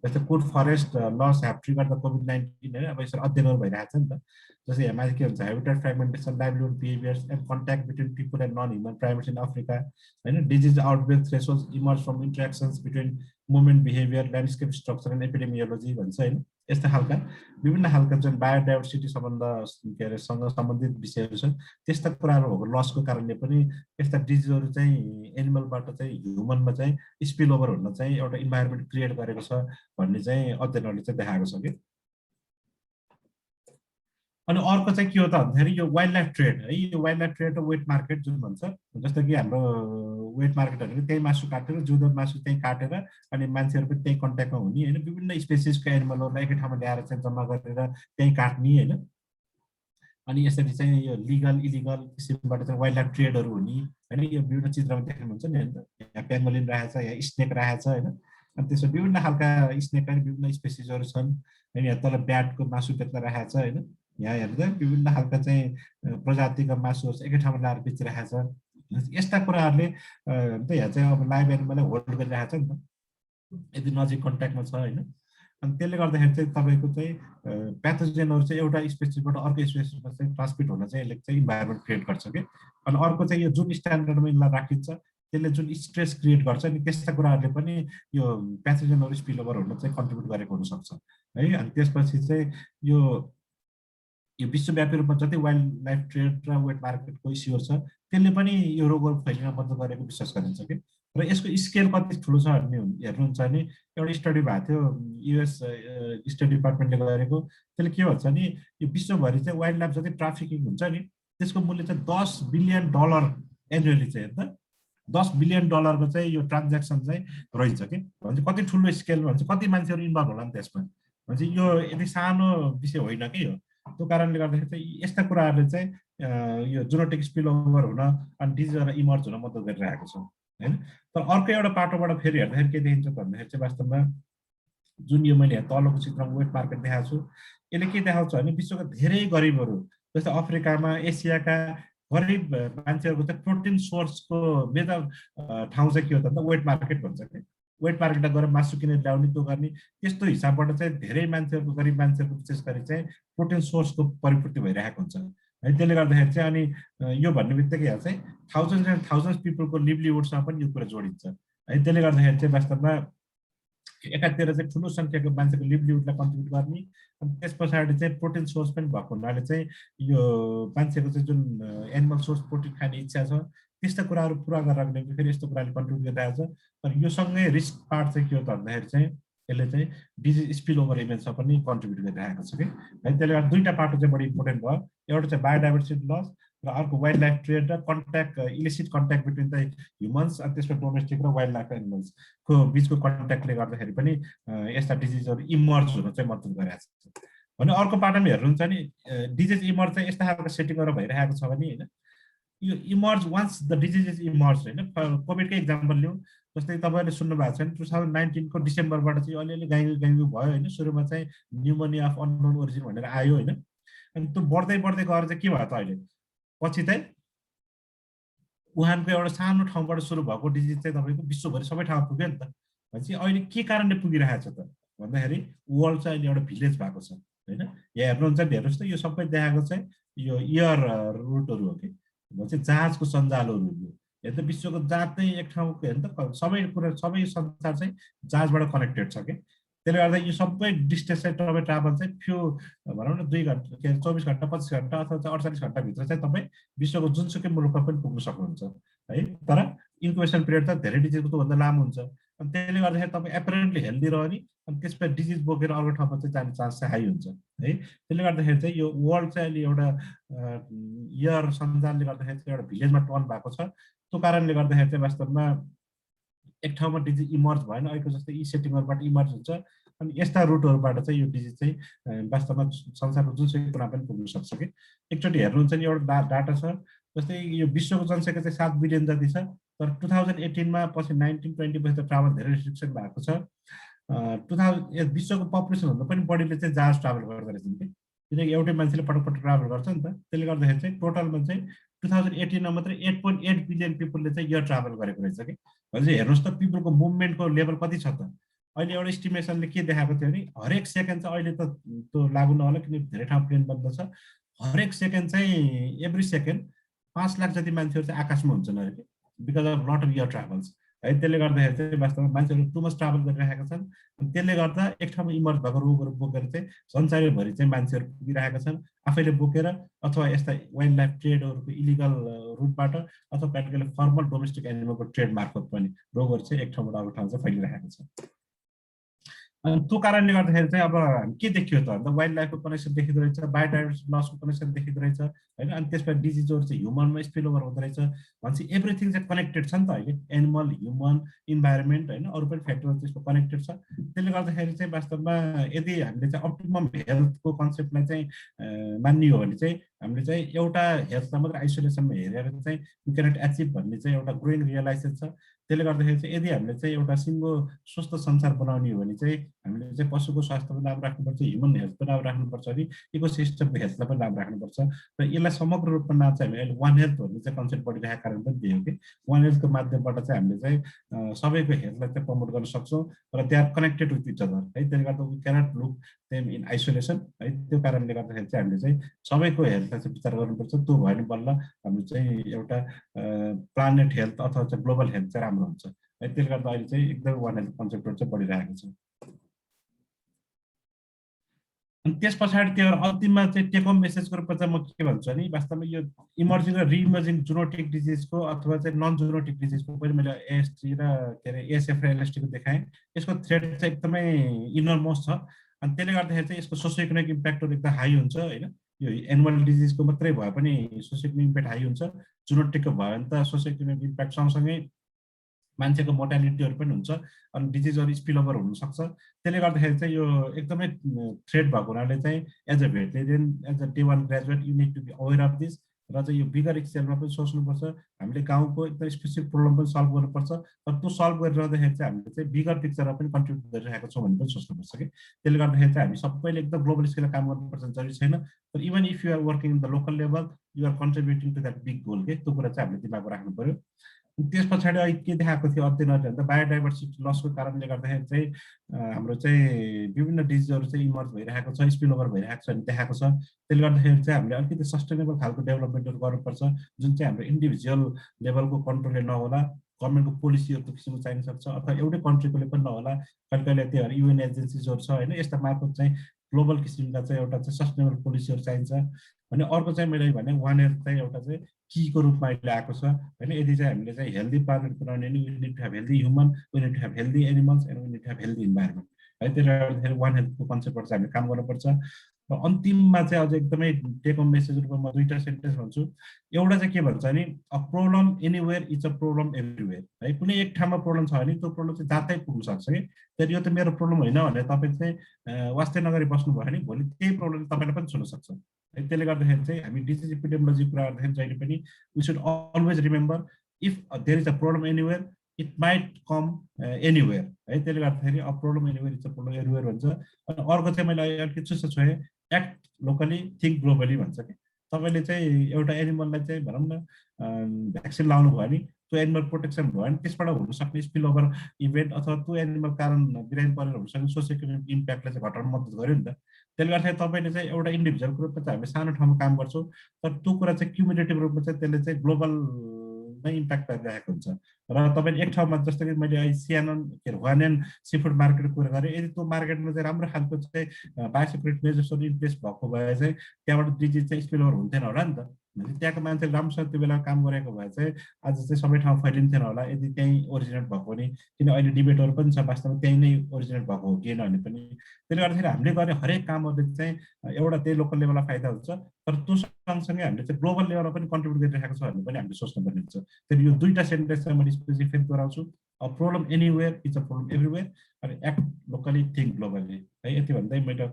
जस्तै could forest loss have triggered the COVID-19 होइन अब यसरी अध्ययनहरू भइरहेको छ नि त जस्तै यहाँ माथि के भन्छ habitat fragmentation livelihood behaviours and contact between people and non human primates in Africa होइन disease outbreak thresholds emerge from interactions between movement behaviour landscape structure and epidemiology भन्छ होइन यस्ता खालका विभिन्न खालका जुन बायोडाइभर्सिटी सम्बन्ध के अरे सँग सम्बन्धित विषयहरू छन् त्यस्ता कुराहरू भएको लसको कारणले पनि यस्ता डिजिजहरू चाहिँ एनिमलबाट चाहिँ ह्युमनमा चाहिँ स्पिल ओभर हुन चाहिँ एउटा इन्भाइरोमेन्ट क्रिएट गरेको छ भन्ने चाहिँ अध्ययनहरूले चाहिँ देखाएको छ कि अनि अर्को चाहिँ के हो त भन्दाखेरि यो वाइल्ड लाइफ ट्रेड है यो वाइल्ड लाइफ ट्रेड र वेट मार्केट जुन भन्छ जस्तो कि हाम्रो वेट मार्केटहरू त्यही मासु काटेर जिउँदो मासु त्यही काटेर अनि मान्छेहरू पनि त्यही कन्ट्याक्टमा हुने होइन विभिन्न स्पेसिसको एनिमलहरूलाई एकै ठाउँमा ल्याएर चाहिँ जम्मा गरेर त्यही काट्ने होइन अनि यसरी चाहिँ यो लिगल इलिगल किसिमबाट चाहिँ वाइल्ड लाइफ ट्रेडहरू हुने होइन यो विभिन्न चित्रमा देख्नुहुन्छ नि होइन यहाँ पेङ्गोलिन राखेको छ यहाँ स्नेक राखेको छ होइन अनि त्यसमा विभिन्न खालका स्नेक पनि विभिन्न स्पेसिसहरू छन् होइन यहाँ तल ब्याटको मासु बेच्न राखेको छ होइन यहाँ हेर्दा विभिन्न खालका चाहिँ प्रजातिका मासुहरू एकै ठाउँमा ल्याएर बेचिरहेको छ यस्ता कुराहरूले यहाँ चाहिँ अब लाइभ एनिमललाई होल्ड गरिरहेको छ नि त यदि नजिक कन्ट्याक्टमा छ होइन अनि त्यसले गर्दाखेरि चाहिँ तपाईँको चाहिँ प्याथोजेनहरू चाहिँ एउटा स्पेसिसबाट अर्को स्पेसिसमा चाहिँ ट्रान्समिट हुन चाहिँ यसले चाहिँ इन्भाइरोमेन्ट क्रिएट गर्छ कि अनि अर्को चाहिँ यो जुन स्ट्यान्डर्डमा यसलाई राखिन्छ त्यसले जुन स्ट्रेस क्रिएट गर्छ नि त्यस्ता कुराहरूले पनि यो प्याथोजेनहरू स्पिल ओभर हुन चाहिँ कन्ट्रिब्युट गरेको हुनसक्छ है अनि त्यसपछि चाहिँ यो विश्वव्यापी रूपमा जति वाइल्ड लाइफ ट्रेड र वेट मार्केटको इस्युहरू छ त्यसले पनि यो रोगहरू फैलिन बन्द गरेको विश्वास गरिन्छ कि र यसको स्केल कति ठुलो छ भन्ने हेर्नुहुन्छ भने एउटा स्टडी भएको थियो युएस स्टेट डिपार्टमेन्टले गरेको त्यसले के भन्छ नि यो विश्वभरि चाहिँ वाइल्ड लाइफ जति ट्राफिकिङ हुन्छ नि त्यसको मूल्य चाहिँ $10 बिलियन एनुअली चाहिँ हेर्दा $10 बिलियन को चाहिँ यो ट्रान्ज्याक्सन चाहिँ रहेछ कि भन्छ कति ठुलो स्केल भन्छ कति मान्छेहरू इन्भल्भ होला नि त्यसमा भन्छ यो यति सानो विषय होइन कि यो त्यो कारणले गर्दाखेरि चाहिँ यस्ता कुराहरूले चाहिँ यो जेनेटिक स्पिल ओभर हुन अनि डिजिजहरू इमर्ज हुन मद्दत गरिरहेको छ होइन तर अर्को एउटा पाटोबाट फेरि हेर्दाखेरि के देखिन्छ भन्दाखेरि चाहिँ वास्तवमा जुन यो मैले तलको चित्रमा वेट मार्केट देखाएको छु यसले के देखाउँछ भने विश्वका धेरै गरिबहरू जस्तै अफ्रिकामा एसियाका गरिब मान्छेहरूको चाहिँ प्रोटिन सोर्सको मेजर ठाउँ चाहिँ के हो त वेट मार्केट भन्छ कि वेट मार्केटमा गएर मासु किनेर ल्याउने त्यो गर्ने त्यस्तो हिसाबबाट चाहिँ धेरै मान्छेहरूको गरिब मान्छेहरूको विशेष गरी चाहिँ प्रोटिन सोर्सको परिपूर्ति भइरहेको हुन्छ है त्यसले गर्दाखेरि चाहिँ अनि यो भन्ने बित्तिकै चाहिँ थाउजन्ड एन्ड थाउजन्ड पिपलको लिभलिहुडसँग पनि यो कुरा जोडिन्छ है त्यसले गर्दाखेरि चाहिँ वास्तवमा एकातिर चाहिँ ठुलो सङ्ख्याको मान्छेको लिभलिहुडलाई कन्ट्रिब्युट गर्ने अनि त्यस पछाडि चाहिँ प्रोटिन सोर्स पनि भएको हुनाले चाहिँ यो मान्छेको चाहिँ जुन एनिमल सोर्स प्रोटिन खाने इच्छा छ त्यस्ता कुराहरू पुरा गरेर निम्ति फेरि यस्तो कुराले कन्ट्रिब्युट गरिरहेको छ तर यो सँगै रिस्क पार्ट चाहिँ के हो त भन्दाखेरि चाहिँ यसले चाहिँ डिजिज स्पिल ओभर इभेन्ट्समा पनि कन्ट्रिब्युट गरिरहेको छ कि है त्यसले गर्दा दुईवटा पाटो चाहिँ बढी इम्पोर्टेन्ट भयो एउटा चाहिँ बायोडाइभर्सिटी लस र अर्को वाइल्ड लाइफ ट्रेड र contact illicit contact between the humans अनि त्यसमा डोमेस्टिक र वाइल्ड लाइफ एनिमल्सको बिचको कन्ट्याक्टले गर्दाखेरि पनि यस्ता डिजिजहरू इमर्ज हुन चाहिँ मद्दत गरिरहेको छ भने अर्को पाटोमा हेर्नुहुन्छ नि डिजिज इमर्ज चाहिँ यस्ता खालको सेटिङहरू भइरहेको छ भने होइन यो emerge once the disease is emerge होइन कोभिडकै इक्जाम्पल लिउँ जस्तै तपाईँले सुन्नु भएको छ नि 2019को डिसेम्बरबाट चाहिँ अलिअलि गाइगु भयो होइन सुरुमा चाहिँ न्युमोनिया अफ अननोन ओरिजिन भनेर आयो होइन अनि त्यो बढ्दै बढ्दै गएर चाहिँ के भयो त अहिले पछि चाहिँ वुहानको एउटा सानो ठाउँबाट सुरु भएको डिजिज चाहिँ तपाईँको विश्वभरि सबै ठाउँमा पुग्यो नि त भनेपछि अहिले के कारणले पुगिरहेको छ त भन्दाखेरि वर्ल्ड चाहिँ अहिले एउटा भिलेज भएको छ होइन यहाँ हेर्नुहुन्छ नि हेर्नुहोस् त यो सबै देखाएको चाहिँ यो एयर रुटहरू हो कि भन्छ जहाजको सञ्जालहरू हो हेर्दा विश्वको जहाज चाहिँ एक ठाउँको हेर्नु त सबै कुरा सबै संसार चाहिँ जहाजबाट कनेक्टेड छ कि त्यसले गर्दा यो सबै डिस्टेन्स चाहिँ तपाईँ ट्राभल चाहिँ फ्यु भनौँ न 2 घन्टा के 24 घन्टा 25 घन्टा अथवा 48 घन्टाभित्र चाहिँ तपाईँ विश्वको जुनसुकै मुलुकमा पनि पुग्न सक्नुहुन्छ है। तर इन्क्युबेसन पिरियड त धेरै डिजिजको भन्दा लामो हुन्छ। अनि त्यसले गर्दाखेरि तपाईँ एपरेन्टली हेल्दी रहने अनि त्यसपछि डिजिज बोकेर अर्को ठाउँमा चाहिँ जाने चान्स चाहिँ हाई हुन्छ है। त्यसले गर्दाखेरि चाहिँ यो वर्ल्ड चाहिँ अहिले एउटा इयर सञ्जालले गर्दाखेरि चाहिँ एउटा भिलेजमा टर्न भएको छ। त्यो कारणले गर्दाखेरि चाहिँ वास्तवमा एक ठाउँमा डिजिज इमर्ज भएन, अहिलेको जस्तै यी सेटिङहरूबाट इमर्ज हुन्छ अनि यस्ता रुटहरूबाट चाहिँ यो डिजिज चाहिँ वास्तवमा संसारको जुनसुकै कुना पनि पुग्न सक्छ कि। एकचोटि हेर्नुहुन्छ नि एउटा डाटा छ, जस्तै यो विश्वको जनसङ्ख्या चाहिँ 7 बिलियन जति छ, तर 2018मा पछि 1920 पछि त ट्राभल धेरै रिस्ट्रिक्सन भएको छ। 2000 विश्वको पपुलेसनभन्दा पनि बढीले चाहिँ जहाज ट्राभल गर्दो रहेछन् कि, किनकि एउटै मान्छेले पटक पटक ट्राभल गर्छ नि त। त्यसले गर्दाखेरि चाहिँ टोटलमा चाहिँ 2018मा मात्रै 8.8 बिलियन पिपलले चाहिँ इयर ट्राभल गरेको रहेछ कि। भनेपछि हेर्नुहोस् त पिपलको मुभमेन्टको लेभल कति छ त। अहिले एउटा इस्टिमेसनले के देखाएको थियो भने हरेक सेकेन्ड चाहिँ अहिले त त्यो लागु नहोला किनकि धेरै ठाउँ प्लेन बन्द छ, हरेक सेकेन्ड चाहिँ एभ्री सेकेन्ड 5 लाख जति मान्छेहरू चाहिँ आकाशमा हुन्छन् अरे कि, because of lot of year travels है। त्यसले गर्दाखेरि चाहिँ वास्तवमा मान्छेहरू टु मच ट्राभल गरिरहेका छन्। त्यसले गर्दा एक ठाउँमा इमर्ज भएको रोगहरू बोकेर चाहिँ संसारभरि चाहिँ मान्छेहरू पुगिरहेका छन्, आफैले बोकेर अथवा यस्ता वाइल्ड लाइफ ट्रेडहरूको इलिगल रुटबाट अथवा प्र्याक्टिकली फर्मल डोमेस्टिक एनिमलको ट्रेड मार्फत पनि रोगहरू चाहिँ एक ठाउँबाट अर्को ठाउँ चाहिँ फैलिरहेको छ। अनि त्यो कारणले गर्दाखेरि चाहिँ अब के देखियो त भन्दा वाइल्ड लाइफको कनेक्सन देखिँदो रहेछ, बायोडाइभर्सिटी लसको कनेक्सन देखिँदो रहेछ होइन। अनि त्यसपछि डिजिजहरू चाहिँ ह्युमनमा स्पिल ओभर हुँदो रहेछ। भनेपछि एभ्रिथिङ चाहिँ कनेक्टेड छ नि त अहिले, एनिमल, ह्युमन, इन्भाइरोमेन्ट होइन, अरू पनि फ्याक्टरहरू त्यसको कनेक्टेड छ। त्यसले गर्दाखेरि चाहिँ वास्तवमा यदि हामीले चाहिँ अप्टिमम हेल्थको कन्सेप्टलाई चाहिँ मान्ने हो भने चाहिँ हामीले चाहिँ एउटा हेल्थलाई मात्रै आइसोलेसनमा हेरेर चाहिँ वी क्यानट एचिभ भन्ने चाहिँ एउटा ग्रोइङ रियलाइजेसन छ। त्यसले गर्दाखेरि चाहिँ यदि हामीले चाहिँ एउटा सिङ्गो स्वस्थ संसार बनाउने हो भने चाहिँ हामीले चाहिँ पशुको स्वास्थ्य पनि राम्रो राख्नुपर्छ, ह्युमन हेल्थ पनि राम्रो राख्नुपर्छ अनि इकोसिस्टमको हेल्थलाई पनि राम्रो राख्नुपर्छ। र यसलाई समग्र रूपमा नाम चाहिँ हामीले अहिले वान हेल्थ भन्ने चाहिँ कन्सेप्ट बढिरहेको कारण पनि दियो कि वान हेल्थको माध्यमबाट चाहिँ हामीले चाहिँ सबैको हेल्थलाई चाहिँ प्रमोट गर्न सक्छौँ र they are connected with each other है। त्यसले गर्दा we cannot look them in isolation है। त्यो कारणले गर्दाखेरि चाहिँ हामीले चाहिँ सबैको हेल्थलाई चाहिँ विचार गर्नुपर्छ। त्यो भयो भने बल्ल हाम्रो चाहिँ एउटा प्लानेट हेल्थ अथवा चाहिँ ग्लोबल हेल्थ चाहिँ राम्रो हुन्छ है। त्यसले गर्दा अहिले चाहिँ एकदमै वान हेल्थ कन्सेप्टहरू चाहिँ बढिरहेको छ। अनि त्यस पछाडि त्यो अन्तिममा चाहिँ टेक होम मेसेजको रूपमा चाहिँ म के भन्छु भने वास्तवमा यो इमर्जिङ र रिइमर्जिङ जुनोटिक डिजिजको अथवा चाहिँ नन जुनोटिक डिजिजको पनि मैले एएसटी र के अरे एएसएफ र एलएसटीको देखाएँ। यसको थ्रेड चाहिँ एकदमै इनरमोस्ट छ। अनि त्यसले गर्दाखेरि चाहिँ यसको सोसियो इकोनोमिक इम्प्याक्टहरू एकदम हाई हुन्छ होइन। यो एनुअल डिजिजको मात्रै भए पनि सोसियो इकोनोमिक इम्प्याक्ट हाई हुन्छ, जुनोटिकको भयो भने त सोसियो इकोनोमिक इम्प्याक्ट सँगसँगै मान्छेको मोर्टालिटीहरू पनि हुन्छ अनि डिजिजहरू स्पिल ओभर हुनसक्छ। त्यसले गर्दाखेरि चाहिँ यो एकदमै थ्रेड भएको हुनाले चाहिँ as a veterinarian, as a day one graduate you need to be aware of this. र चाहिँ यो बिगर एक्सेलमा पनि सोच्नुपर्छ, हामीले गाउँको एकदम स्पेसिफिक प्रब्लम पनि सल्भ गर्नुपर्छ। तर त्यो सल्भ गरिरहँदाखेरि चाहिँ हामीले चाहिँ बिगर पिक्चरमा पनि कन्ट्रिब्युट गरिरहेको छौँ भन्ने पनि सोच्नुपर्छ कि। त्यसले गर्दाखेरि चाहिँ हामी सबैले एकदम ग्लोबल स्केलमा काम गर्नुपर्छ जरुरी छैन, तर even if you are working in the local level you are contributing to that big goal के। त्यो कुरा चाहिँ हामीले दिमागमा राख्नु पर्यो। त्यस पछाडि अहिले के देखाएको थियो अध्ययनहरूले भन्दा बायोडाइभर्सिटी लसको कारणले गर्दाखेरि चाहिँ हाम्रो चाहिँ विभिन्न डिजिजहरू चाहिँ इमर्ज भइरहेको छ, स्पिल ओभर भइरहेको छ भन्ने देखाएको छ। त्यसले गर्दाखेरि चाहिँ हामीले अलिकति सस्टेनेबल खालको डेभलपमेन्टहरू गर्नुपर्छ जुन चाहिँ हाम्रो इन्डिभिजुअल लेभलको कन्ट्रोलले नहोला, गभर्मेन्टको पोलिसीहरू त्यो किसिमको चाहिन सक्छ अथवा एउटै कन्ट्रीकोले पनि नहोला, कहिले कहिले त्यही भएर युएन एजेन्सिजहरू छ होइन, यस्ता मार्फत चाहिँ ग्लोबल किसिमका चाहिँ एउटा चाहिँ सस्टेनेबल पोलिसीहरू चाहिन्छ भने। अर्को चाहिँ मैले भने वान हेल्थ चाहिँ एउटा चाहिँ कीको रूपमा अहिले आएको छ होइन। यदि चाहिँ हामीले चाहिँ हेल्दी प्लानेट बनाउने नि we need to have healthy human, we need to have healthy animals and we need to have healthy environment है। त्यसले गर्दाखेरि वान हेल्थको कन्सेप्टबाट चाहिँ हामीले काम गर्नुपर्छ। र अन्तिममा चाहिँ अझ एकदमै टेक होम मेसेज रूपमा म 2टा सेन्टेन्स भन्छु। एउटा चाहिँ के भन्छ नि, a problem anywhere is a problem everywhere है। कुनै एक ठाउँमा प्रब्लम छ भने त्यो प्रब्लम चाहिँ जातै पुग्न सक्छ कि। तर यो त मेरो प्रब्लम होइन भने तपाईँ चाहिँ वास्तै नगरी बस्नुभयो भने भोलि त्यही प्रब्लम तपाईँलाई पनि छुन सक्छ है। त्यसले गर्दाखेरि चाहिँ हामी डिजिज एपिडेमियोलोजी कुरा गर्दाखेरि जहिले पनि we should always remember if there is a problem anywhere it might come anywhere है। त्यसले गर्दाखेरि a problem anywhere is a problem anywhere भन्छ। अनि अर्को चाहिँ मैले अलिकति चुस्ता छोएँ, एक्ट लोकली थिङ्क ग्लोबली भन्छ कि। तपाईँले चाहिँ एउटा एनिमललाई चाहिँ भनौँ न भ्याक्सिन लाउनु भयो भने त्यो एनिमल प्रोटेक्सन भयो भने त्यसबाट हुनसक्ने स्पिल ओभर इभेन्ट अथवा त्यो एनिमल कारण बिरामी परेर हुनसक्ने सोसियो इकोनोमिक इम्प्याक्टलाई चाहिँ घटाउन मद्दत गर्यो नि त। त्यसले गर्दाखेरि तपाईँले चाहिँ एउटा इन्डिभिजुअलको रूपमा चाहिँ हामीले सानो ठाउँमा काम गर्छौँ, तर त्यो कुरा चाहिँ क्युमुलेटिभ रूपमा चाहिँ त्यसले चाहिँ ग्लोबल नै इम्प्याक्ट पारिरहेको हुन्छ र तपाईले एक ठाउँमा जस्तो कि मैले सिएनएन के अरे ह्वानेन सीफुड मार्केटको कुरा गरेँ यदि त्यो मार्केटमा चाहिँ राम्रो खालको चाहिँ बायोसेक्युरिटी मेजर्सहरू इन प्लेस भएको भए चाहिँ त्यहाँबाट डिजिज चाहिँ स्पिल ओभर हुन्थेन होला नि त त्यहाँको मान्छेले राम्रोसँग त्यो बेला काम गरेको भए चाहिँ आज चाहिँ सबै ठाउँ फैलिन्थेन होला यदि त्यहीँ ओरिजिनेट भएको भने किन अहिले डिबेटहरू पनि छ वास्तवमा त्यहीँ नै ओरिजिनेट भएको हो कि भने पनि त्यसले गर्दाखेरि हामीले गर्ने हरेक कामहरूले चाहिँ एउटा त्यही लोकल लेभलमा फाइदा हुन्छ तर त्यो सँगसँगै हामीले चाहिँ ग्लोबल लेभलमा पनि कन्ट्रिब्युट गरिरहेको छ भन्ने पनि हामीले सोच्नुपर्ने हुन्छ फेरि यो दुईवटा सेन्टेन्स चाहिँ मैले स्पेसिफिक दोहोऱ्याउँछु a problem anywhere is a problem everywhere अनि एक्ट लोकली थिङ्क ग्लोबली है यति भन्दै मैले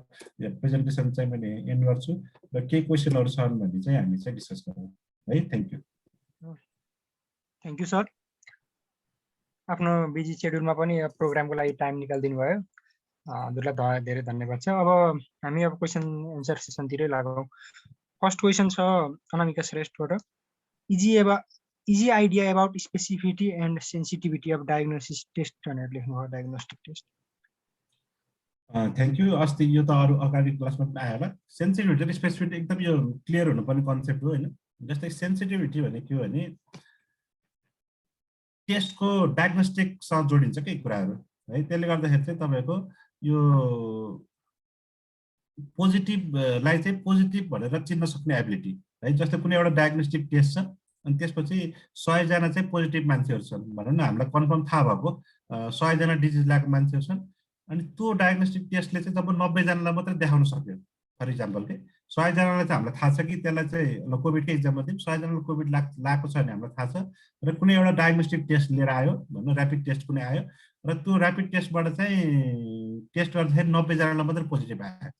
प्रेजेन्टेसन चाहिँ मैले एन्ड गर्छु र केही क्वेसनहरू छन् भने चाहिँ हामी चाहिँ डिस्कस गरौँ है थ्याङ्क यू सर आफ्नो बिजी सेड्युलमा पनि प्रोग्रामको लागि टाइम निकालिदिनु भयो हजुरलाई धेरै धन्यवाद छ अब हामी अब क्वेसन एन्सर सेसनतिरै लागौँ फर्स्ट क्वेसन छ अनामिका श्रेष्ठबाट easy idea about specificity and sensitivity of diagnosis test भनेर लेख्नुभयो डायग्नोस्टिक टेस्ट थ्याङ्क यू अस्ति यो त अरू अगाडि क्लासमा पनि आयो होला सेन्सिटिभिटी र स्पेसिफिटी एकदम यो क्लियर हुनुपर्ने कन्सेप्ट हो होइन जस्तै सेन्सिटिभिटी भने के हो भने टेस्टको डायग्नोस्टिकसँग जोडिन्छ के कुराहरू है त्यसले गर्दाखेरि चाहिँ तपाईँको यो पोजिटिभलाई चाहिँ पोजिटिभ भनेर चिन्न सक्ने एबिलिटी है जस्तै कुनै एउटा डायग्नोस्टिक टेस्ट छ अनि त्यसपछि 100 जना चाहिँ पोजिटिभ मान्छेहरू छन् भनौँ न हामीलाई कन्फर्म थाहा भएको 100 जना डिजिज लागेको मान्छेहरू छन् अनि त्यो डायग्नोस्टिक टेस्टले चाहिँ जब 90 जनालाई मात्रै देखाउन सक्यो फर इक्जाम्पल के 100 जनालाई चाहिँ हामीलाई थाहा छ कि त्यसलाई चाहिँ कोभिडकै इक्जाम्पल दिउँ 100 जनालाई कोभिड लागेको छ भने हामीलाई थाहा छ र कुनै एउटा डायग्नोस्टिक टेस्ट लिएर आयो भनौँ ऱ्यापिड टेस्ट कुनै आयो र त्यो ऱ्यापिड टेस्टबाट चाहिँ टेस्ट गर्दाखेरि 90 जनालाई मात्रै पोजिटिभ आयो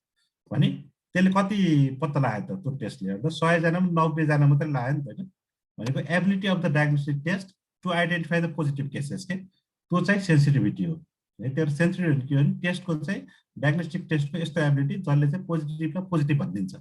भने त्यसले कति पत्ता लगायो त त्यो टेस्टले गर्दा 100 जनामा 90 जना मात्रै लाग्यो नि त होइन भनेको ability of the diagnostic test to identify the positive cases के त्यो चाहिँ सेन्सिटिभिटी हो है त्यो सेन्सिटिभिटी के हो भने टेस्टको चाहिँ डायग्नोस्टिक टेस्टको यस्तो एबिलिटी जसले चाहिँ पोजिटिभ र पोजिटिभ भनिदिन्छ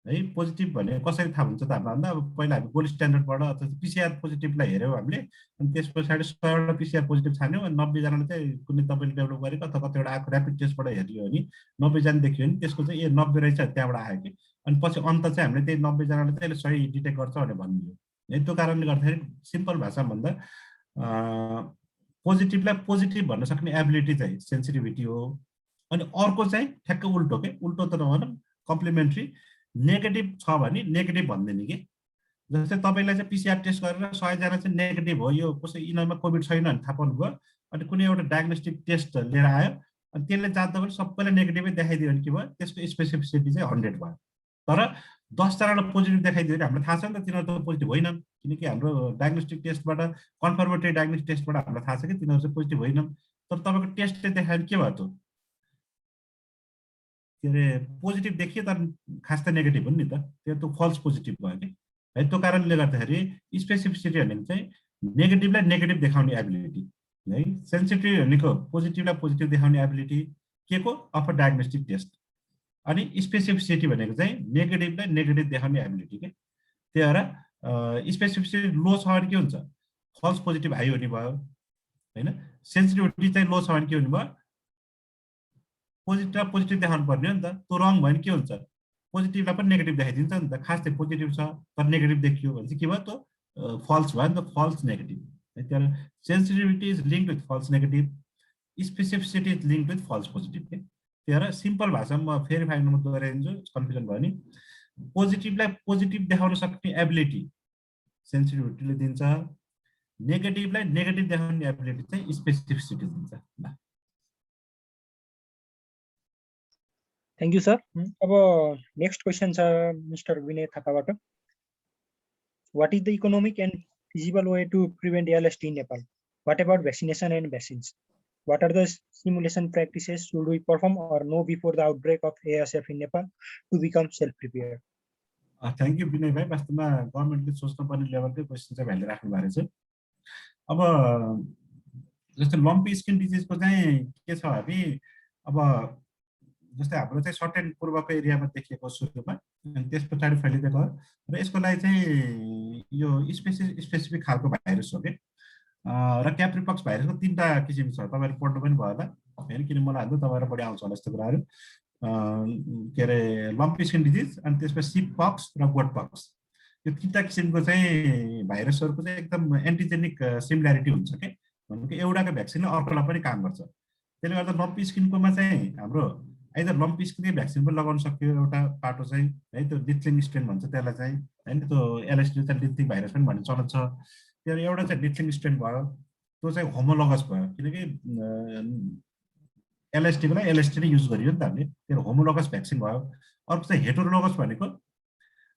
है पोजिटिभ भने कसरी थाहा हुन्छ त भन्दा अब पहिला हामी गोल्ड स्ट्यान्डर्डबाट अथवा पिसिआर पोजिटिभलाई हेऱ्यौँ हामीले अनि त्यस पछाडि 100वटा पिसिआर पोजिटिभ छान्यौँ अनि 90 जनाले चाहिँ कुनै तपाईँले डेभलप गरेको अथवा कतिवटा आएको ऱ्यापिड टेस्टबाट हेऱ्यो भने 90 जना देखियो भने त्यसको चाहिँ ए 90 रहेछ त्यहाँबाट आयो कि अनि पछि अन्त चाहिँ हामीले त्यही 90 जनाले चाहिँ यसले सही डिटेक्ट गर्छ भनेर भनिदियो है त्यो कारणले गर्दाखेरि सिम्पल भाषा भन्दा पोजिटिभलाई पोजिटिभ भन्न सक्ने एबिलिटी चाहिँ सेन्सिटिभिटी हो अनि अर्को चाहिँ ठ्याक्क उल्टो के उल्टो त नभनौँ कम्प्लिमेन्ट्री नेगेटिभ छ भने नेगेटिभ भन्दैन कि जस्तै तपाईँलाई चाहिँ पिसिआर टेस्ट गरेर 100 जना चाहिँ नेगेटिभ हो यो कसै यिनीहरूमा कोभिड छैन भने थाहा पाउनुभयो अनि कुनै एउटा डायग्नोस्टिक टेस्ट लिएर आयो अनि त्यसले जाँदा पनि सबैलाई नेगेटिभै देखाइदियो भने के भयो त्यसको स्पेसिफिसिटी चाहिँ 100 भयो तर 10 जनालाई पोजिटिभ देखाइदियो भने हामीलाई थाहा छ नि त तिनीहरू त पोजिटिभ होइनन् किनकि हाम्रो डायग्नोस्टिक टेस्टबाट कन्फर्मेटरी डायग्नोस्टिक टेस्टबाट हामीलाई थाहा छ कि तिनीहरू चाहिँ पोजिटिभ होइनन् तर तपाईँको टेस्टले देखायो भने के भयो त के अरे पोजिटिभ देखियो तर खास त नेगेटिभ हो नि त त्यो फल्स पोजिटिभ भयो कि है त्यो कारणले गर्दाखेरि स्पेसिफिसिटी भनेको चाहिँ नेगेटिभलाई नेगेटिभ देखाउने एबिलिटी है सेन्सिटिभ भनेको पोजिटिभलाई पोजिटिभ देखाउने एबिलिटी के को अफ अ डायग्नोस्टिक टेस्ट अनि स्पेसिफिसिटी भनेको चाहिँ नेगेटिभलाई नेगेटिभ देखाउने एबिलिटी के त्यही भएर स्पेसिफिसिटी लो छ भने के हुन्छ फल्स पोजिटिभ हाई हुने भयो होइन सेन्सिटिभिटी चाहिँ लो छ भने के हुने भयो पोजिटिभ पोजिटिभ देखाउनु पर्ने हो नि त त्यो रङ भयो भने के हुन्छ पोजिटिभलाई पनि नेगेटिभ देखाइदिन्छ नि त खास चाहिँ पोजिटिभ छ तर नेगेटिभ देखियो भने चाहिँ के भयो त फल्स भयो नि त फल्स नेगेटिभ है त्यहाँ sensitivity is link with false negative specificity is link with false positive के त्यही भएर सिम्पल भाषामा म फेरि फाइनलमा दोहोऱ्याइदिन्छु कन्फ्युजन भयो नि पोजिटिभलाई पोजिटिभ देखाउन सक्ने एबिलिटी सेन्सिटिभिटीले दिन्छ नेगेटिभलाई नेगेटिभ देखाउने एबिलिटी चाहिँ स्पेसिफिसिटी दिन्छ थ्याङ्क यू सर अब नेक्स्ट क्वेसन छ मिस्टर विनय थापाबाट what is the economic and feasible way to prevent LST in Nepal what about vaccination and vaccines what are the simulation practices should we perform or no before the outbreak of ASF in Nepal to become self prepare thank you Vinay भाइ वास्तवमा गभर्मेन्टले सोच्नुपर्ने लेभलकै क्वेसन चाहिँ भाइले राख्नु भएको छ अब जस्तै लम्पी स्किन डिजिजको चाहिँ के छ भने अब जस्तै हाम्रो चाहिँ सर्ट एन्ड पूर्वको एरियामा देखिएको सुरुमा अनि त्यस पछाडि फैलिँदै गयो र यसको लागि चाहिँ यो स्पेसिफिक खालको भाइरस हो कि र क्याप्रिपक्स भाइरसको 3टा किसिम छ तपाईँहरू पढ्नु पनि भयो होला होइन किन मलाई हाल्नु तपाईँहरू बढी आउँछ होला यस्तो कुराहरू के अरे लम्पी स्किन डिजिज अनि त्यसपछि सिप पक्स र गोट पक्स यो तिनवटा किसिमको चाहिँ भाइरसहरूको चाहिँ एकदम एन्टिजेनिक सिमिल्यारिटी हुन्छ के भनेको एउटाको भ्याक्सिनले अर्कोलाई पनि काम गर्छ। त्यसले गर्दा लम्पी स्किनकोमा चाहिँ हाम्रो आइदर लम्पी स्किनकै भ्याक्सिन पनि लगाउन सक्यो एउटा पाटो चाहिँ है, त्यो डिथलिङ स्ट्रेन भन्छ त्यसलाई चाहिँ होइन, त्यो एलएसडी चाहिँ डिथलिङ भाइरस पनि भन्ने चलन छ। त्यो एउटा चाहिँ डिथलिङ स्ट्रेन भयो, त्यो चाहिँ होमोलगस भयो, किनकि एलएसडीको लागि एलएसडी नै युज गरियो नि त हामीले, त्यो होमोलगस भ्याक्सिन भयो। अर्को चाहिँ हेटेरोलगस भनेको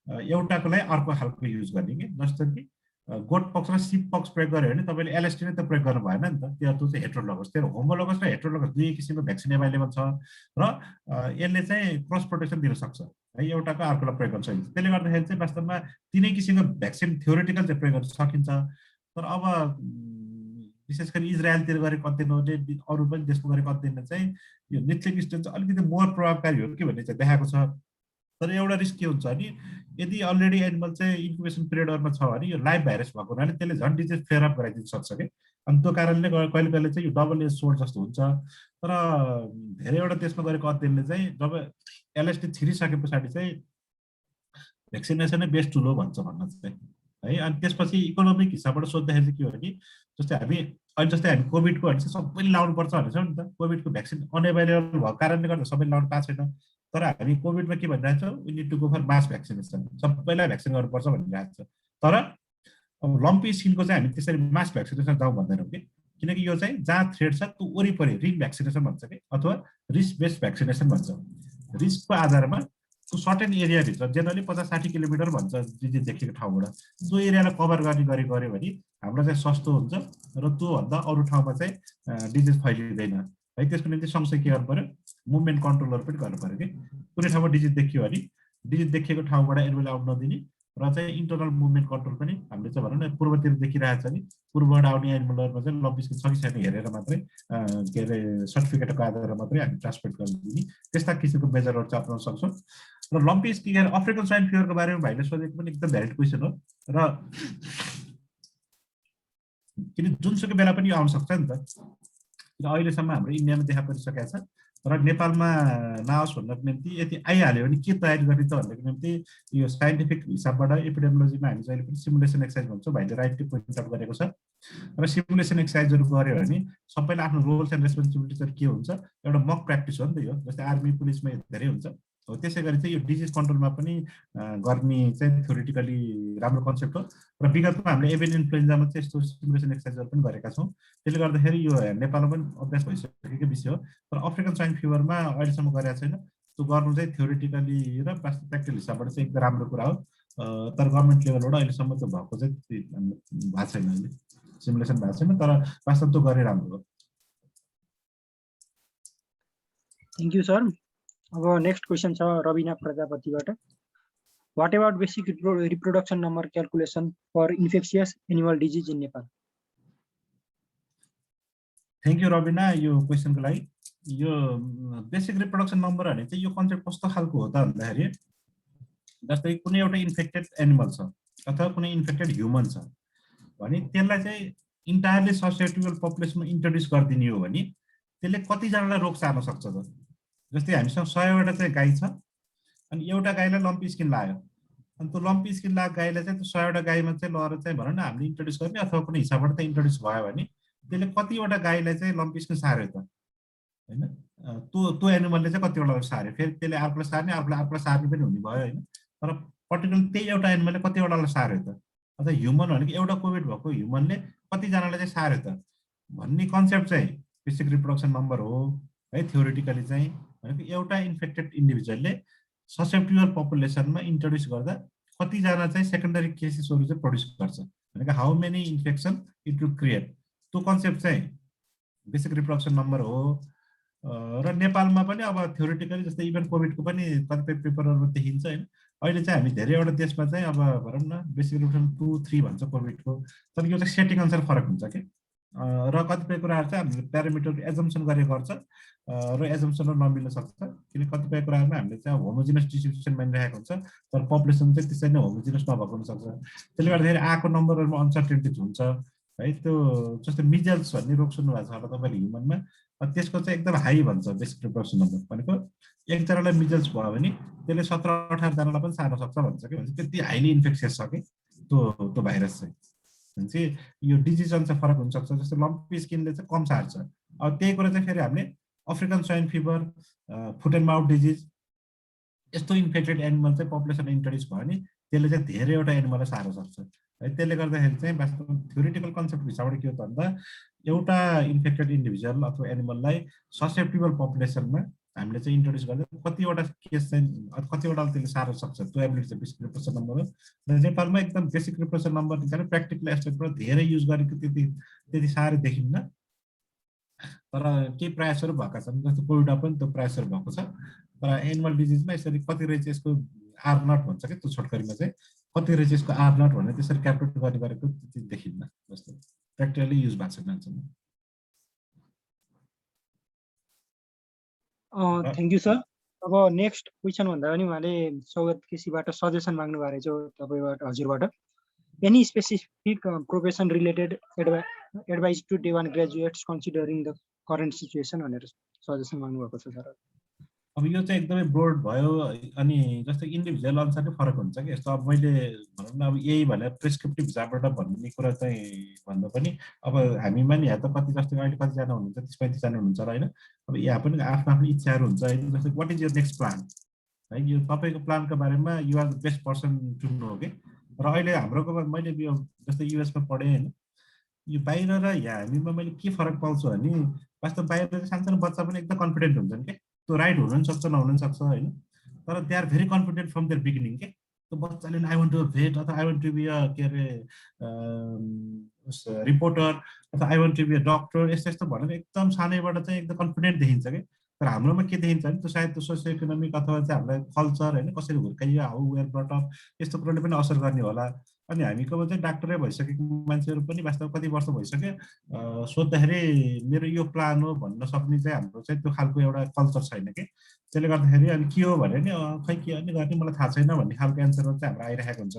एउटाको लागि अर्को खालको युज गर्ने कि, जस्तो कि गोट पक्ष र सिप पक्ष प्रयोग गर्यो भने तपाईँले एलएसडी नै त प्रयोग गर्नु भएन नि त, त्यो चाहिँ हेटेरोलगस। त्यो होमोलगस र हेटेरोलगस दुई किसिमको भ्याक्सिन एभाइलेबल छ र यसले चाहिँ क्रस प्रोटेक्सन दिन सक्छ है, एउटाको अर्कोलाई प्रयोग गर्न सकिन्छ। त्यसले गर्दाखेरि चाहिँ वास्तवमा तिनै किसिमको भ्याक्सिन थ्योरेटिकल चाहिँ प्रयोग गर्न सकिन्छ। तर अब विशेष गरी इजरायलतिर गरेको अध्ययनहरूले अरू पनि देशमा गरेको अध्ययनले चाहिँ यो डिथलिङ स्ट्रेन चाहिँ अलिकति मोर प्रभावकारी हो कि भन्ने चाहिँ देखाएको छ। तर एउटा रिस्क के हुन्छ भने यदि अलरेडी एनिमल चाहिँ इन्क्युबेसन पिरियडमा छ भने यो लाइभ भाइरस भएको हुनाले त्यसले झन् डिजिज फ्लेयर अप गराइदिन सक्छ कि, अनि त्यो कारणले कहिले कहिले चाहिँ यो डबल एज सोर्ड जस्तो हुन्छ। तर धेरैवटा देशमा गरेको अध्ययनले चाहिँ जब एलएसडी छिरिसके पछाडि चाहिँ भ्याक्सिनेसनै बेस्ट टुल हो भन्छ भन्न चाहिँ है। अनि त्यसपछि इकोनोमिक हिसाबबाट सोद्धाखेरि चाहिँ के हो भने जस्तै हामी अहिले जस्तै हामी कोभिडको भने चाहिँ सबैले लाउनुपर्छ भनेको छ नि त, कोभिडको भ्याक्सिन अनएभाइलेबल भएको कारणले गर्दा सबैले लाउनु पाएको छैन। तर हामी कोभिडमा के भनिरहेको छौँ, we need to go for mass vaccination, सबैलाई भ्याक्सिन गर्नुपर्छ भनिरहेको छ। तर अब लम्पी स्किनको चाहिँ हामी त्यसरी मास भ्याक्सिनेसन जाउँ भन्दैनौँ कि, किनकि यो चाहिँ जहाँ थ्रेड छ त्यो वरिपरि रिङ भ्याक्सिनेसन भन्छ कि, अथवा रिस्क बेस्ड भ्याक्सिनेसन भन्छ। रिस्कको आधारमा त्यो सर्टेन एरियाभित्र जेनरली 50-60 किलोमिटर भन्छ डिजिज देखेको ठाउँबाट, त्यो एरियालाई कभर गर्ने गऱ्यो भने हाम्रो चाहिँ सस्तो हुन्छ र त्योभन्दा अरू ठाउँमा चाहिँ डिजिज फैलिँदैन है। त्यसको निम्ति सँगसँगै के गर्नु पऱ्यो, मुभमेन्ट कन्ट्रोलहरू पनि गर्नु पऱ्यो कि, कुनै ठाउँमा डिजिज देखियो भने डिजिज देखिएको ठाउँबाट एनिमल आउन नदिने र चाहिँ इन्टरनल मुभमेन्ट कन्ट्रोल पनि हामीले चाहिँ भनौँ न पूर्वतिर देखिरहेको छ नि, पूर्वबाट आउने एनिमलहरूमा चाहिँ लम्पी स्किन छ कि छैन हेरेर मात्रै के अरे सर्टिफिकेटको आधारमा मात्रै हामी ट्रान्सपोर्ट गरिदिने, त्यस्ता किसिमको मेजरहरू चाहिँ अप्नाउन सक्छौँ। र लम्पी स्किन अफ्रिकन स्वाइन फिभरको बारेमा भाइले सोधेको पनि एकदम भ्यालिड क्वेसन हो, र किन जुनसुकै बेला पनि यो आउन सक्छ नि त। अहिलेसम्म हाम्रो इन्डियामा देखा परिसकेको छ, तर नेपालमा नआओस् भन्नको निम्ति यदि आइहाल्यो भने के तयारी गर्ने त भन्नको निम्ति यो साइन्टिफिक हिसाबबाट एपिडेमियोलोजीमा हामी जहिले पनि सिमुलेसन एक्सर्साइज भन्छौँ, भाइले राइटली पोइन्ट आउट गरेको छ। र सिमुलेसन एक्सर्साइजहरू गऱ्यो भने सबैले आफ्नो रोल्स एन्ड रेस्पोन्सिबिलिटिजहरू के हुन्छ, एउटा मक प्र्याक्टिस हो नि त यो, जस्तै आर्मी पुलिसमा धेरै हुन्छ हो। त्यसै गरी चाहिँ यो डिजिज कन्ट्रोलमा पनि गर्ने चाहिँ थ्योरिटिकली राम्रो कन्सेप्ट हो। र विगतमा हामीले एभियन इन्फ्लुएन्जामा चाहिँ यस्तो सिमुलेसन एक्सर्साइजहरू पनि गरेका छौँ। त्यसले गर्दाखेरि यो नेपालमा पनि अभ्यास भइसकेको विषय हो। तर अफ्रिकन स्वाइन फिभरमा अहिलेसम्म गरेका छैन, त्यो गर्नु चाहिँ थ्योरिटिकली र प्र्याक्टिकल हिसाबबाट चाहिँ एकदम राम्रो कुरा हो। तर गभर्मेन्ट लेभलबाट अहिलेसम्म त्यो भएको चाहिँ भएको छैन, अहिले सिमुलेसन भएको छैन, तर वास्तव त्यो गरे राम्रो हो। Thank you sir. अब नेक्स्ट क्वेसन छ रविना प्रजापतिबाट, what about basic reproduction number calculation for infectious animal disease in Nepal? Thank you Rabina यो क्वेसनको लागि। यो बेसिक रिप्रोडक्सन नम्बर भने चाहिँ यो कन्सेप्ट कस्तो खालको हो त भन्दाखेरि, जस्तै कुनै एउटा इन्फेक्टेड एनिमल छ अथवा कुनै इन्फेक्टेड ह्युमन छ भने त्यसलाई चाहिँ इन्टायरली ससेप्टेबल पपुलेसनमा इन्ट्रोड्युस गरिदिने हो भने त्यसले कतिजनालाई रोग सार्न सक्छ त। जस्तै हामीसँग 100वटा चाहिँ गाई छ, अनि एउटा गाईलाई लम्पी स्किन लाग्यो, अनि त्यो लम्पी स्किन लागेको गाईलाई चाहिँ त्यो 100वटा गाईमा चाहिँ लगेर चाहिँ भनौँ न हामीले इन्ट्रोड्युस गर्ने अथवा कुनै हिसाबबाट त इन्ट्रोड्युस भयो भने त्यसले कतिवटा गाईलाई चाहिँ लम्पी स्किन सार्यो त होइन। त्यो एनिमलले चाहिँ कतिवटा सार्यो, फेरि त्यसले अर्कोलाई सार्ने, अर्कोलाई सार्ने पनि हुने भयो होइन। तर पर्टिकुलर त्यही एउटा एनिमलले कतिवटालाई सार्यो त, अथवा ह्युमन भनेको एउटा कोभिड भएको ह्युमनले कतिजनालाई चाहिँ सार्यो त भन्ने कन्सेप्ट चाहिँ बेसिक रिप्रोडक्सन नम्बर हो है। थ्योरिटिकली चाहिँ भनेको एउटा इन्फेक्टेड इन्डिभिजुअलले ससेप्टेबल पपुलेसनमा इन्ट्रोड्युस गर्दा कतिजना चाहिँ सेकेन्डरी केसेसहरू चाहिँ प्रड्युस गर्छ भनेको how many infection it will create, त्यो कन्सेप्ट चाहिँ बेसिक रिप्रोडक्सन नम्बर हो। र नेपालमा पनि अब थ्योरिटिकली जस्तै इभन कोभिडको पनि कतिपय पेपरहरूमा देखिन्छ होइन। अहिले चाहिँ हामी धेरैवटा देशमा चाहिँ अब भनौँ न बेसिक रिप्रोडक्सन 2-3 भन्छ कोभिडको, तर यो चाहिँ सेटिङ अनुसार फरक हुन्छ कि। र कतिपय कुराहरू चाहिँ हामीले प्यारामिटर एजम्सन गरेको गर्छ र एजम्सनहरू नमिल्न सक्छ, किन कतिपय कुराहरूमा हामीले चाहिँ होमोजिनस डिस्ट्रिब्युसन मानिरहेको हुन्छ तर पपुलेसन चाहिँ त्यसरी नै होमोजिनस नभएको हुनसक्छ। त्यसले गर्दाखेरि आएको नम्बरहरूमा अनसर्टेनिटी हुन्छ। है। त्यो जस्तै मिजल्स भन्ने रोग सुन्नु भएको छ होला तपाईँले ह्युमनमा, त्यसको चाहिँ एकदम हाई भन्छ बेसिक रिप्रोडक्सन नम्बर। भनेको एकजनालाई मिजल्स भयो भने त्यसले 17-18 जनालाई पनि सार्न सक्छ भन्छ कि, भन्छ त्यति हाइली इन्फेक्सियस छ कि त्यो भाइरस चाहिँ। भनेपछि यो डिजिज अनुसार फरक हुनसक्छ। जस्तो लम्पी स्किनले चाहिँ कम सार्छ। अब त्यही कुरा चाहिँ फेरि हामीले African swine fever, foot and mouth disease यस्तो इन्फेक्टेड एनिमल चाहिँ पपुलेसन इन्ट्रोड्युस भयो भने त्यसले चाहिँ धेरैवटा एनिमललाई सार्न सक्छ है। त्यसले गर्दाखेरि चाहिँ वास्तवमा थ्योरिटिकल कन्सेप्ट हिसाबबाट के हो त भन्दा एउटा इन्फेक्टेड इन्डिभिजुअल अथवा एनिमललाई ससेप्टेबल पपुलेसनमा हामीले चाहिँ इन्ट्रोड्युस गर्दा कतिवटा केस चाहिँ कतिवटा त्यसले सार्न सक्छ, त्यो एबिलिटी चाहिँ बेसिक रिप्रोडक्सन नम्बर हो। र नेपालमा एकदम बेसिक रिप्रोडक्सन नम्बर निकालेर प्र्याक्टिकल एस्पेक्टबाट धेरै युज गरेको त्यति साह्रै देखिन्न। तर केही प्रयासहरू भएका छन्, जस्तो कोभिडमा पनि त्यो प्रयासहरू भएको छ। तर एनिमल डिजिजमा यसरी कति रहेछ यसको आर नट भन्छ कि त्यो छोटकरीमा चाहिँ कति रहेछ यसको आर नट भनेर त्यसरी क्यालकुलेट गर्ने गरेको त्यति देखिन्न, जस्तो प्र्याक्टिकली युज भएको छ मान्छेमा। Thank you sir. अब नेक्स्ट क्वेसन भन्दा पनि उहाँले सौगत केसीबाट सजेसन माग्नु भएको रहेछ तपाईँबाट, हजुरबाट। Any specific profession related advice to day 1 graduates considering the current situation भनेर सजेसन माग्नु भएको छ सर। अब यो चाहिँ एकदमै ब्रोड भयो। अनि जस्तै इन्डिभिजुअल अनुसारले फरक हुन्छ कि। यस्तो अब मैले भनौँ न अब यही भनेर प्रेस्क्रिप्टिभ हिसाबबाट भन्ने कुरा चाहिँ भन्दा पनि अब हामीमा नि यहाँ त कति जस्तो अहिले कतिजना हुनुहुन्छ 30-35 जना हुनुहुन्छ र होइन। अब यहाँ पनि आफ्नो आफ्नो इच्छाहरू हुन्छ होइन। जस्तै what is your next plan है, यो तपाईँको प्लानको बारेमा you are the best person to know के। र अहिले हाम्रोको मैले यो जस्तै युएसमा पढेँ होइन, यो बाहिर र यहाँ हामीमा मैले के फरक पाउँछु भने वास्तव बाहिर चाहिँ सानसानो बच्चा पनि एकदम कन्फिडेन्ट हुन्छन् के। त्यो राइट हुनु पनि सक्छ नहुनु पनि सक्छ होइन, तर they are very confident from their beginning के। त्यो बच्चाले आई वान्ट टु भेट अथवा I want to be a के अरे रिपोर्टर अथवा I want to be a doctor यस्तो यस्तो भनेर एकदम सानैबाट चाहिँ एकदम कन्फिडेन्ट देखिन्छ कि। तर हाम्रोमा के देखिन्छ भने त्यो सायद त्यो सोसियो इकोनोमिक अथवा चाहिँ हामीलाई कल्चर होइन कसरी हुर्काइयो, हाउ वेयर ब्रट अप यस्तो कुरोले पनि असर गर्ने होला। अनि हामीकोमा चाहिँ डाक्टरै भइसकेको मान्छेहरू पनि वास्तव कति वर्ष भइसक्यो सोद्धाखेरि मेरो यो प्लान हो भन्न सक्ने चाहिँ हाम्रो चाहिँ त्यो खालको एउटा कल्चर छैन कि। त्यसले गर्दाखेरि अनि के हो भने नि खै के अनि गर्ने मलाई थाहा छैन भन्ने खालको एन्सरहरू चाहिँ हाम्रो आइरहेको हुन्छ।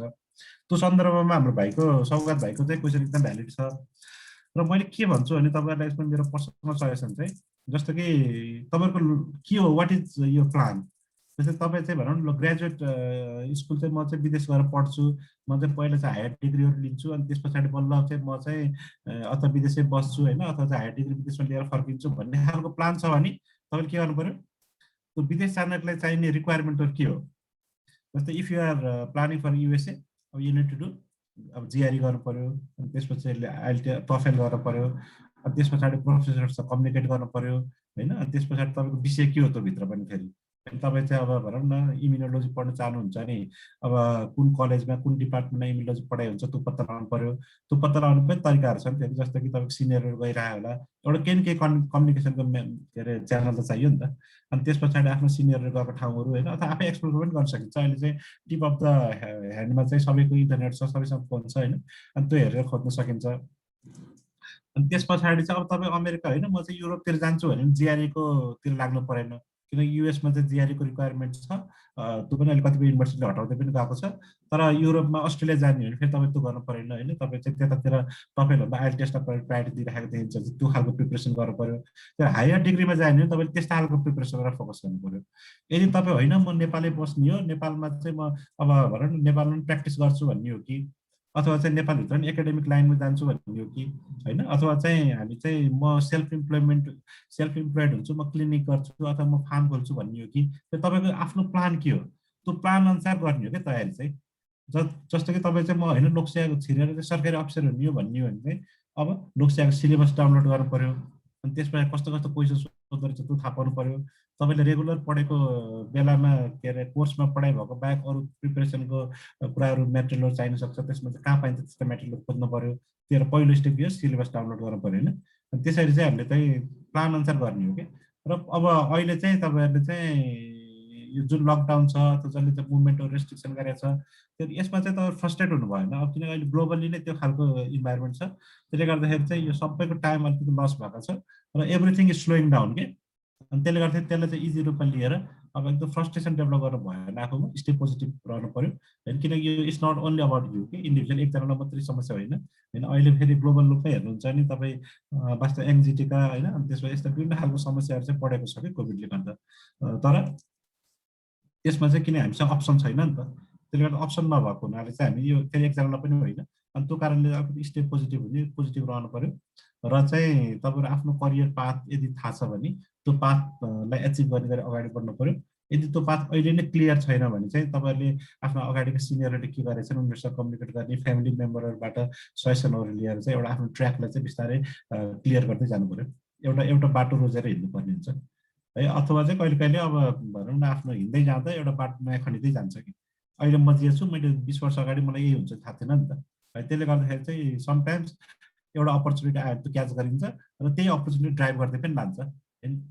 त्यो सन्दर्भमा हाम्रो भाइको सौगात भाइको चाहिँ क्वेसन एकदम भ्यालिड छ। र मैले के भन्छु भने तपाईँहरूलाई यसमा मेरो पर्सनल सजेसन चाहिँ जस्तो कि तपाईँको के हो, वाट इज यो प्लान। जस्तै तपाईँ चाहिँ भनौँ न ग्रेजुएट स्कुल चाहिँ म चाहिँ विदेश गएर पढ्छु, म चाहिँ पहिला चाहिँ हायर डिग्रीहरू लिन्छु अनि त्यस पछाडि बल्ल चाहिँ म चाहिँ अथवा विदेशै बस्छु होइन अथवा चाहिँ हायर डिग्री विदेशमा लिएर फर्किन्छु भन्ने खालको प्लान छ भने तपाईँले के गर्नु पऱ्यो, त्यो विदेश जानको लागि चाहिने रिक्वायरमेन्टहरू के हो। जस्तै if you are planning for USA, अब यु निड टु डु अब जिआरई गर्नु पऱ्यो, अनि त्यसपछि टफेल गर्नु पऱ्यो, अनि त्यस पछाडि प्रोफेसरसँग कम्युनिकेट गर्नु पऱ्यो होइन। अनि त्यस पछाडि तपाईँको विषय के हो त्यो भित्र पनि फेरि तपाईँ चाहिँ अब भनौँ न इम्युनोलोजी पढ्न चाहनुहुन्छ नि, अब कुन कलेजमा कुन डिपार्टमेन्टमा इम्युनोलोजी पढाइ हुन्छ त्यो पत्ता लगाउनु पऱ्यो। त्यो पत्ता लगाउनु पनि तरिकाहरू छन् फेरि, जस्तो कि तपाईँको सिनियरहरू गइरहेको होला, एउटा केही न केही कम्युनिकेसनको के अरे च्यानल त चाहियो नि त। अनि त्यस पछाडि आफ्नो सिनियरहरू गएको ठाउँहरू होइन अथवा आफै एक्सप्लोर पनि गर्न सकिन्छ। अहिले चाहिँ टिप अफ द ह्यान्डमा चाहिँ सबैको इन्टरनेट छ, सबैसँग फोन छ होइन, अनि त्यो हेरेर खोज्न सकिन्छ। अनि त्यस पछाडि चाहिँ अब तपाईँ अमेरिका होइन म चाहिँ युरोपतिर जान्छु भने जिआरईको तिर लाग्नु परेन, किनकि युएसमा चाहिँ जिआरईको रिक्वायरमेन्ट छ। त्यो पनि अहिले कतिपय युनिभर्सिटीले हटाउँदै पनि गएको छ। तर युरोपमा अस्ट्रेलिया जाने भने फेरि तपाईँ त्यो गर्नु परेन होइन, तपाईँ चाहिँ त्यतातिर तपाईँहरूमा आइएल टेस्टमा प्रायोरिटी दिइराखेको देखिन्छ, त्यो खालको प्रिपरेसन गर्नु पऱ्यो। तर हायर डिग्रीमा जाने भने तपाईँले त्यस्तो खालको प्रिपरेसन गरेर फोकस गर्नु पऱ्यो। यदि तपाईँ होइन म नेपालै बस्ने हो, नेपालमा चाहिँ म अब भनौँ न नेपालमा पनि प्र्याक्टिस गर्छु भन्ने हो कि, अथवा चाहिँ नेपालभित्र पनि एकाडेमिक लाइनमा जान्छु भन्ने हो कि होइन, अथवा चाहिँ हामी चाहिँ म सेल्फ इम्प्लोइड हुन्छु, म क्लिनिक गर्छु अथवा म फार्म खोल्छु भन्ने हो कि, तपाईँको आफ्नो प्लान के हो त्यो प्लान अनुसार गर्ने हो क्या तयारी चाहिँ। जस्तो कि तपाईँ चाहिँ म होइन लोकसेवाको छिरेर चाहिँ सरकारी अफिसर हुने हो भन्ने हो भने चाहिँ अब लोकसेवाको सिलेबस डाउनलोड गर्नु पऱ्यो, अनि त्यसमा कस्तो कस्तो क्वेसन सोध्दो रहेछ त्यो थाहा पाउनु पऱ्यो। तपाईँले रेगुलर पढेको बेलामा के अरे कोर्समा पढाइ भएको बाहेक अरू प्रिपरेसनको कुराहरू मेटेरियलहरू चाहिन सक्छ, त्यसमा चाहिँ कहाँ पाइन्छ त्यस्तो मेटेरियल खोज्नु पऱ्यो। त्यो पहिलो स्टेप यो सिलेबस डाउनलोड गर्नु पऱ्यो होइन। अनि त्यसरी चाहिँ हामीले चाहिँ प्लान अनुसार गर्ने हो कि। र अब अहिले चाहिँ तपाईँहरूले चाहिँ यो जुन लकडाउन छ त्यो जसले चाहिँ मुभमेन्टहरू रेस्ट्रिक्सन गरेको छ, त्यो यसमा चाहिँ तपाईँ फ्रस्ट्रेट हुनु भएन। अब किनकि अहिले ग्लोबली नै त्यो खालको इन्भाइरोमेन्ट छ, त्यसले गर्दाखेरि चाहिँ यो सबैको टाइम अलिकति लस भएको छ र एभ्रिथिङ इज स्लोइङ डाउन के। अनि त्यसले गर्दा त्यसलाई चाहिँ इजी रूपमा लिएर अब एकदम फ्रस्ट्रेसन डेभलप गर्न भएन आफूमा, स्टे पोजिटिभ रहनु पर्यो होइन। किनकि यो it's not only about you कि इन्डिभिजुअल एकजनालाई मात्रै समस्या होइन होइन। अहिले फेरि ग्लोबल रूपमै हेर्नुहुन्छ नि तपाईँ वास्तव एङ्जाइटीका होइन, अनि त्यसमा यस्ता विभिन्न खालको समस्याहरू चाहिँ बढेको छ कि कोभिडले गर्दा। तर त्यसमा चाहिँ किन हामीसँग अप्सन छैन नि त, त्यसले गर्दा अप्सन नभएको हुनाले चाहिँ हामी यो फेरि एकजनालाई पनि होइन, अनि त्यो कारणले अब स्टे पोजिटिभ हुने, पोजिटिभ रहनु पर्यो। र चाहिँ तपाईँहरू आफ्नो करियर पाथ यदि थाहा छ भने त्यो पाथलाई एचिभ गर्ने गरी अगाडि बढ्नु पर्यो। यदि त्यो पाथ अहिले नै क्लियर छैन भने चाहिँ तपाईँहरूले आफ्नो अगाडिको सिनियरहरूले के गरेछन् उनीहरूसँग कम्युनिकेट गर्ने, फ्यामिली मेम्बरहरूबाट सजेसनहरू लिएर चाहिँ एउटा आफ्नो ट्र्याकलाई चाहिँ बिस्तारै क्लियर गर्दै जानु पर्यो। एउटा बाटो रोजेर हिँड्नुपर्ने हुन्छ है। अथवा चाहिँ कहिले कहिले अब भनौँ न आफ्नो हिँड्दै जाँदा एउटा बाटो नयाँ खनिँदै जान्छ कि अहिले म जे छु मैले 20 वर्ष अगाडि मलाई यही हुन्छ थाहा थिएन नि त है। त्यसले गर्दाखेरि चाहिँ समटाइम्स एउटा अपर्च्युनिटी आयो त्यो क्याच गरिन्छ र त्यही अपर्च्युनिटी ड्राइभ गर्दै पनि लान्छ।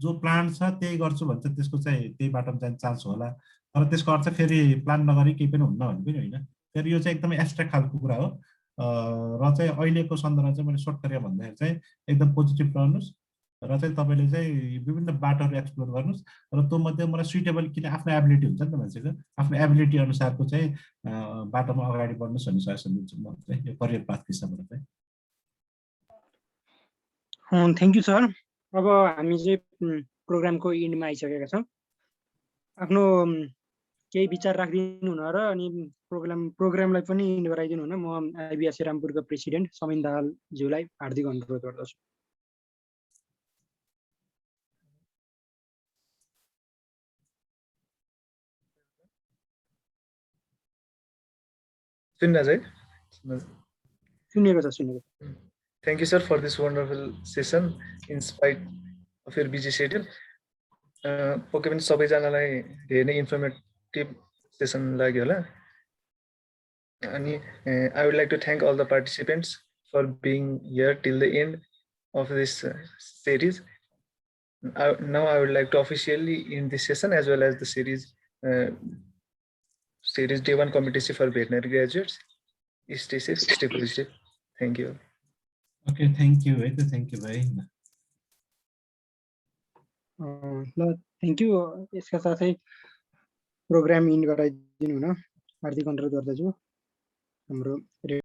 जो प्लान छ त्यही गर्छु भन्छ त्यसको चाहिँ त्यही बाटोमा जाने चान्स होला। तर त्यसको अर्थ फेरि प्लान नगरी केही पनि हुन्न भन्ने पनि होइन। फेरि यो चाहिँ एकदमै एब्स्ट्र्याक्ट खालको कुरा हो। र चाहिँ अहिलेको सन्दर्भमा चाहिँ मैले सर्ट गरेर भन्दाखेरि चाहिँ एकदम पोजिटिभ रहनुहोस् र चाहिँ तपाईँले चाहिँ विभिन्न बाटोहरू एक्सप्लोर गर्नुहोस् र त्यो मध्ये मलाई सुइटेबल, किन आफ्नो एबिलिटी हुन्छ नि त मान्छेको, आफ्नो एबिलिटी अनुसारको चाहिँ बाटोमा अगाडि बढ्नुहोस् भन्ने सजेसन दिन्छु म चाहिँ यो करियर पाथको हिसाबबाट चाहिँ। Thank you sir. अब हामी चाहिँ प्रोग्रामको इन्डमा आइसकेका छौँ। आफ्नो केही विचार राखिदिनु हुन र अनि प्रोग्रामलाई पनि इन्ड गराइदिनु हुन म आइबिएससी रामपुरको प्रेसिडेन्ट समिन दाहालज्यूलाई हार्दिक अनुरोध गर्दछु। सुनेको छ। Thank you, sir, for this wonderful session in spite of your busy schedule. Okay, पनि सबैजनालाई धेरै नै इन्फर्मेटिभ सेसन लाग्यो होला। अनि I would like to thank all the participants for being here till the end of this series. Now I would like to officially end this session as well as the series Day 1 competency for veterinary graduates. Stay safe, stay positive. Thank you. Okay, thank you. Thank you भाइ। ल थ्याङ्क यू। यसका साथै प्रोग्राम इन्ड गराइदिनु हुन हार्दिक अनुरोध गर्दछु। हाम्रो